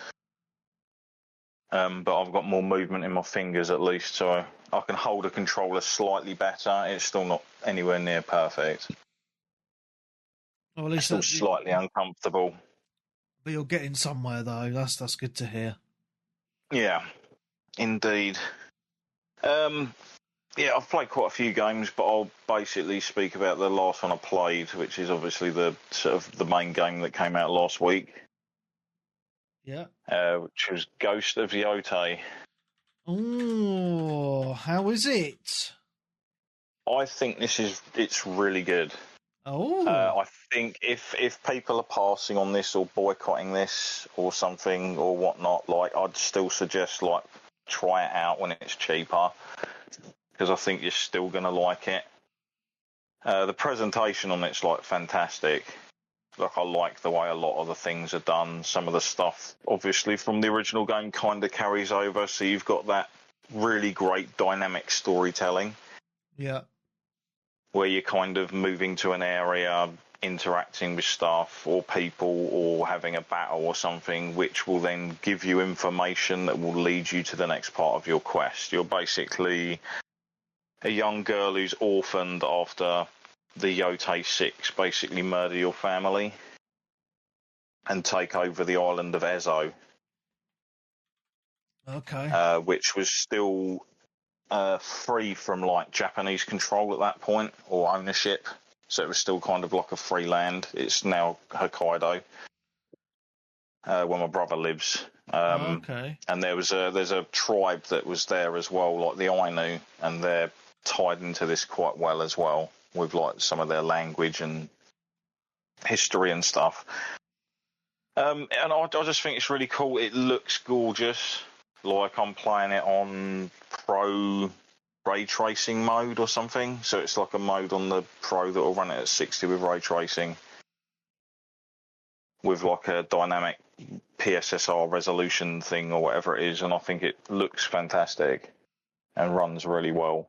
But I've got more movement in my fingers at least, so I can hold a controller slightly better. It's still not anywhere near perfect. Well, at least still slightly uncomfortable. But you're getting somewhere, though. That's good to hear. Yeah, indeed. Yeah, I've played quite a few games, but I'll basically speak about the last one I played, which is obviously the sort of the main game that came out last week. Yeah. Which was Ghost of Yotei. Oh, how is it? I think it's really good. Oh. I think if people are passing on this or boycotting this or something or whatnot, like I'd still suggest like try it out when it's cheaper because I think you're still going to like it. The presentation on it's like fantastic. Like I like the way a lot of the things are done. Some of the stuff obviously from the original game kind of carries over, so you've got that really great dynamic storytelling. Yeah. Where you're kind of moving to an area, interacting with stuff or people or having a battle or something, which will then give you information that will lead you to the next part of your quest. You're basically a young girl who's orphaned after the Yotei 6 basically murder your family and take over the island of Ezo. Okay. Which was still free from like Japanese control at that point or ownership, so it was still kind of like a free land. It's now Hokkaido, where my brother lives. Okay. And there's a tribe that was there as well, like the Ainu, and they're tied into this quite well as well with like some of their language and history and stuff. And I just think it's really cool. It looks gorgeous. Like I'm playing it on Pro ray tracing mode or something. So it's like a mode on the Pro that will run it at 60 with ray tracing, with like a dynamic PSSR resolution thing or whatever it is. And I think it looks fantastic and runs really well.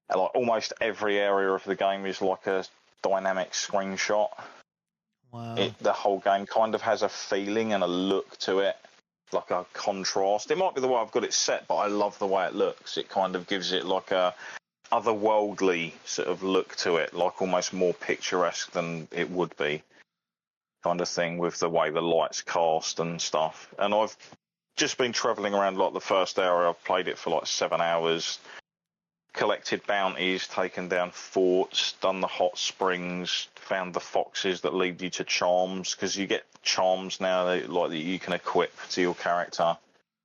And like almost every area of the game is like a dynamic screenshot. Wow. The whole game kind of has a feeling and a look to it, like a contrast. It might be the way I've got it set, but I love the way it looks. It kind of gives it like a otherworldly sort of look to it, like almost more picturesque than it would be, kind of thing, with the way the lights cast and stuff. And I've just been travelling around like the first hour. I've played it for like 7 hours. Collected bounties, taken down forts, done the hot springs, found the foxes that lead you to charms, because you get charms now that you can equip to your character,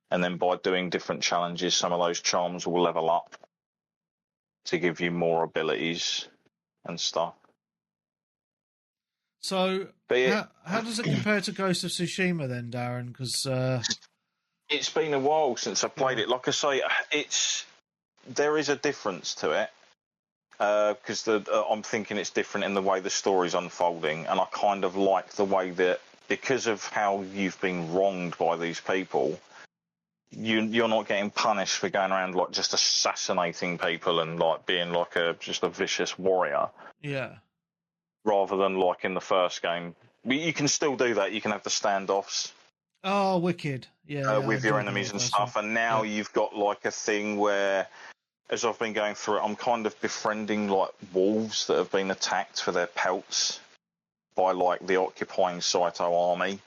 and then by doing different challenges, some of those charms will level up to give you more abilities and stuff. So, how does it compare to Ghost of Tsushima then, Darren? Because it's been a while since I played it. Like I say, there is a difference to it, because I'm thinking it's different in the way the story's unfolding, and I kind of like the way that, because of how you've been wronged by these people, you're not getting punished for going around like just assassinating people and like being like just a vicious warrior. Yeah. Rather than like in the first game, you can still do that. You can have the standoffs. Oh, wicked! Yeah, with your enemies and stuff, and now you've got like a thing where, as I've been going through it, I'm kind of befriending like wolves that have been attacked for their pelts by like the occupying Saito army.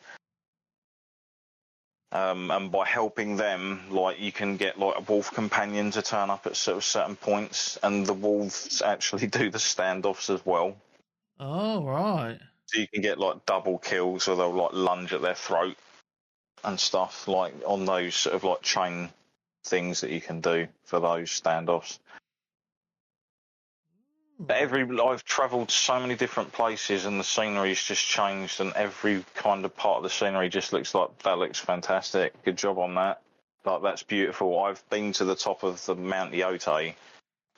And by helping them, like you can get like a wolf companion to turn up at sort of certain points, and the wolves actually do the standoffs as well. Oh, right. So you can get like double kills, or they'll like lunge at their throat and stuff, like on those sort of like chain things that you can do for those standoffs. I've travelled so many different places, and the scenery's just changed, and every kind of part of the scenery just looks like that looks fantastic. Good job on that. Like that's beautiful. I've been to the top of the Mount Yotei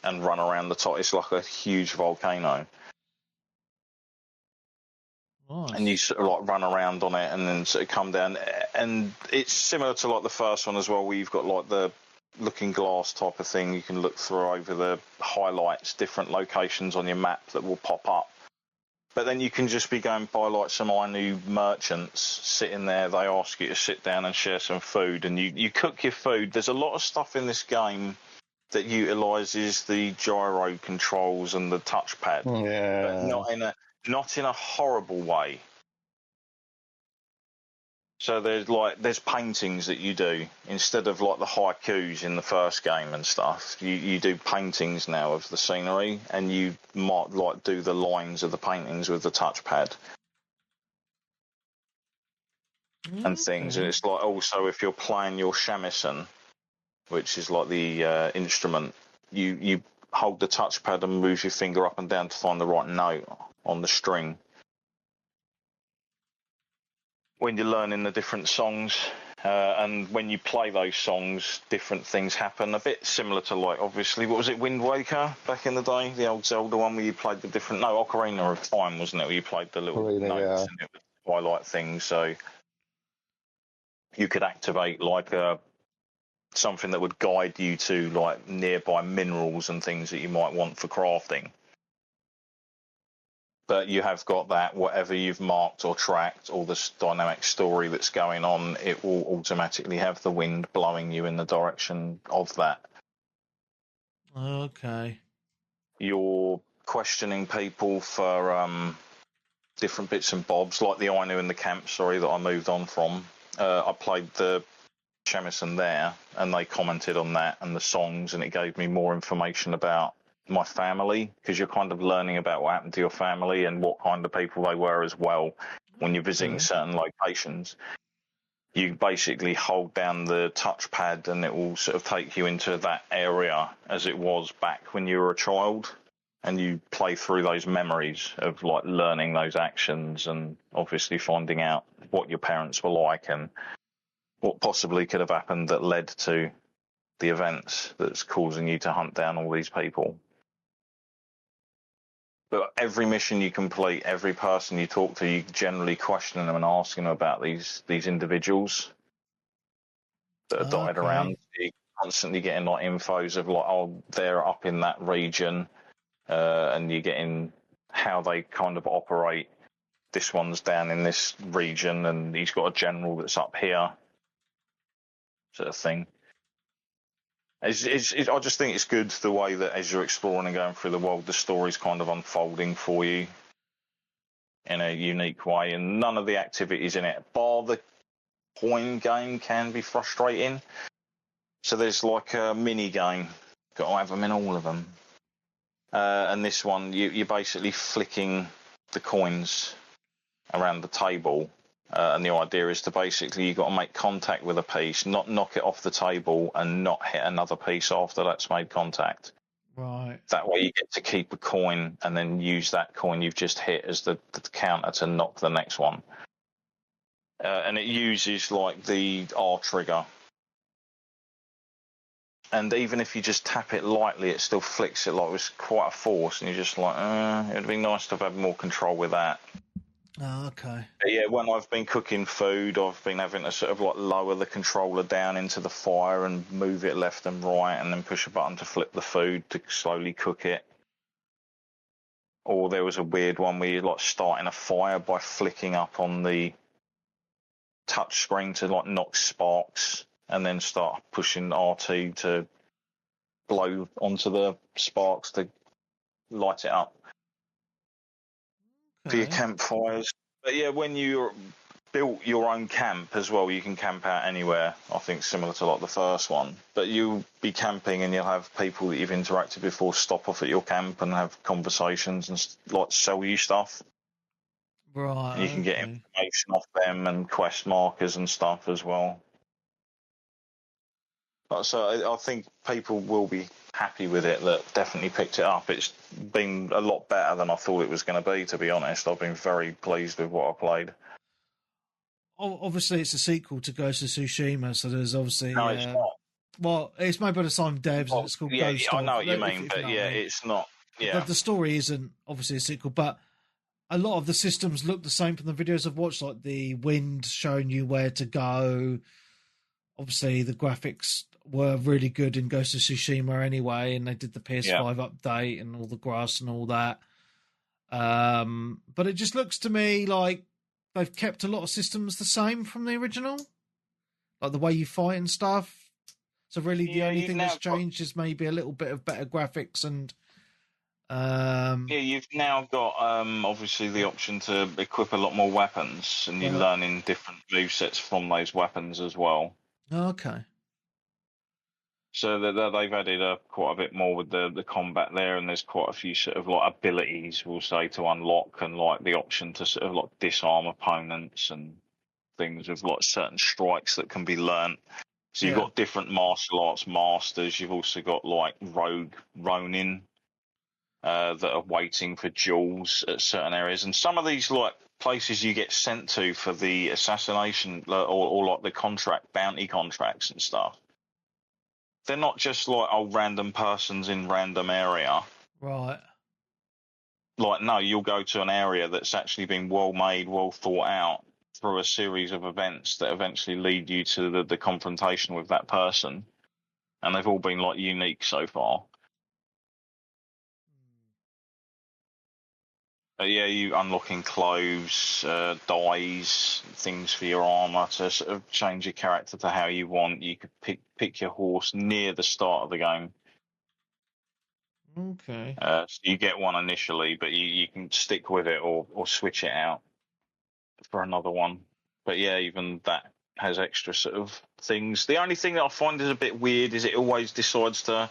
and run around the top. It's like a huge volcano. Nice. And you sort of like run around on it and then sort of come down, and it's similar to like the first one as well, where you've got like the looking glass type of thing. You can look through over the highlights, different locations on your map that will pop up. But then you can just be going by like some Ainu merchants sitting there. They ask you to sit down and share some food, and you cook your food. There's a lot of stuff in this game that utilises the gyro controls and the touchpad, but not in a horrible way. So there's paintings that you do instead of like the haikus in the first game and stuff. You do paintings now of the scenery, and you might like do the lines of the paintings with the touchpad and things. And it's like also if you're playing your shamisen, which is like the instrument, you hold the touchpad and move your finger up and down to find the right note on the string. When you're learning the different songs, and when you play those songs, different things happen. A bit similar to like, obviously, what was it, Wind Waker back in the day, the old Zelda one where you played the different, Ocarina of Time, wasn't it, where you played the little notes and it would highlight things, so you could activate like something that would guide you to like nearby minerals and things that you might want for crafting. But you have got that, whatever you've marked or tracked, or the dynamic story that's going on, it will automatically have the wind blowing you in the direction of that. Okay. You're questioning people for different bits and bobs, like the Ainu in the camp, that I moved on from. I played the shamisen there, and they commented on that and the songs, and it gave me more information about my family, because you're kind of learning about what happened to your family and what kind of people they were as well when you're visiting certain locations. You basically hold down the touchpad and it will sort of take you into that area as it was back when you were a child, and you play through those memories of like learning those actions and obviously finding out what your parents were like and what possibly could have happened that led to the events that's causing you to hunt down all these people. But every mission you complete, every person you talk to, you generally question them and asking them about these individuals that are dotted around. You're constantly getting like infos of like, oh, they're up in that region, and you're getting how they kind of operate. This one's down in this region, and he's got a general that's up here, sort of thing. I just think it's good the way that as you're exploring and going through the world, the story's kind of unfolding for you in a unique way, and none of the activities in it, bar the coin game, can be frustrating. So there's like a mini game, got to have them in all of them. And this one, you're basically flicking the coins around the table. And the idea is to basically, you've got to make contact with a piece, not knock it off the table, and not hit another piece after that's made contact. Right. That way you get to keep a coin and then use that coin you've just hit as the counter to knock the next one. And it uses like the R trigger. And even if you just tap it lightly, it still flicks it like it was quite a force. And you're just like, it would be nice to have more control with that. Oh, okay. But yeah, when I've been cooking food, I've been having to sort of like lower the controller down into the fire and move it left and right, and then push a button to flip the food to slowly cook it. Or there was a weird one where you're like starting a fire by flicking up on the touch screen to like knock sparks, and then start pushing RT to blow onto the sparks to light it up. For your campfires. But yeah, when you built your own camp as well, you can camp out anywhere, I think similar to like the first one. But you'll be camping and you'll have people that you've interacted before stop off at your camp and have conversations and like sell you stuff. Right. And you can get information off them and quest markers and stuff as well. So I think people will be happy with it that definitely picked it up. It's been a lot better than I thought it was going to be, to be honest. I've been very pleased with what I played. Obviously, it's a sequel to Ghost of Tsushima, so there's obviously... No, it's not. Well, it's made by the same devs, and it's called Ghost of... I know what you mean, but yeah, it's not... Yeah. The story isn't obviously a sequel, but a lot of the systems look the same from the videos I've watched, like the wind showing you where to go. Obviously, the graphics were really good in Ghost of Tsushima anyway, and they did the PS5 update and all the grass and all that. But it just looks to me like they've kept a lot of systems the same from the original, like the way you fight and stuff. So really, the only thing that's changed is maybe a little bit of better graphics and. You've now got obviously the option to equip a lot more weapons, and you're learning different movesets from those weapons as well. Okay. So they've added quite a bit more with the combat there, and there's quite a few sort of like abilities, we'll say, to unlock, and like the option to sort of like disarm opponents and things with like certain strikes that can be learnt. So you've got different martial arts masters. You've also got like rogue Ronin that are waiting for duels at certain areas, and some of these like places you get sent to for the assassination or like the contract bounty contracts and stuff. They're not just like random persons in random area. Right. Like, no, you'll go to an area that's actually been well made, well thought out through a series of events that eventually lead you to the confrontation with that person. And they've all been like unique so far. But yeah, you unlocking clothes, dyes, things for your armor to sort of change your character to how you want. You could pick your horse near the start of the game. Okay. So you get one initially, but you can stick with it or switch it out for another one. But yeah, even that has extra sort of things. The only thing that I find is a bit weird is it always decides to,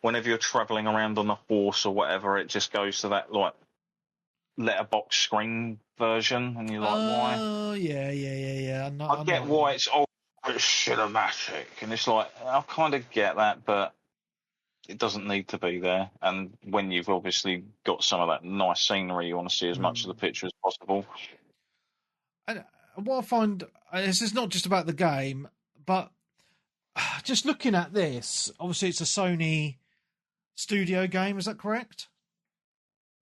whenever you're travelling around on a horse or whatever, it just goes to that like letterbox screen version, and you're like, why? Oh, yeah. I get why it's cinematic, and it's like, I kind of get that, but it doesn't need to be there. And when you've obviously got some of that nice scenery, you want to see as much of the picture as possible. And what I find, this is not just about the game, but just looking at this, obviously it's a Sony studio game, is that correct?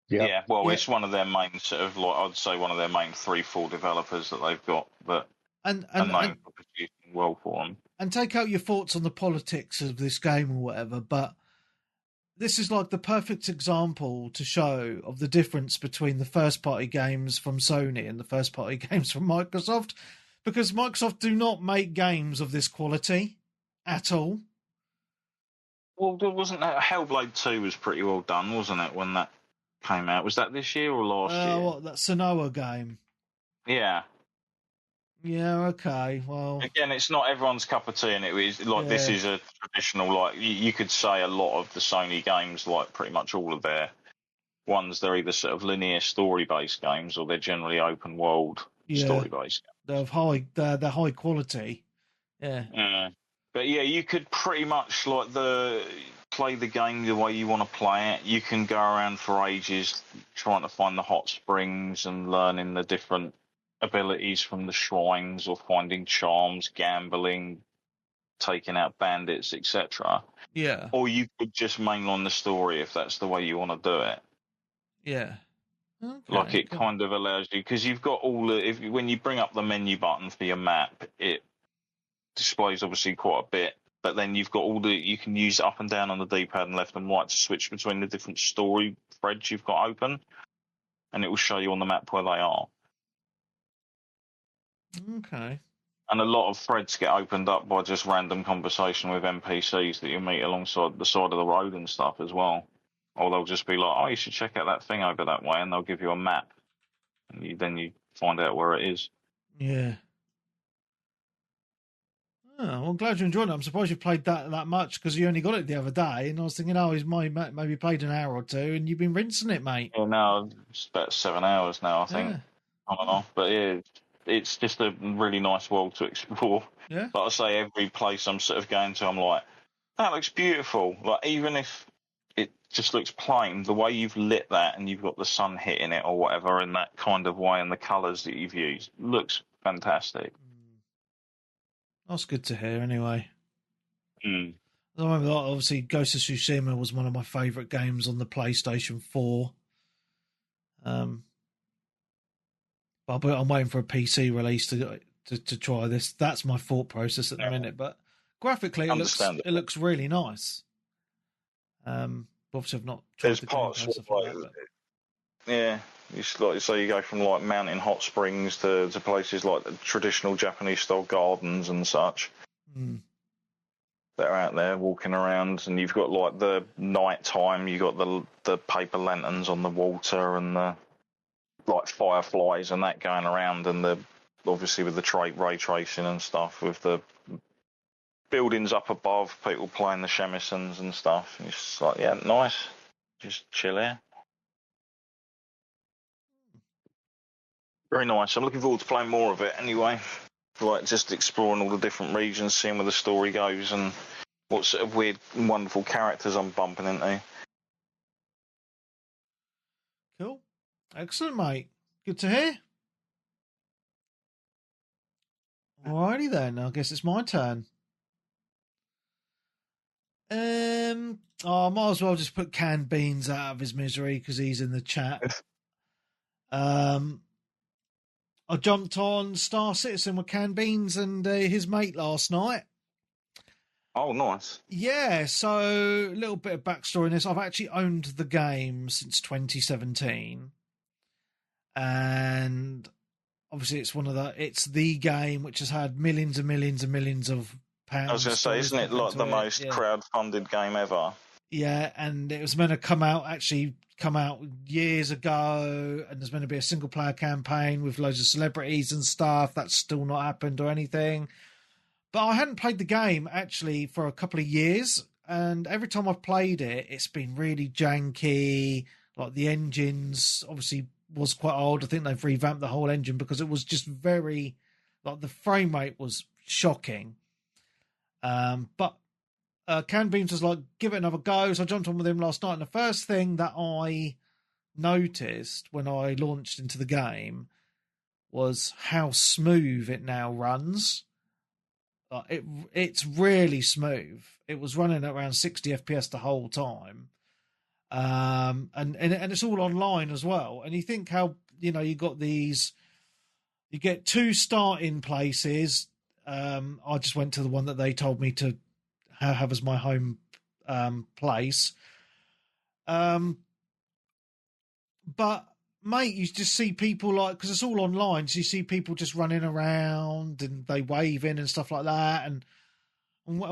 Yeah, well, Yeah. it's one of their main sort of, like, I'd say one of their main 3-4 developers that they've got that And are known for producing well for them. And take out your thoughts on the politics of this game or whatever, but this is like the perfect example to show of the difference between the first party games from Sony and the first party games from Microsoft, because Microsoft do not make games of this quality at all. Well, there wasn't that Hellblade 2 was pretty well done, wasn't it, when that came out? Was that this year or last year? What, that Sonoa game? Yeah. Yeah, okay, well... Again, it's not everyone's cup of tea, and it is like this is a traditional, like, you could say a lot of the Sony games, like pretty much all of their ones, they're either sort of linear story-based games or they're generally open world story-based games. They're high quality. Yeah. But yeah, you could pretty much like play the game the way you want to play it. You can go around for ages trying to find the hot springs and learning the different abilities from the shrines, or finding charms, gambling, taking out bandits, etc. Yeah. Or you could just mainline the story if that's the way you want to do it. Yeah. Okay, like it kind of allows you, because you've got all the, when you bring up the menu button for your map, it displays obviously quite a bit, but then you've got all the, you can use up and down on the D-pad and left and right to switch between the different story threads you've got open, and it will show you on the map where they are. Okay. And a lot of threads get opened up by just random conversation with NPCs that you meet alongside the side of the road and stuff as well. Or they'll just be like, oh, you should check out that thing over that way, and they'll give you a map. And then you find out where it is. Yeah. Oh, well, I'm glad you enjoyed it. I'm surprised you played that much, because you only got it the other day, and I was thinking, oh, he's maybe played an hour or two, and you've been rinsing it, mate. Yeah, no, it's about 7 hours now, I think, on and off. But yeah, it's just a really nice world to explore. Yeah. Like I say, every place I'm sort of going to, I'm like, that looks beautiful. Like, even if it just looks plain, the way you've lit that and you've got the sun hitting it or whatever in that kind of way, and the colours that you've used, looks fantastic. That's good to hear, anyway. Mm. I remember, obviously, Ghost of Tsushima was one of my favourite games on the PlayStation 4. But I'm waiting for a PC release to try this. That's my thought process at the minute. But graphically, it looks really nice. Obviously, I've not tried There's the parts Gamepass like, that, yeah, it's like, so you go from like mountain hot springs to places like the traditional Japanese style gardens and such. Mm. That are out there walking around, and you've got like the night time, you got the paper lanterns on the water, and the like fireflies and that going around, and the obviously with the ray tracing and stuff, with the buildings up above, people playing the shamisen and stuff. And it's just like, yeah, nice, just chill here. Very nice. I'm looking forward to playing more of it anyway. Like, just exploring all the different regions, seeing where the story goes, and what sort of weird and wonderful characters I'm bumping into. Cool. Excellent, mate. Good to hear. Alrighty then. I guess it's my turn. I might as well just put Canned Beans out of his misery because he's in the chat. I jumped on Star Citizen with Canned Beans and his mate last night. Oh, nice. Yeah, so a little bit of backstory in this. I've actually owned the game since 2017. And obviously it's the game which has had millions and millions and millions of pounds. I was going to say, isn't it like the most crowd-funded game ever? Yeah, and it was meant to come out years ago, and there's meant to be a single-player campaign with loads of celebrities and stuff. That's still not happened or anything. But I hadn't played the game, actually, for a couple of years, and every time I've played it, it's been really janky. Like, the engines, obviously, was quite old. I think they've revamped the whole engine because it was just very... Like, the frame rate was shocking. But Canned Beans was like, give it another go. So I jumped on with him last night, and the first thing that I noticed when I launched into the game was how smooth it now runs. It's really smooth. It was running at around 60 FPS the whole time. And it's all online as well. And you think how, you know, you get 2 starting places. I just went to the one that they told me to have as my home place. But mate, you just see people because it's all online, so you see people just running around and they waving and stuff like that. And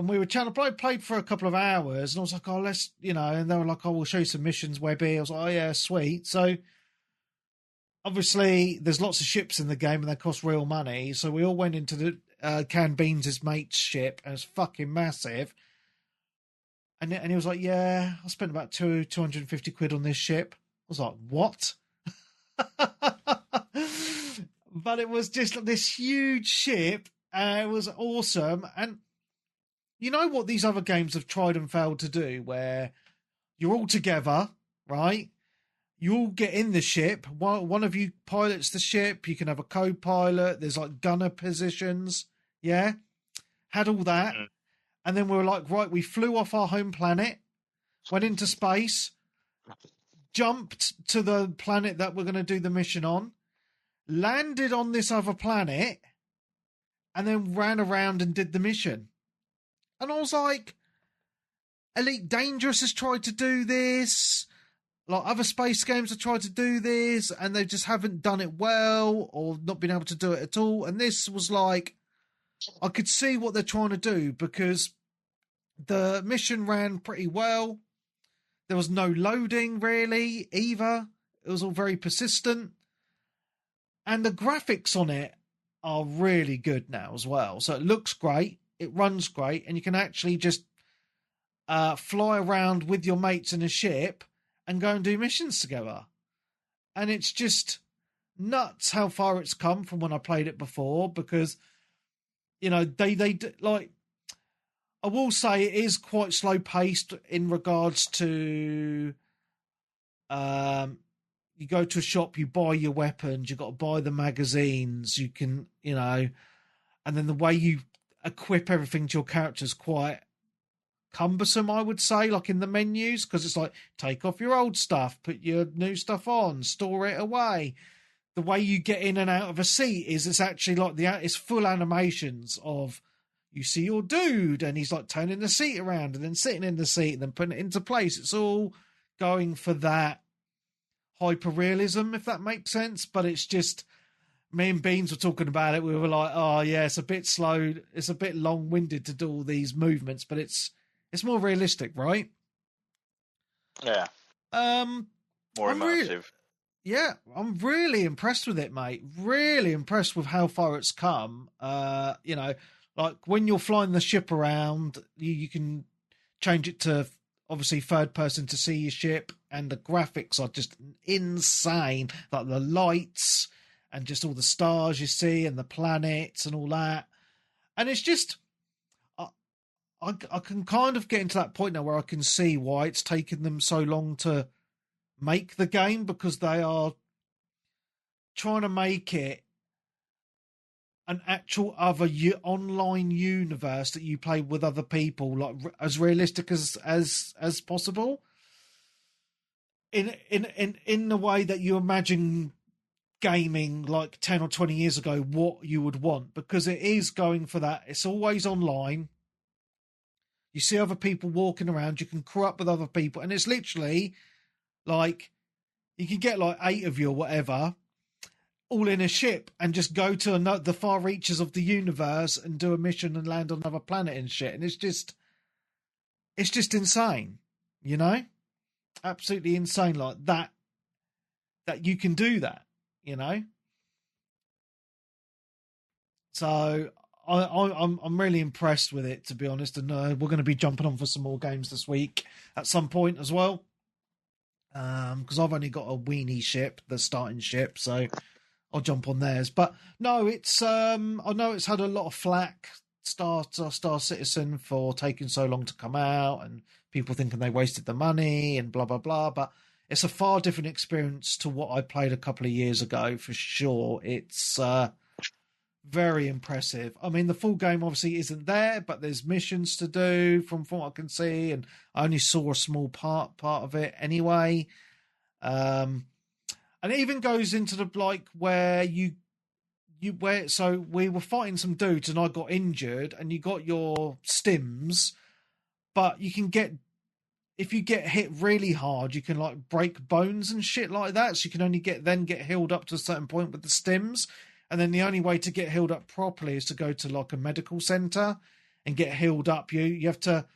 we were trying to play for a couple of hours, and I was like, oh, let's, and they were like, oh, we'll show you some missions, Webby. I was like, oh yeah, sweet. So obviously there's lots of ships in the game and they cost real money. So we all went into the Can Beans' mate's ship, and it's fucking massive. And he was like, yeah, I spent about 250 quid on this ship. I was like, what? But it was just this huge ship, and it was awesome. And you know what these other games have tried and failed to do, where you're all together, right? You all get in the ship. One of you pilots the ship. You can have a co-pilot. There's like gunner positions. Yeah. Had all that. Mm. And then we were like, right, we flew off our home planet, went into space, jumped to the planet that we're going to do the mission on, landed on this other planet, and then ran around and did the mission. And I was like, Elite Dangerous has tried to do this. Like other space games have tried to do this, and they just haven't done it well or not been able to do it at all. And this was like, I could see what they're trying to do, because the mission ran pretty well. There was no loading really either. It was all very persistent. And the graphics on it are really good now as well. So it looks great. It runs great. And you can actually just fly around with your mates in a ship and go and do missions together. And it's just nuts how far it's come from when I played it before, because, they like, I will say it is quite slow paced in regards to, you go to a shop, you buy your weapons, you've got to buy the magazines, you can, and then the way you equip everything to your character is quite cumbersome, I would say, like in the menus, because it's like, take off your old stuff, put your new stuff on, store it away. The way you get in and out of a seat is it's actually like it's full animations of, you see your dude and he's like turning the seat around and then sitting in the seat and then putting it into place. It's all going for that hyper realism, if that makes sense. But it's just, me and Beans were talking about it. We were like, oh yeah, it's a bit slow. It's a bit long winded to do all these movements, but it's more realistic, right? Yeah. More immersive. I'm really impressed with it, mate. Really impressed with how far it's come. Like when you're flying the ship around, you can change it to obviously third person to see your ship, and the graphics are just insane. Like the lights and just all the stars you see and the planets and all that. And it's just, I can kind of get into that point now where I can see why it's taken them so long to make the game, because they are trying to make it an actual other online universe that you play with other people, like as realistic as possible, in the way that you imagine gaming like 10 or 20 years ago, what you would want, because it is going for that. It's always online. You see other people walking around, you can crew up with other people, and it's literally like you can get like 8 of you or whatever, all in a ship, and just go to the far reaches of the universe and do a mission and land on another planet and shit. And it's just insane, absolutely insane, like that you can do that, So I'm really impressed with it, to be honest. And we're going to be jumping on for some more games this week at some point as well. Because I've only got a weenie ship, the starting ship, so I'll jump on theirs. But no, it's I know it's had a lot of flack, Star Citizen, for taking so long to come out, and people thinking they wasted the money and blah blah blah. But it's a far different experience to what I played a couple of years ago, for sure. It's very impressive. I mean, the full game obviously isn't there, but there's missions to do from what I can see, and I only saw a small part of it anyway. And it even goes into the like where so we were fighting some dudes and I got injured, and you got your stims, but you can get, if you get hit really hard, you can like break bones and shit like that. So you can only get healed up to a certain point with the stims. And then the only way to get healed up properly is to go to like a medical center and get healed up. You have to,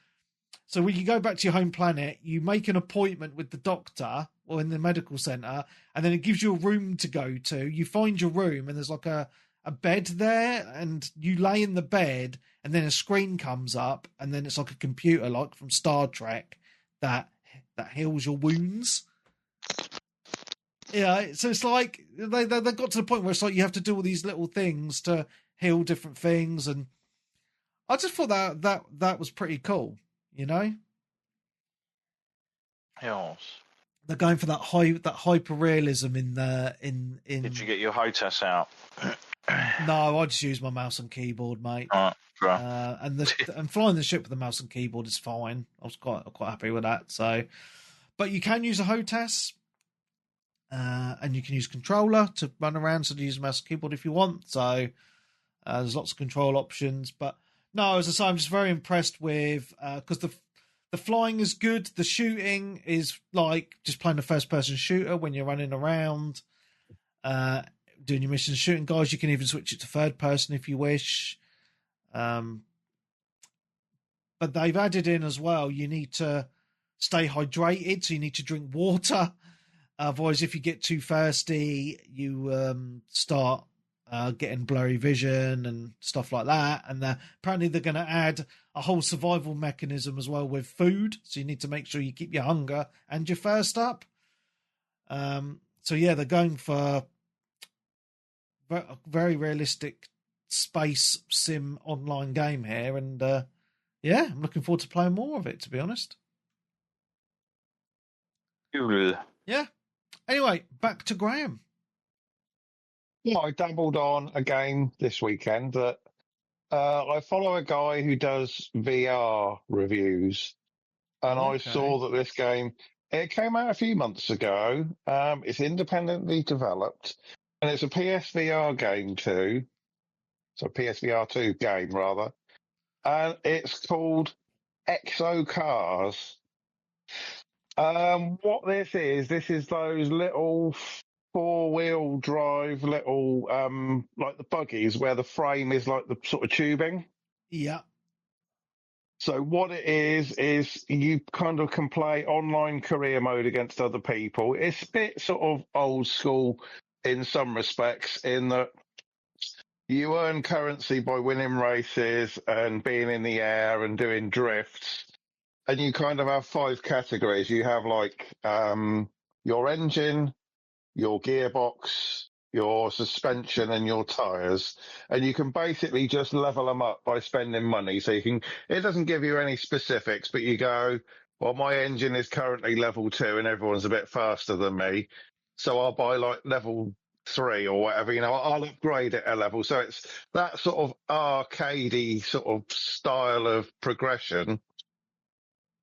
so when you go back to your home planet, you make an appointment with the doctor or in the medical center, and then it gives you a room to go to. You find your room and there's like a bed there, and you lay in the bed, and then a screen comes up, and then it's like a computer, like from Star Trek, that heals your wounds. Yeah, so it's like they got to the point where it's like you have to do all these little things to heal different things, and I just thought that was pretty cool, you know. Yes. They're going for that hyper realism in the in. Did you get your HOTAS out? No, I just use my mouse and keyboard, mate. All right, And flying the ship with the mouse and keyboard is fine. I was quite happy with that. So, but you can use a HOTAS, and you can use controller to run around. So you use mouse and keyboard if you want. So there's lots of control options. But no, as I say, I'm just very impressed with because the flying is good. The shooting is like just playing a first person shooter when you're running around. Doing your missions, shooting guys. You can even switch it to third person if you wish. But they've added in as well, you need to stay hydrated, so you need to drink water. Otherwise, if you get too thirsty, you start getting blurry vision and stuff like that. And apparently they're going to add a whole survival mechanism as well with food, so you need to make sure you keep your hunger and your thirst up. So yeah, they're going for a very realistic space sim online game here, and yeah, I'm looking forward to playing more of it, to be honest. cool. Yeah. Anyway, back to Graham. Yeah, I dabbled on a game this weekend that I follow a guy who does VR reviews, and I saw that this game, it came out a few months ago. It's independently developed, and it's a PSVR game too. So PSVR 2 game, rather. And it's called Exo Cars. What this is those little four-wheel drive little, like the buggies where the frame is like the sort of tubing. Yeah. So what it is you kind of can play online career mode against other people. It's a bit sort of old school in some respects, in that you earn currency by winning races and being in the air and doing drifts. And you kind of have 5 categories. You have like your engine, your gearbox, your suspension, and your tyres. And you can basically just level them up by spending money. So it doesn't give you any specifics, but you go, well, my engine is currently level 2 and everyone's a bit faster than me. So I'll buy like level 3 or whatever, I'll upgrade it a level. So it's that sort of arcadey sort of style of progression.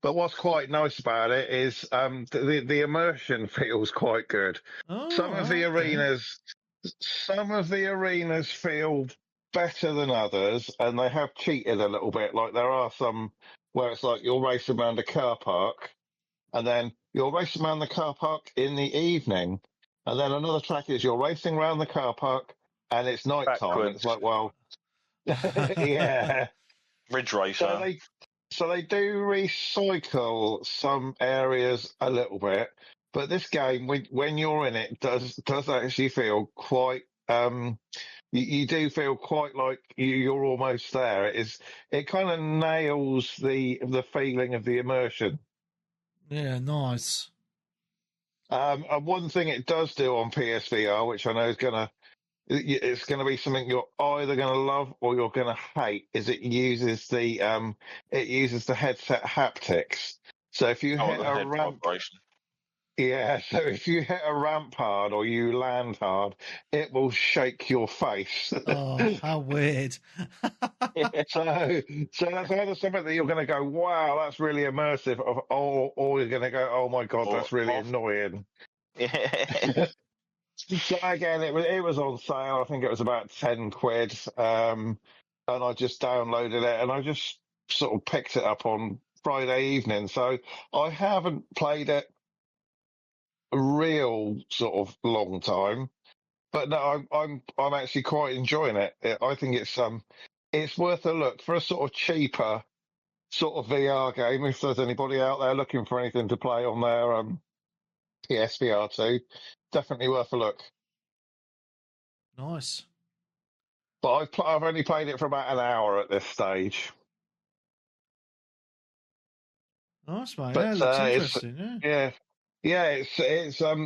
But what's quite nice about it is the immersion feels quite good. Some of the arenas feel better than others, and they have cheated a little bit. Like there are some where it's like you're racing around a car park, and then you're racing around the car park in the evening, and then another track is you're racing around the car park and it's night time. It's like, well, yeah. Ridge Racer. So they do recycle some areas a little bit, but this game, when you're in it, does actually feel quite. You do feel quite like you're almost there. It kind of nails the feeling of the immersion. Yeah, nice. And one thing it does do on PSVR, which I know it's going to be something you're either going to love or you're going to hate, is it uses the headset haptics. So if you hit a ramp, Yeah, so if you hit a ramp hard or you land hard, it will shake your face. Oh, how weird. So that's either something that you're going to go, wow, that's really immersive, or you're going to go, oh my God, that's really annoying. Yeah. So again, it was on sale. I think it was about 10 quid. And I just downloaded it and I just sort of picked it up on Friday evening. So I haven't played it a real sort of long time. But no, I'm actually quite enjoying it. I think it's worth a look for a sort of cheaper sort of VR game. If there's anybody out there looking for anything to play on their PSVR 2, definitely worth a look. Nice. But I've only played it for about an hour at this stage. Nice, mate. But Yeah, it looks interesting. Yeah. it's I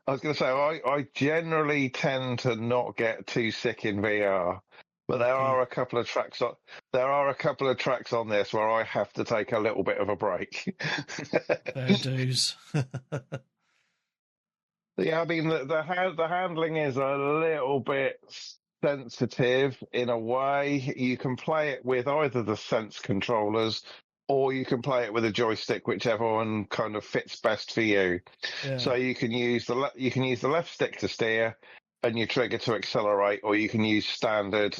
was going to say I generally tend to not get too sick in VR, but there are a couple of tracks on this where I have to take a little bit of a break. Fair dues. Yeah, I mean the handling is a little bit sensitive in a way. You can play it with either the Sense controllers or you can play it with a joystick, whichever one kind of fits best for you. Yeah. So you can use the left stick to steer and your trigger to accelerate, or you can use standard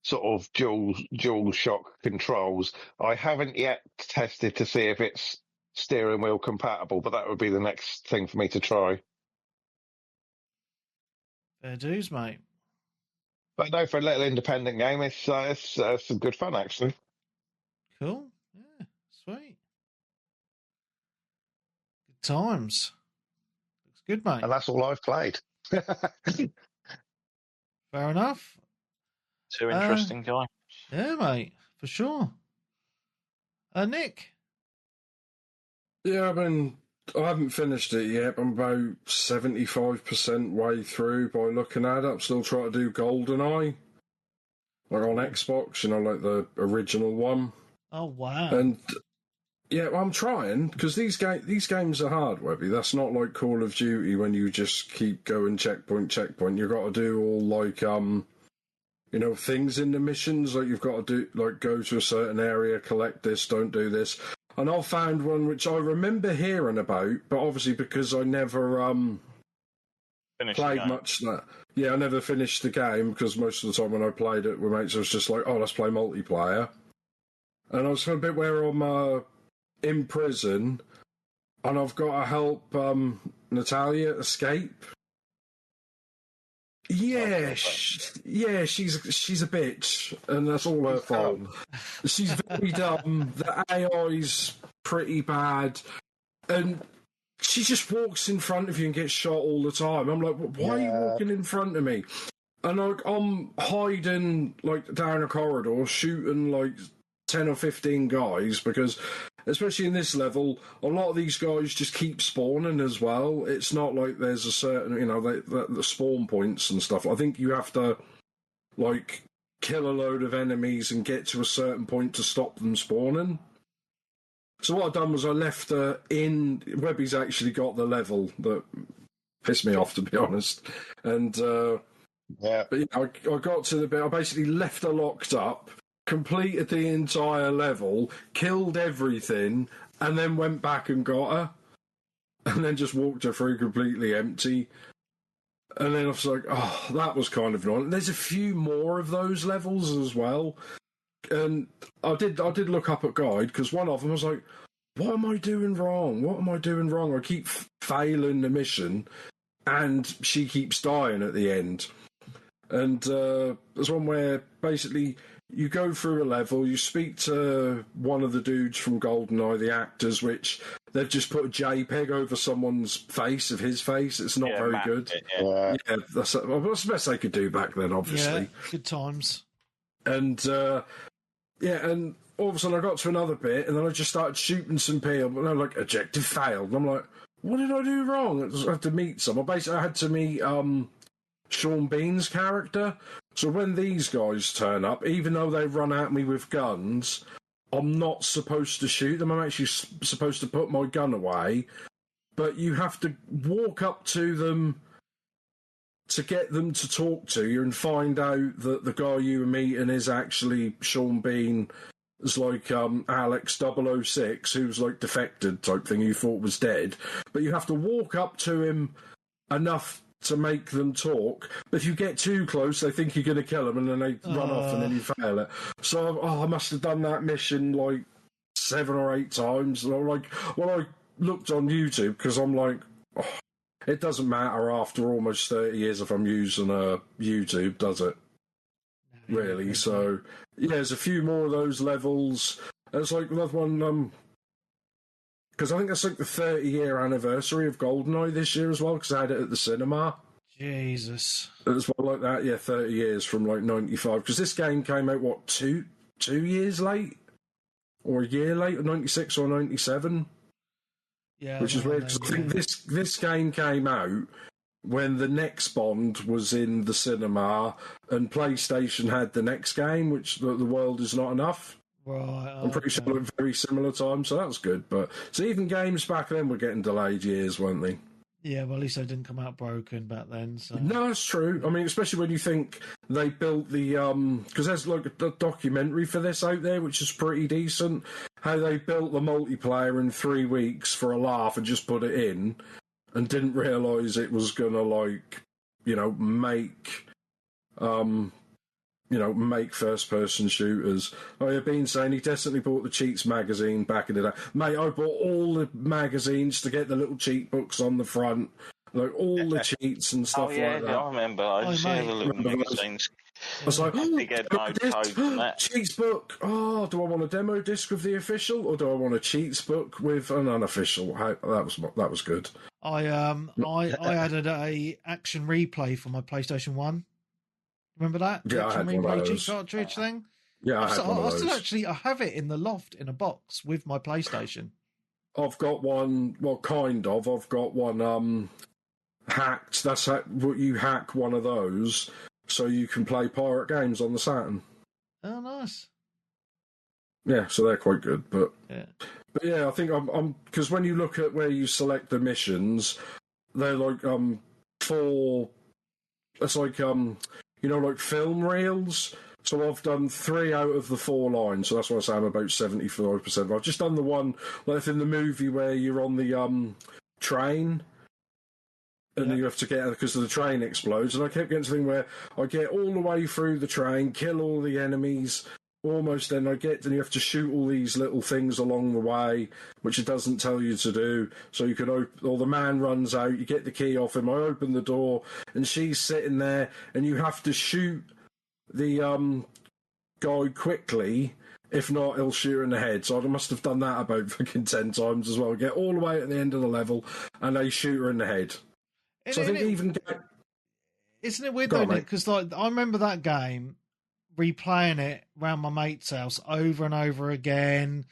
sort of dual shock controls. I haven't yet tested to see if it's steering wheel compatible, but that would be the next thing for me to try. Fair dues, mate. But no, for a little independent game, it's some good fun actually. Cool. Yeah, sweet. Good times. Looks good, mate. And that's all I've played. Fair enough. Two interesting guys. Yeah, mate, for sure. Nick? Yeah, I haven't finished it yet. I'm about 75% way through by looking at it. I'm still trying to do Goldeneye. Like on Xbox, like the original one. Oh, wow. And yeah, I'm trying, because these games are hard, Webby. That's not like Call of Duty when you just keep going checkpoint. You've got to do all like things in the missions, like you've got to do like go to a certain area, collect this, don't do this. And I found one which I remember hearing about, but obviously because I never played much that. Yeah, I never finished the game because most of the time when I played it with mates, I was just like, oh, let's play multiplayer. And I was a bit where I'm in prison, and I've got to help Natalia escape. Yeah, she's a bitch, and that's all her fault. She's very dumb. The AI's pretty bad, and she just walks in front of you and gets shot all the time. I'm like, why are you walking in front of me? And I'm hiding like down a corridor, shooting like 10 or 15 guys, because especially in this level, a lot of these guys just keep spawning as well. It's not like there's a certain, the spawn points and stuff. I think you have to, like, kill a load of enemies and get to a certain point to stop them spawning. So what I've done was I left in... Webby's actually got the level that pissed me off, to be honest. And, But yeah, I got to the bit, I basically left her locked up, completed the entire level, killed everything, and then went back and got her, and then just walked her through completely empty. And then I was like, oh, that was kind of annoying. There's a few more of those levels as well. And I did look up a guide, because one of them was like, what am I doing wrong? I keep failing the mission, and she keeps dying at the end. And there's one where basically you go through a level, you speak to one of the dudes from Goldeneye, the actors, which they've just put a JPEG over someone's face of his face. It's not very good. That's the best they could do back then, obviously. Yeah, good times. And and all of a sudden I got to another bit, and then I just started shooting some people, and I'm like, objective failed. And I'm like, what did I do wrong? I had to meet someone. I had to meet Sean Bean's character. So when these guys turn up, even though they run at me with guns, I'm not supposed to shoot them. I'm actually supposed to put my gun away. But you have to walk up to them to get them to talk to you and find out that the guy you were meeting is actually Sean Bean. It's like Alex 006, who's like defected type thing, you thought was dead. But you have to walk up to him enough to make them talk. But if you get too close, they think you're going to kill them, and then they run off, and then you fail it. So I must have done that mission like 7 or 8 times. And I'm like, when I looked on YouTube, because I'm like, it doesn't matter after almost 30 years if I'm using YouTube, does it? Really? So, yeah, there's a few more of those levels. There's like another one, because I think that's like the 30-year anniversary of Goldeneye this year as well, because I had it at the cinema. Jesus. It was one like that, yeah, 30 years from like 95. Because this game came out, what, two years late? Or a year late, 96 or 97? Yeah. Which is weird, because I think this game came out when the next Bond was in the cinema and PlayStation had the next game, which The World Is Not Enough. Right. I'm pretty sure at very similar time, so that was good. But so even games back then were getting delayed years, weren't they? Yeah, well, at least they didn't come out broken back then. So. No, that's true. I mean, especially when you think they built the because there's like a documentary for this out there, which is pretty decent. How they built the multiplayer in 3 weeks for a laugh and just put it in, and didn't realise it was gonna make first-person shooters. Oh, yeah, Bean saying he definitely bought the Cheats magazine back in the day. Mate, I bought all the magazines to get the little cheat books on the front, like all the cheats and stuff like that. I remember. I see the little magazines. I was like, Big Ed Mode codes and that. Cheats book. Oh, do I want a demo disc with the official, or do I want a cheats book with an unofficial? That was good. I added a action replay for my PlayStation 1. Remember that? Yeah, action I had one of replay those. cheat cartridge thing? Yeah, I had one of those. I still have it in the loft in a box with my PlayStation. I've got one, well, kind of. I've got one hacked. That's what you hack one of those so you can play pirate games on the Saturn. Oh, nice. Yeah, so they're quite good. But yeah, I think I'm because when you look at where you select the missions, they're like 4. It's like like film reels. So I've done 3 out of the 4 lines. So that's why I say I'm about 75%. I've just done the one like in the movie where you're on the train. And you have to get because the train explodes. And I kept getting to the thing where I get all the way through the train, kill all the enemies, almost then you have to shoot all these little things along the way, which it doesn't tell you to do. So you can or the man runs out, you get the key off him, I open the door, and she's sitting there, and you have to shoot the guy quickly. If not, he'll shoot her in the head. So I must have done that about fucking 10 times as well. Get all the way at the end of the level, and they shoot her in the head. So I think isn't it weird though, Nick? Because like I remember that game, replaying it around my mate's house over and over again,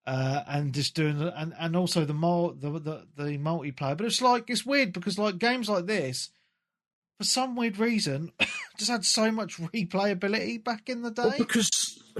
and just doing and also the multiplayer. But it's weird because like games like this, for some weird reason, just had so much replayability back in the day.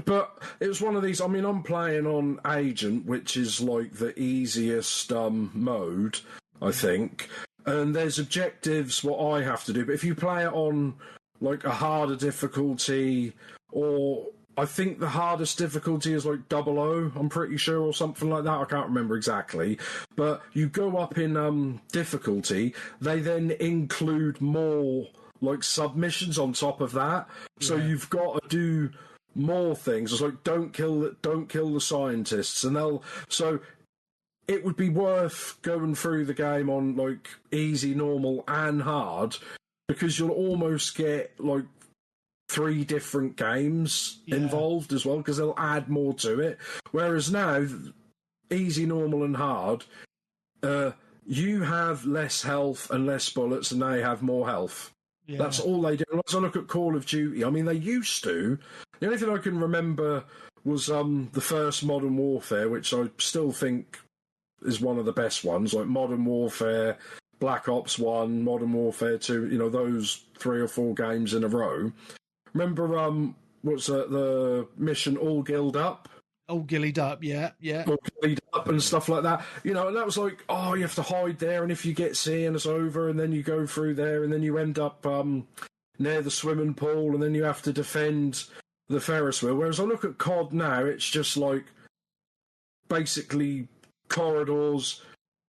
But it was one of these. I mean, I'm playing on Agent, which is like the easiest mode, I think. And there's objectives what I have to do. But if you play it on like a harder difficulty, or I think the hardest difficulty is like 00, I'm pretty sure, or something like that. I can't remember exactly. But you go up in difficulty, they then include more like submissions on top of that. So you've got to do more things. It's like don't kill the scientists, and it would be worth going through the game on like easy, normal, and hard, because you'll almost get like 3 different games involved as well, because they'll add more to it. Whereas now, easy, normal, and hard, you have less health and less bullets, and they have more health. Yeah. That's all they do. As I look at Call of Duty, I mean, they used to. The only thing I can remember was the first Modern Warfare, which I still think is one of the best ones, like Modern Warfare, Black Ops 1, Modern Warfare 2, those 3 or 4 games in a row. Remember, the mission All Guild Up? all gillied up. Yeah, yeah. All cleaned up and stuff like that. You know, and that was like, oh, you have to hide there, and if you get seen, it's over, and then you go through there, and then you end up near the swimming pool, and then you have to defend the Ferris wheel. Whereas I look at COD now, it's just like basically corridors,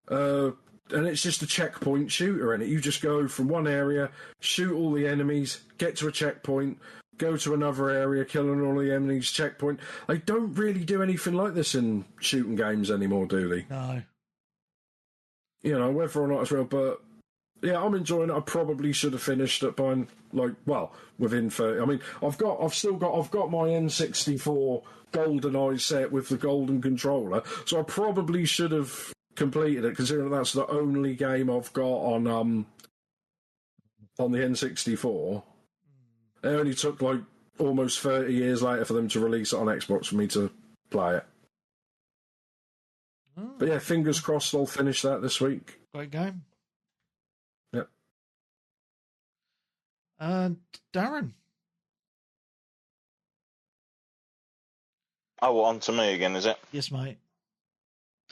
and it's just a checkpoint shooter in it. You just go from one area, shoot all the enemies, get to a checkpoint, go to another area, killing all the enemies, checkpoint. They don't really do anything like this in shooting games anymore, do they? No. You know, whether or not it's real, but yeah, I'm enjoying it. I probably should have finished it by within 30. I mean, I've got my N64 Goldeneye set with the golden controller, so I probably should have completed it, considering that's the only game I've got on the N64. It only took like almost 30 years later for them to release it on Xbox for me to play it. Oh, But yeah, fingers crossed I'll finish that this week. great game. Yep. Darren. Oh, well, on to me again, is it? Yes, mate.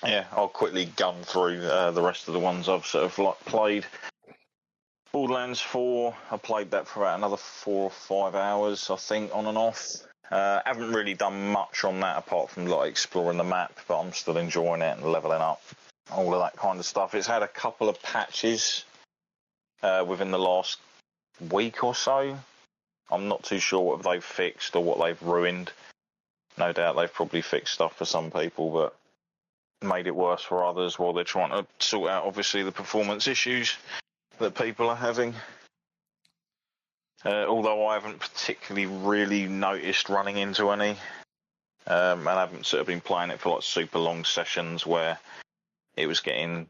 Yeah, I'll quickly gun through the rest of the ones I've sort of played. Borderlands 4, I played that for about another 4 or 5 hours, I think, on and off. Haven't really done much on that apart from like exploring the map, but I'm still enjoying it and leveling up, all of that kind of stuff. It's had a couple of patches within the last week or so. I'm not too sure what they've fixed or what they've ruined. No doubt they've probably fixed stuff for some people, but made it worse for others while they're trying to sort out, obviously, the performance issues that people are having. Although I haven't particularly really noticed running into any, and I haven't sort of been playing it for like super long sessions where it was getting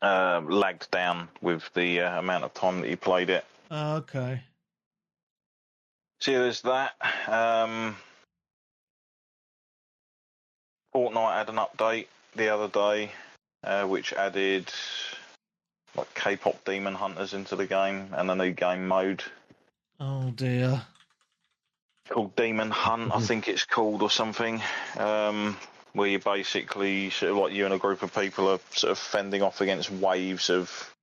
lagged down with the amount of time that you played it. Okay. So yeah, there's that. Fortnite had an update the other day, which added like K-pop demon hunters into the game and a new game mode Oh, dear. called Demon Hunt, I think it's called, or something, where you basically sort of like you and a group of people are sort of fending off against waves of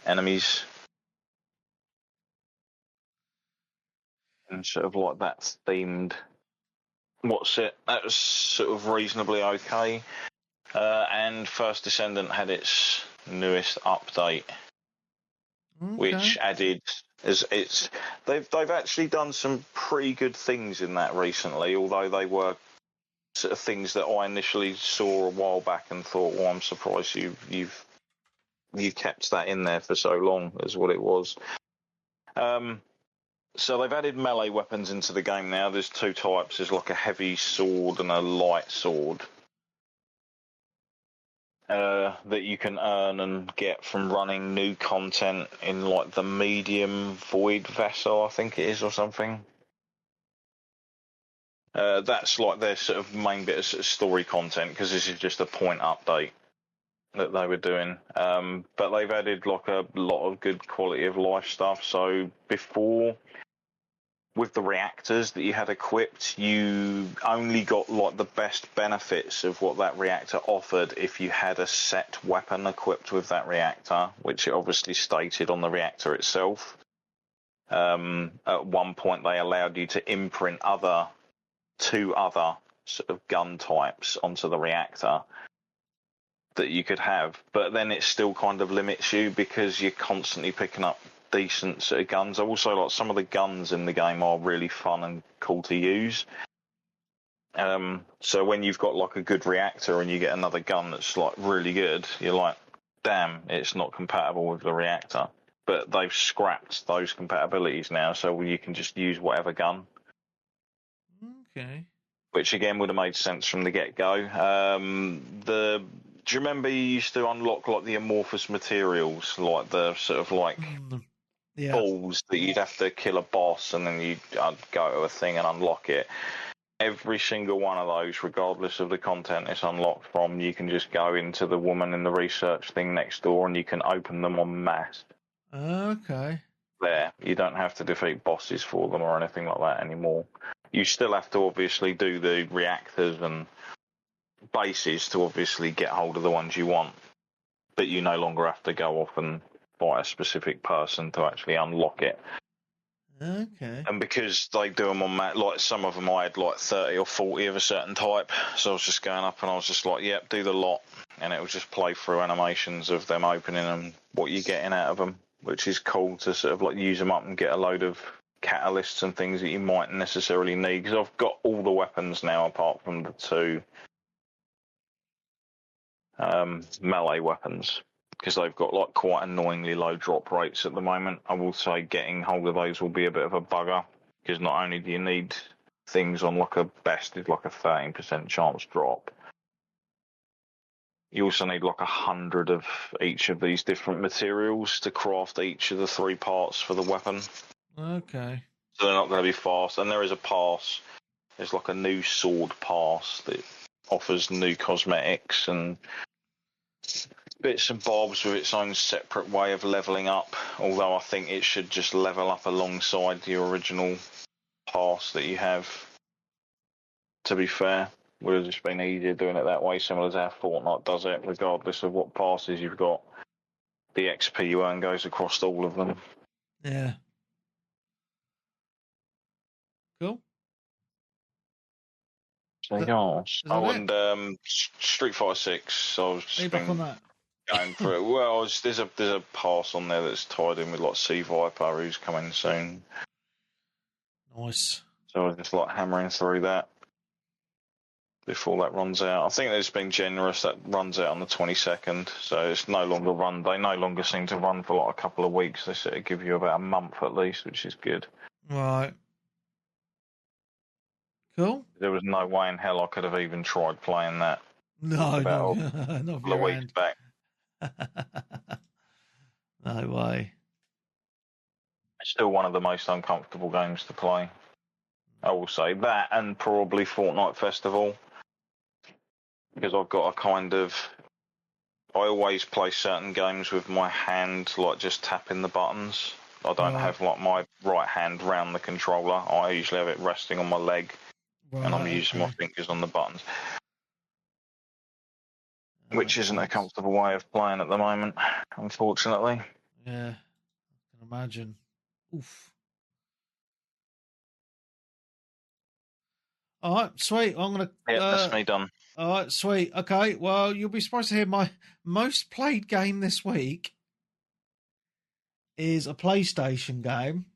enemies. And sort of like that themed. That was sort of reasonably okay. And First Descendant had its newest update, which added they've actually done some pretty good things in that recently, although they were sort of things that I initially saw a while back and thought, well, I'm surprised you've kept that in there for so long, is what it was. So they've added melee weapons into the game now. There's two types. There's like a heavy sword and a light sword that you can earn and get from running new content in like the medium void vessel, I think it is, or something. That's like their sort of main bit of sort of story content, because this is just a point update that they were doing. But they've added like a lot of good quality of life stuff. So before, with the reactors that you had equipped, you only got like the best benefits of what that reactor offered if you had a set weapon equipped with that reactor, which it obviously stated on the reactor itself. At one point they allowed you to imprint two other sort of gun types onto the reactor that you could have, but then it still kind of limits you because you're constantly picking up decent sort of guns. Also, like, some of the guns in the game are really fun and cool to use. So when you've got like a good reactor and you get another gun that's like really good, you're like, damn, it's not compatible with the reactor. But they've scrapped those compatibilities now, so you can just use whatever gun. Okay. Which again would have made sense from the get-go. Do you remember you used to unlock like the amorphous materials, like the sort of like balls that you'd have to kill a boss and then you'd go to a thing and unlock it? Every single one of those, regardless of the content it's unlocked from, you can just go into the woman in the research thing next door and you can open them en masse. Okay. There, you don't have to defeat bosses for them or anything like that anymore. You still have to obviously do the reactors and bases to obviously get hold of the ones you want, but you no longer have to go off and fight a specific person to actually unlock it. Okay. And because they do them on like some of them, I had like 30 or 40 of a certain type, so I was just going up and I was just like, yep, do the lot, and it would just play through animations of them opening and what you're getting out of them, which is cool to sort of like use them up and get a load of catalysts and things that you might necessarily need, because I've got all the weapons now apart from the two melee weapons, because they've got like quite annoyingly low drop rates at the moment. I will say getting hold of those will be a bit of a bugger, because not only do you need things on like a best is like a 13% chance drop, you also need like 100 of each of these different materials to craft each of the 3 parts for the weapon. Okay. So they're not going to be fast. And there is a pass. There's like a new sword pass that offers new cosmetics and bits and bobs with its own separate way of leveling up. Although I think it should just level up alongside the original pass that you have. To be fair, would have just been easier doing it that way, similar to how Fortnite does it, regardless of what passes you've got. The XP you earn goes across all of them. Yeah. Cool. And Street Fighter 6. I was just back on that. Going through. Well, there's a pass on there that's tied in with like Sea Viper, who's coming soon. Nice. So I was just like hammering through that before that runs out. I think it's been generous. That runs out on the 22nd, so it's no longer run. They no longer seem to run for like a couple of weeks. They sort of give you about a month at least, which is good. Right. Cool. There was no way in hell I could have even tried playing that. No, about not a couple of weeks back. No way. It's still one of the most uncomfortable games to play. I will say that, and probably Fortnite Festival, because I've got a kind of. I always play certain games with my hand, like just tapping the buttons. I don't have like my right hand round the controller. I usually have it resting on my leg, and I'm using my fingers on the buttons, which isn't a comfortable way of playing at the moment, unfortunately. Yeah, I can imagine. Oof. All right, sweet. I'm gonna. Yeah, that's me done. All right, sweet. Okay, well, you'll be surprised to hear my most played game this week is a PlayStation game,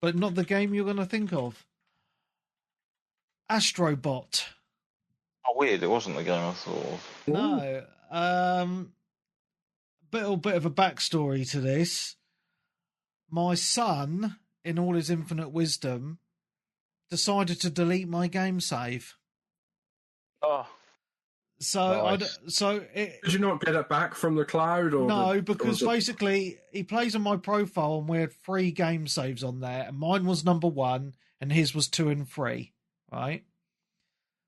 but not the game you're going to think of. Astrobot. Oh, weird. It wasn't the game I thought of. No. Bit of a backstory to this. My son, in all his infinite wisdom, decided to delete my game save. Oh. So, Nice. Did you not get it back from the cloud? Or no, because basically he plays on my profile and we had 3 game saves on there, and mine was number 1 and his was 2 and 3, right?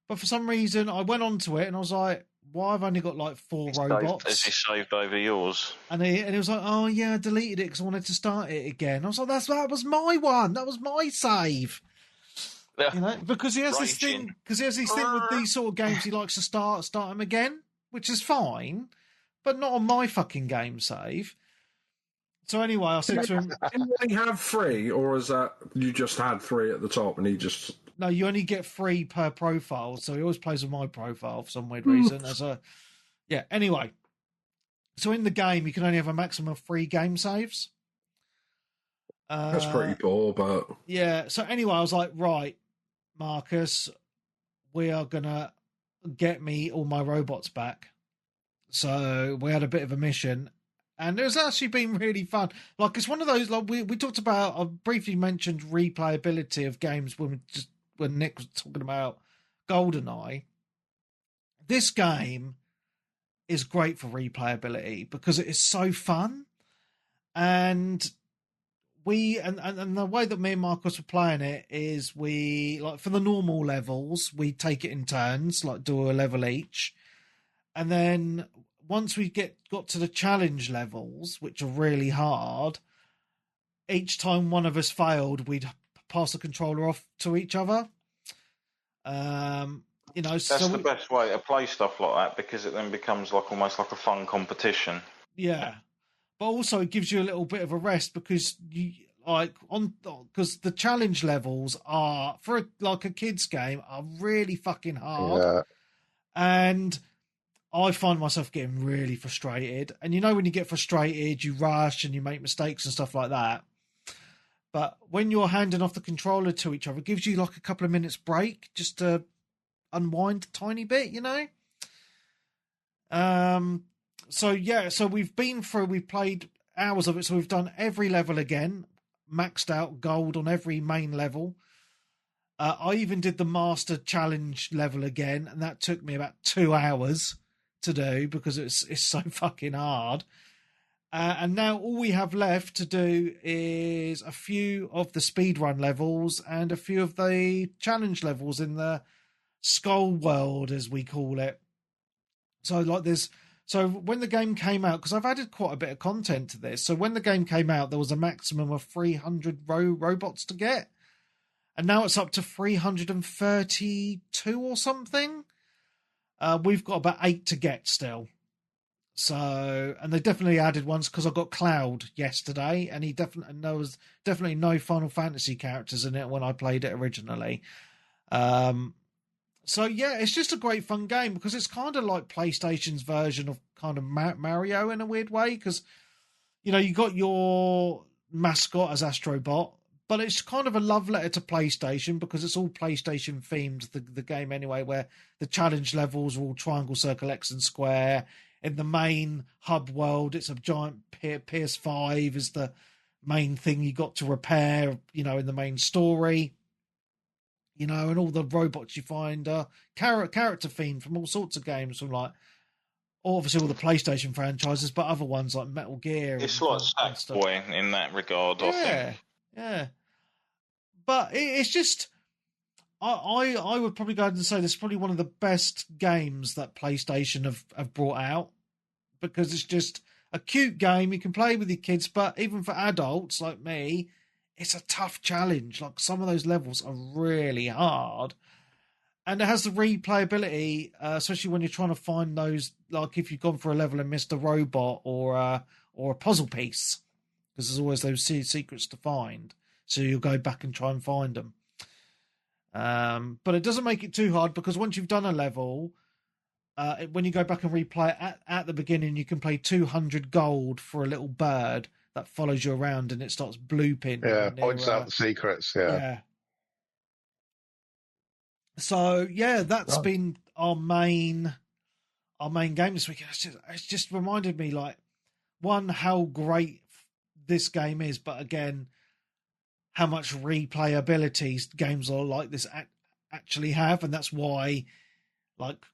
But for some reason I went onto it and I was like, "Why I've only got like 4 robots?" Has he saved over yours? And he was like, "Oh yeah, I deleted it because I wanted to start it again." I was like, "That was my one. That was my save." You know, because he has this thing. Because he has this thing with these sort of games. He likes to start them again, which is fine, but not on my fucking game save. So anyway, I said to him, "Didn't he have 3, or is that you just had 3 at the top and he just?" No, you only get 3 per profile, so he always plays with my profile for some weird reason. Anyway, so in the game you can only have a maximum of 3 game saves. That's pretty poor, but yeah. So anyway, I was like, right, Marcus, we are gonna get me all my robots back. So we had a bit of a mission, and it was actually been really fun. Like, it's one of those, like we talked about. I briefly mentioned replayability of games when Nick was talking about Goldeneye. This game is great for replayability because it is so fun, and the way that me and Marcus were playing it is we, like, for the normal levels, we take it in turns, like do a level each. And then once we got to the challenge levels, which are really hard, each time one of us failed, we'd pass the controller off to each other You know, That's the best way to play stuff like that, because it then becomes like almost like a fun competition. Yeah, but also it gives you a little bit of a rest because because the challenge levels are for like a kids game are really fucking hard, Yeah. and I find myself getting really frustrated. And you know, when you get frustrated, you rush and you make mistakes and stuff like that. But when you're handing off the controller to each other, it gives you like a couple of minutes break just to unwind a tiny bit, you know? So yeah, so we've played hours of it. So we've done every level again, maxed out gold on every main level. I even did the master challenge level again, and that took me about 2 hours to do because it's so fucking hard. And now all we have left to do is a few of the speedrun levels and a few of the challenge levels in the Skull World, as we call it. So when the game came out, because I've added quite a bit of content to this. So when the game came out, there was a maximum of 300 robots to get. And now it's up to 332 or something. We've got about 8 to get still. So, and they definitely added ones because I got Cloud yesterday, and there was definitely no Final Fantasy characters in it when I played it originally. So yeah, it's just a great fun game because it's kind of like PlayStation's version of kind of Mario in a weird way, because you know you got your mascot as Astrobot, but it's kind of a love letter to PlayStation because it's all PlayStation themed, the game anyway, where the challenge levels are all triangle, circle, X and square. In the main hub world, it's a giant PS5 is the main thing you got to repair, you know, in the main story. You know, and all the robots you find are character themed from all sorts of games, from like obviously all the PlayStation franchises, but other ones like Metal Gear. It's like Sackboy in that regard, I think. Yeah. But it's just, I would probably go ahead and say this is probably one of the best games that PlayStation have brought out, because it's just a cute game you can play with your kids, but even for adults like me, it's a tough challenge. Like some of those levels are really hard, and it has the replayability, especially when you're trying to find those. Like if you've gone for a level and missed a robot or a puzzle piece, because there's always those secrets to find. So you'll go back and try and find them. But it doesn't make it too hard, because once you've done a level, when you go back and replay it at the beginning, you can pay 200 gold for a little bird that follows you around and it starts blooping. Yeah, points out the secrets. Yeah. So yeah, that's been our main game this week. It's just reminded me, like, one, how great this game is, but again, how much replayability games are like this actually have, and that's why, like,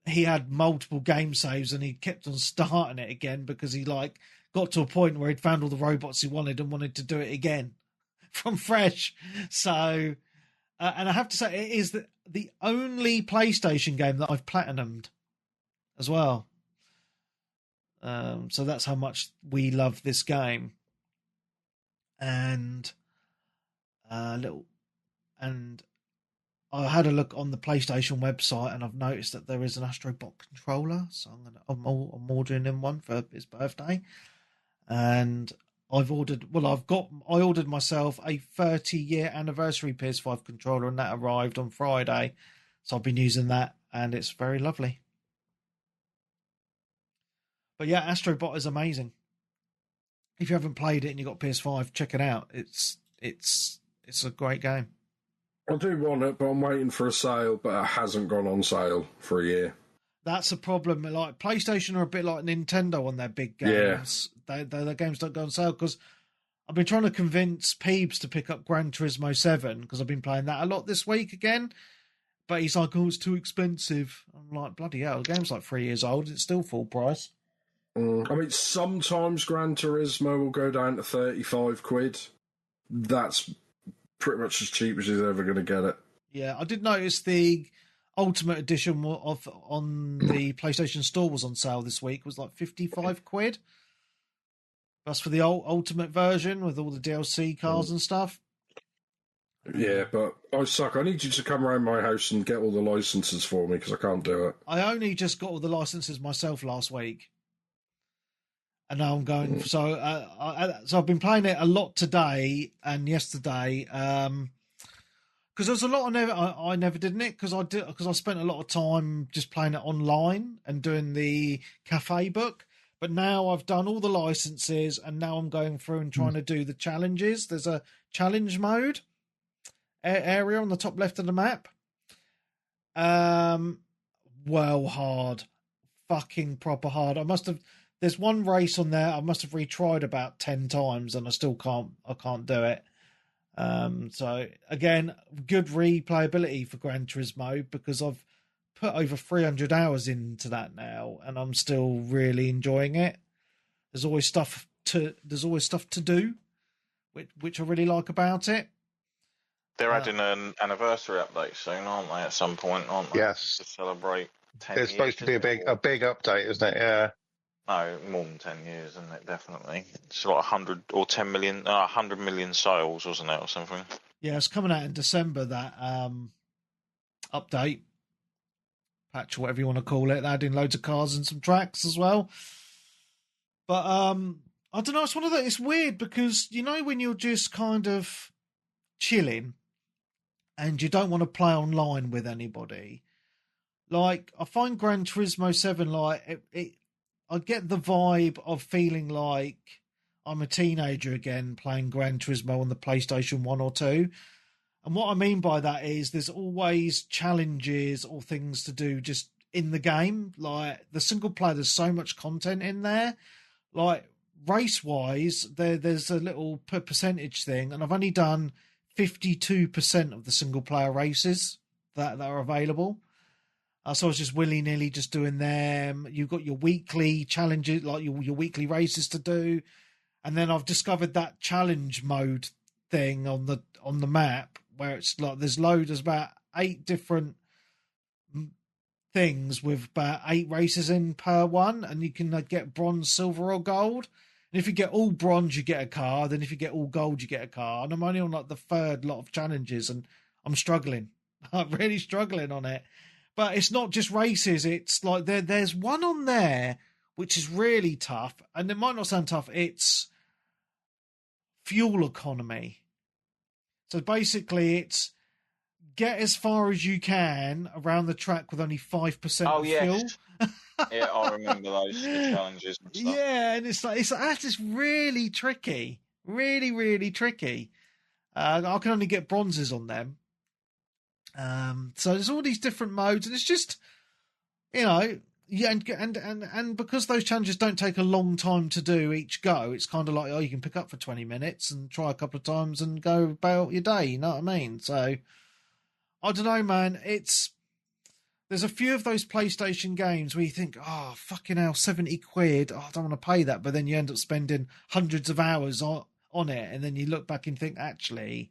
he had multiple game saves and he kept on starting it again because he like got to a point where he'd found all the robots he wanted and wanted to do it again from fresh. So, and I have to say, it is the only PlayStation game that I've platinumed as well. So that's how much we love this game. And I had a look on the PlayStation website and I've noticed that there is an Astrobot controller, so I'm ordering him one for his birthday. And I ordered myself a 30-year anniversary PS5 controller, and that arrived on Friday. So I've been using that, and it's very lovely. But yeah, Astrobot is amazing. If you haven't played it and you've got PS5, check it out. It's a great game. I do want it, but I'm waiting for a sale, but it hasn't gone on sale for a year. That's a problem. Like PlayStation are a bit like Nintendo on their big games. Yeah. Their games don't go on sale, because I've been trying to convince Peebs to pick up Gran Turismo 7 because I've been playing that a lot this week again. But he's like, oh, it's too expensive. I'm like, bloody hell, the game's like 3 years old. It's still full price. I mean, sometimes Gran Turismo will go down to 35 quid. That's pretty much as cheap as you're ever going to get it. Yeah, I did notice the Ultimate Edition on the PlayStation Store was on sale this week. It was like 55 quid. That's for the Ultimate version with all the DLC cars and stuff. Yeah, but I suck. I need you to come around my house and get all the licenses for me because I can't do it. I only just got all the licenses myself last week. And now I'm going. So I've been playing it a lot today and yesterday. Because there's a lot I never did in it because I spent a lot of time just playing it online and doing the cafe book. But now I've done all the licenses and now I'm going through and trying to do the challenges. There's a challenge mode area on the top left of the map. Well, hard, fucking proper hard. There's one race on there I must have retried about 10 times and I still can't do it. So again, good replayability for Gran Turismo because I've put over 300 hours into that now and I'm still really enjoying it. There's always stuff to do, which I really like about it. They're adding an anniversary update soon, aren't they? At some point, aren't they? Yes. To celebrate 10 It's years. supposed to be a big update, isn't it? Yeah. No, more than 10 years, isn't it? Definitely. It's like 100 or 10 million, 100 million sales, wasn't it, or something? Yeah, it's coming out in December, that update, patch, whatever you want to call it. They're adding loads of cars and some tracks as well. But I don't know, it's one of the, it's weird because, you know, when you're just kind of chilling and you don't want to play online with anybody, like, I find Gran Turismo 7, like, I get the vibe of feeling like I'm a teenager again playing Gran Turismo on the PlayStation 1 or 2. And what I mean by that is there's always challenges or things to do just in the game. Like, the single player, there's so much content in there. Like, race-wise, there's a little percentage thing, and I've only done 52% of the single-player races that are available. So I was just willy-nilly just doing them. You've got your weekly challenges, like your weekly races to do. And then I've discovered that challenge mode thing on the map where it's like there's about 8 different things with about 8 races in per one. And you can get bronze, silver or gold. And if you get all bronze, you get a car. Then if you get all gold, you get a car. And I'm only on like the third lot of challenges and I'm struggling. I'm really struggling on it. But it's not just races. It's like there's one on there which is really tough. And it might not sound tough. It's fuel economy. So basically it's get as far as you can around the track with only 5% fuel. Yeah, I remember those challenges and stuff. Yeah, and it's just really tricky. Really, really tricky. I can only get bronzes on them. So there's all these different modes, and it's just, you know, yeah, and because those challenges don't take a long time to do each go, it's kind of like, oh, you can pick up for 20 minutes and try a couple of times and go about your day. You know what I mean? So I don't know, man. There's a few of those PlayStation games where you think, oh, fucking hell, 70 quid. Oh, I don't want to pay that, but then you end up spending hundreds of hours on it, and then you look back and think, actually,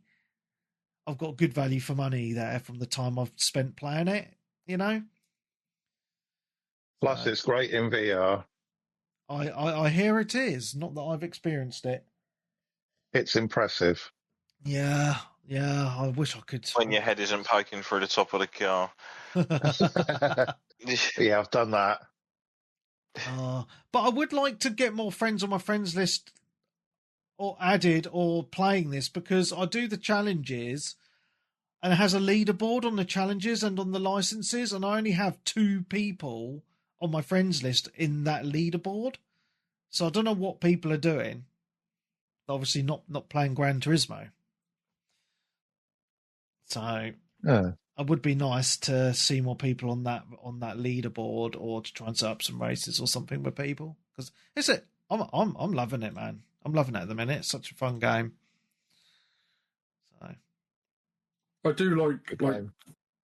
I've got good value for money there from the time I've spent playing it, you know? Plus, it's great in VR. I hear it is. Not that I've experienced it. It's impressive. Yeah, I wish I could. When your head isn't poking through the top of the car. Yeah, I've done that. But I would like to get more friends on my friends list or added or playing this because I do the challenges and it has a leaderboard on the challenges and on the licenses, and I only have 2 people on my friends list in that leaderboard. So I don't know what people are doing. Obviously not playing Gran Turismo. So it would be nice to see more people on that leaderboard, or to try and set up some races or something with people. Because I'm loving it, man. I'm loving it at the minute. It's such a fun game. So I do like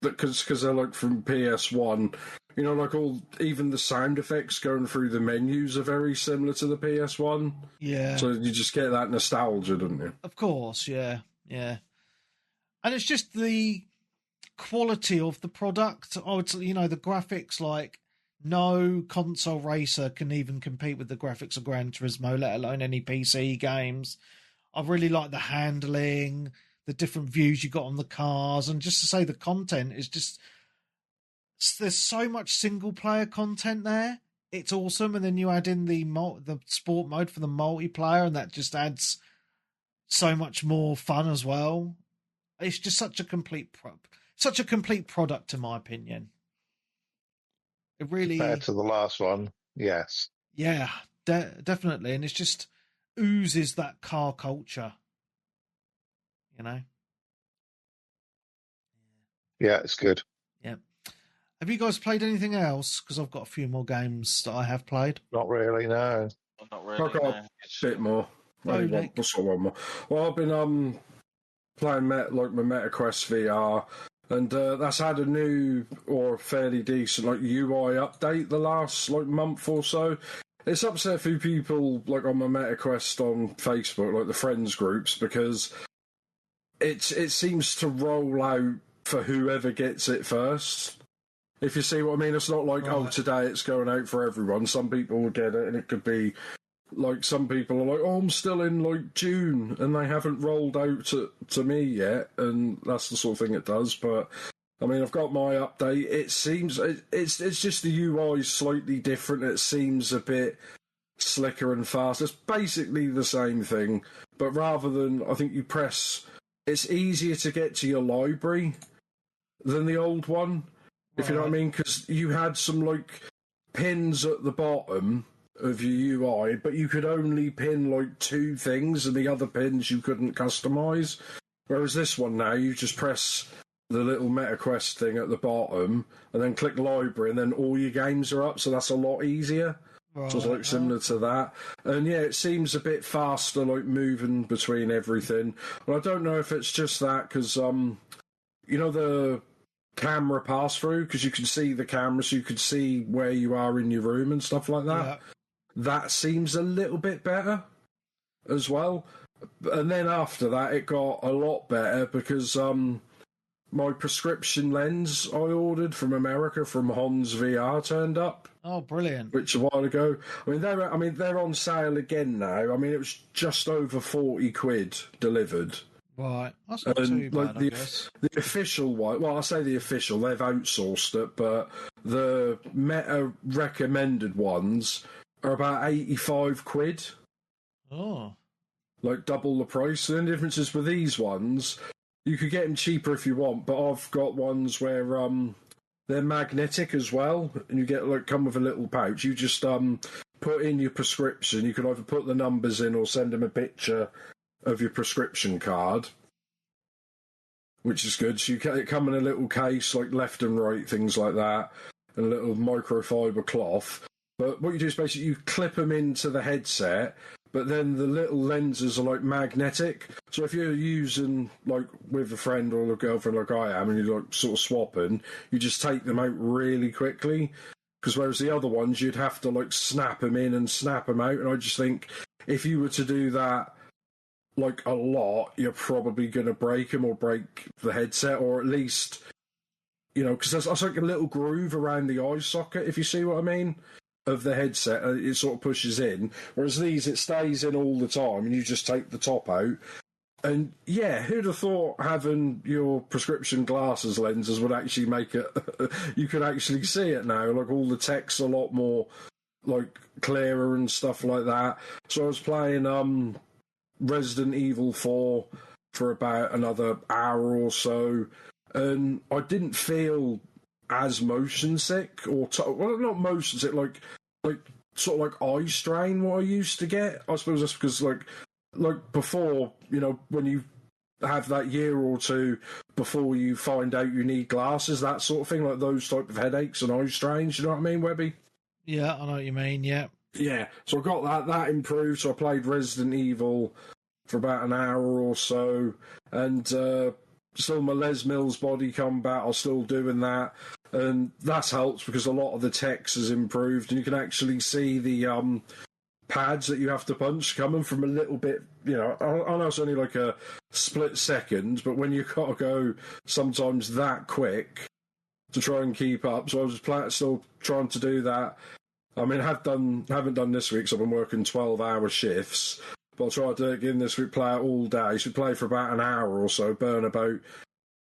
because they're like from PS1. You know, like even the sound effects going through the menus are very similar to the PS1. Yeah. So you just get that nostalgia, don't you? Of course, yeah. And it's just the quality of the product. Oh, it's, you know, the graphics, like no console racer can even compete with the graphics of Gran Turismo, let alone any PC games. I really like the handling. the different views you got on the cars, and just to say the content is just, there's so much single player content there. It's awesome, and then you add in the sport mode for the multiplayer, and that just adds so much more fun as well. It's just such a complete product, in my opinion. It really, compared to the last one, yes. Yeah, definitely, and it's just oozes that car culture, you know. Yeah, it's good. Yeah. Have you guys played anything else? Because I've got a few more games that I have played. Not really, no. Not really. I've got a bit more. Only one more. Well, I've been playing my MetaQuest VR, and that's had a new or fairly decent UI update the last month or so. It's upset a few people on my MetaQuest on Facebook, the friends groups, because it seems to roll out for whoever gets it first. If you see what I mean, it's not today it's going out for everyone. Some people will get it, and it could be some people are oh, I'm still in June, and they haven't rolled out to me yet, and that's the sort of thing it does. But I mean, I've got my update. It seems it's just the UI is slightly different. It seems a bit slicker and fast. It's basically the same thing, but rather than it's easier to get to your library than the old one. If you know what I mean, because you had some pins at the bottom of your UI, but you could only pin 2 things, and the other pins you couldn't customize. Whereas this one now, you just press the little MetaQuest thing at the bottom, and then click library, and then all your games are up. So that's a lot easier. So it's similar to that, and yeah, it seems a bit faster, moving between everything. And I don't know if it's just that because the camera pass through, because you can see the camera, so you can see where you are in your room and stuff like that. Yeah. That seems a little bit better as well. And then after that, it got a lot better because my prescription lens I ordered from America from Hans VR turned up. Oh, brilliant! Which a while ago. They're on sale again now. It was just over £40 delivered. Right, that's not too bad, I guess. The official one, well, I say the official, they've outsourced it, but the Meta recommended ones are about £85. Oh. Double the price. And the difference is with these ones, you could get them cheaper if you want, but I've got ones where they're magnetic as well, and you get come with a little pouch. You just put in your prescription. You can either put the numbers in or send them a picture of your prescription card, which is good. So it come in a little case, left and right, things like that, and a little microfiber cloth. But what you do is basically you clip them into the headset, but then the little lenses are magnetic. So if you're using with a friend or a girlfriend like I am, and you're sort of swapping, you just take them out really quickly. Because whereas the other ones, you'd have to snap them in and snap them out. And I just think if you were to do that a lot, you're probably going to break them or break the headset, or at least, because there's a little groove around the eye socket, if you see what I mean, of the headset. It sort of pushes in, whereas these, it stays in all the time, and you just take the top out. And yeah, who'd have thought having your prescription glasses lenses would actually make it, you could actually see it now, all the text a lot more, clearer and stuff like that. So I was playing, Resident Evil 4 for about another hour or so, and I didn't feel as motion sick or not motion sick, sort of eye strain what I used to get. I suppose that's because before, when you have that year or two before you find out you need glasses, that sort of thing, those type of headaches and eye strains. You know what I mean, Webby? Yeah, I know what you mean. Yeah. Yeah, so I got that improved. So I played Resident Evil for about an hour or so, and still my Les Mills body combat, I'm still doing that, and that's helped because a lot of the text has improved, and you can actually see the pads that you have to punch coming from a little bit, I know it's only a split second, but when you've got to go sometimes that quick to try and keep up, so I was still trying to do that. I haven't done this week, so I've been working 12-hour shifts, But I tried to get in this, we play it all day. So we play for about an hour or so, burn about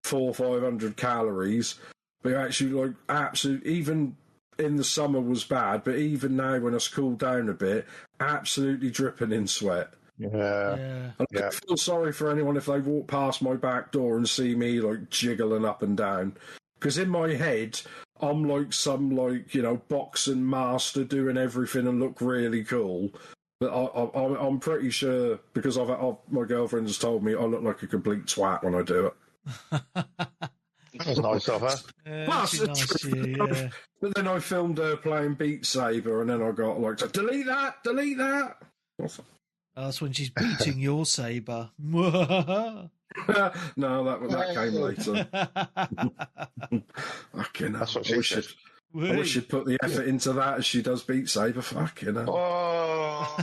400-500 calories. But actually, like, absolutely, even in the summer was bad, but even now when it's cooled down a bit, absolutely dripping in sweat. Yeah. And I feel sorry for anyone if they walk past my back door and see me like jiggling up and down, because in my head I'm like some boxing master doing everything and look really cool. But I'm pretty sure, because my girlfriend has told me I look like a complete twat when I do it. That was nice of her. That's nice of you, yeah. But then I filmed her playing Beat Saber, and then I got like, delete that. That's when she's beating your saber. No, that came later. Fucking That's what she said. I wish she'd put the effort into that as she does Beat Saber. Fucking hell. Oh.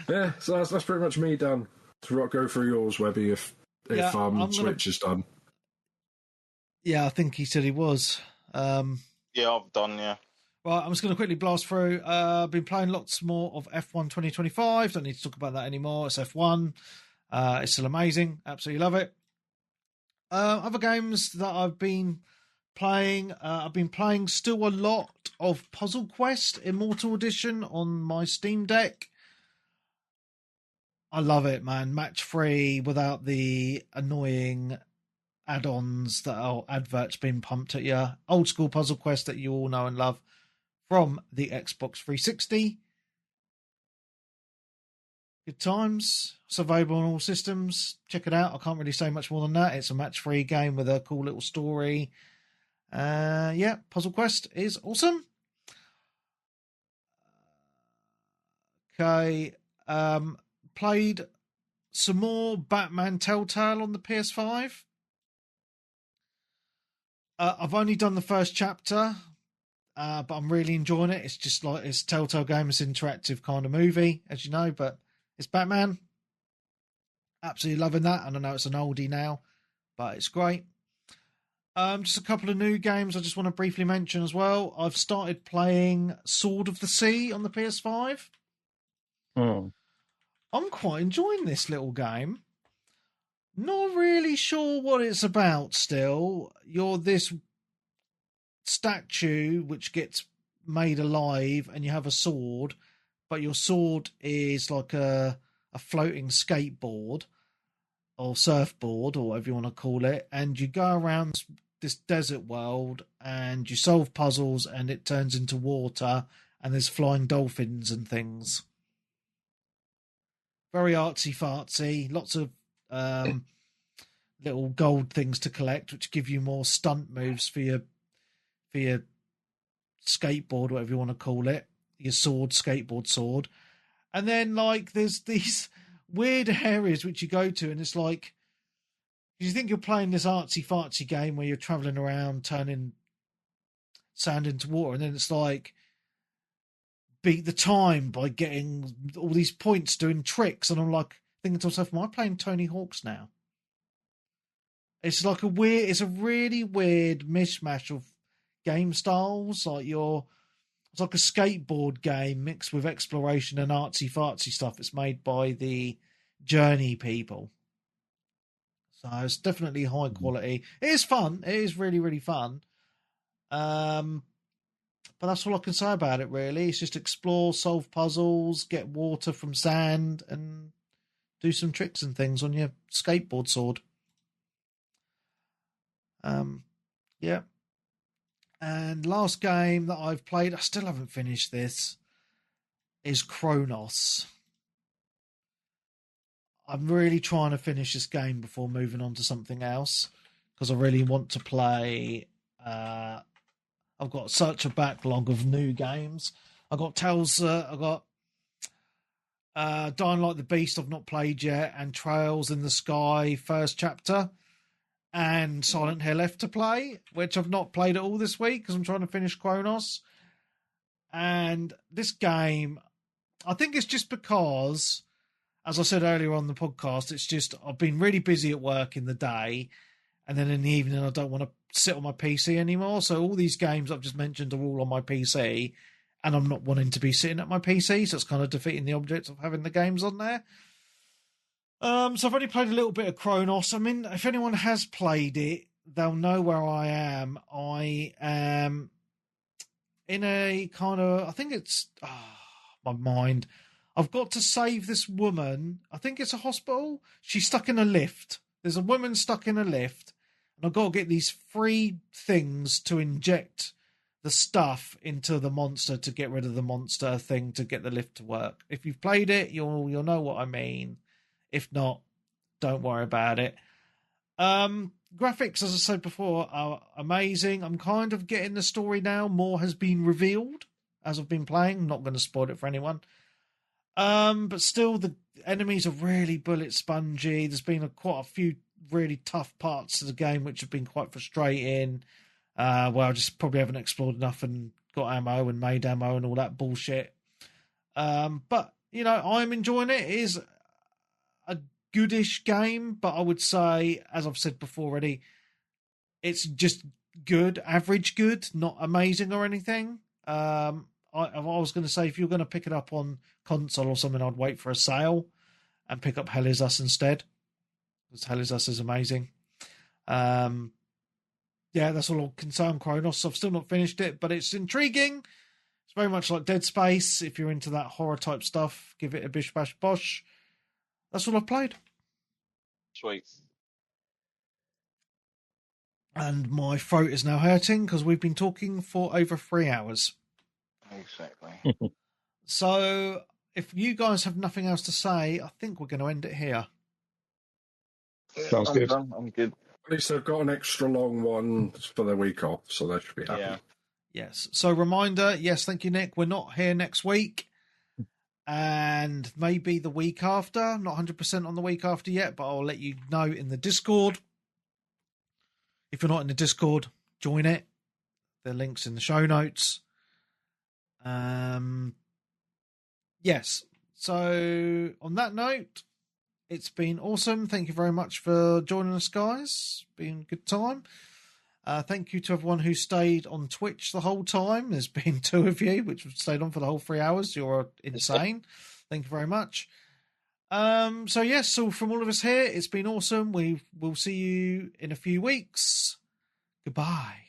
Yeah, so that's pretty much me done. To go through yours, Webby, if Switch is done. Yeah, I think he said he was. Yeah, I've done, yeah. Right, I'm just going to quickly blast through. I've been playing lots more of F1 2025. Don't need to talk about that anymore. It's F1. It's still amazing. Absolutely love it. Other games that I've been playing. I've been playing still a lot of Puzzle Quest Immortal Edition on my Steam Deck. I love it, man. Match free without the annoying add-ons that are adverts being pumped at you. Old school Puzzle Quest that you all know and love from the Xbox 360. Good times. It's available on all systems. Check it out. I can't really say much more than that. It's a match-free game with a cool little story. Yeah, Puzzle Quest is awesome. Okay. Played some more Batman Telltale on the PS5. I've only done the first chapter, but I'm really enjoying it. It's just like it's Telltale game, it's interactive kind of movie, as you know, but it's Batman. Absolutely loving that, and I know it's an oldie now, but it's great. Just a couple of new games I just want to briefly mention as well. I've started playing Sword of the Sea on the PS5. I'm quite enjoying this little game. Not really sure what it's about still. You're this statue which gets made alive and you have a sword, but your sword is like a floating skateboard or surfboard or whatever you want to call it, and you go around this desert world and you solve puzzles and it turns into water and there's flying dolphins and things. Very artsy fartsy, lots of little gold things to collect, which give you more stunt moves for your skateboard, whatever you want to call it, your skateboard sword. And then like there's these weird areas which you go to, and it's like you think you're playing this artsy fartsy game where you're traveling around turning sand into water, and then it's like beat the time by getting all these points doing tricks, and I'm like thinking to myself, am I playing Tony Hawk's now? It's like it's a really weird mishmash of game styles. It's like a skateboard game mixed with exploration and artsy fartsy stuff. It's made by the Journey people, so it's definitely high quality. It is fun. It is really, really fun. But that's all I can say about it, really. It's just explore, solve puzzles, get water from sand, and do some tricks and things on your skateboard sword. Yeah. And last game that I've played, I still haven't finished this, is Cronos. I'm really trying to finish this game before moving on to something else, because I really want to play... I've got such a backlog of new games. I've got I've got Dying Like the Beast I've not played yet, and Trails in the Sky first chapter, and Silent Hill F to play, which I've not played at all this week because I'm trying to finish Cronos. And this game, I think it's just because, as I said earlier on the podcast, it's just I've been really busy at work in the day, and then in the evening I don't want to sit on my PC anymore. So all these games I've just mentioned are all on my PC, and I'm not wanting to be sitting at my PC, so it's kind of defeating the object of having the games on there. So I've only played a little bit of Cronos. I mean, if anyone has played it, they'll know where I am. I am in a kind of, I think it's, my mind. I've got to save this woman. I think it's a hospital. She's stuck in a lift. There's a woman stuck in a lift, and I've got to get these 3 things to inject the stuff into the monster to get rid of the monster thing to get the lift to work. If you've played it, you'll know what I mean. If not, don't worry about it. Graphics, as I said before, are amazing. I'm kind of getting the story now. More has been revealed as I've been playing. I'm not going to spoil it for anyone. But still, the enemies are really bullet spongy. There's been quite a few really tough parts of the game which have been quite frustrating. Where I just probably haven't explored enough and got ammo and made ammo and all that bullshit. But, I'm enjoying it. It is a goodish game, but I would say, as I've said before already, it's just good, average good, not amazing or anything. I was going to say, if you're going to pick it up on console or something, I'd wait for a sale and pick up Hell Is Us instead, because Hell Is Us is amazing. Yeah, that's all I can say on Cronos. I've still not finished it, but it's intriguing. It's very much like Dead Space. If you're into that horror type stuff, give it a bish bash bosh. That's all I've played. Sweet. And my throat is now hurting because we've been talking for over 3 hours. Exactly. So if you guys have nothing else to say, I think we're going to end it here. Sounds good. I'm good. At least they've got an extra long one for their week off, so they should be happy. Yeah. Yes. So reminder, yes, thank you, Nick. We're not here next week. And maybe the week after. Not 100% on the week after yet, but I'll let you know in the Discord. If you're not in the Discord, join it. The link's in the show notes. Yes. So on that note, it's been awesome. Thank you very much for joining us, guys. It's been a good time. Thank you to everyone who stayed on Twitch the whole time. There's been 2 of you, which have stayed on for the whole 3 hours. You're insane. Thank you very much. So yes, so from all of us here, it's been awesome. We'll see you in a few weeks. Goodbye.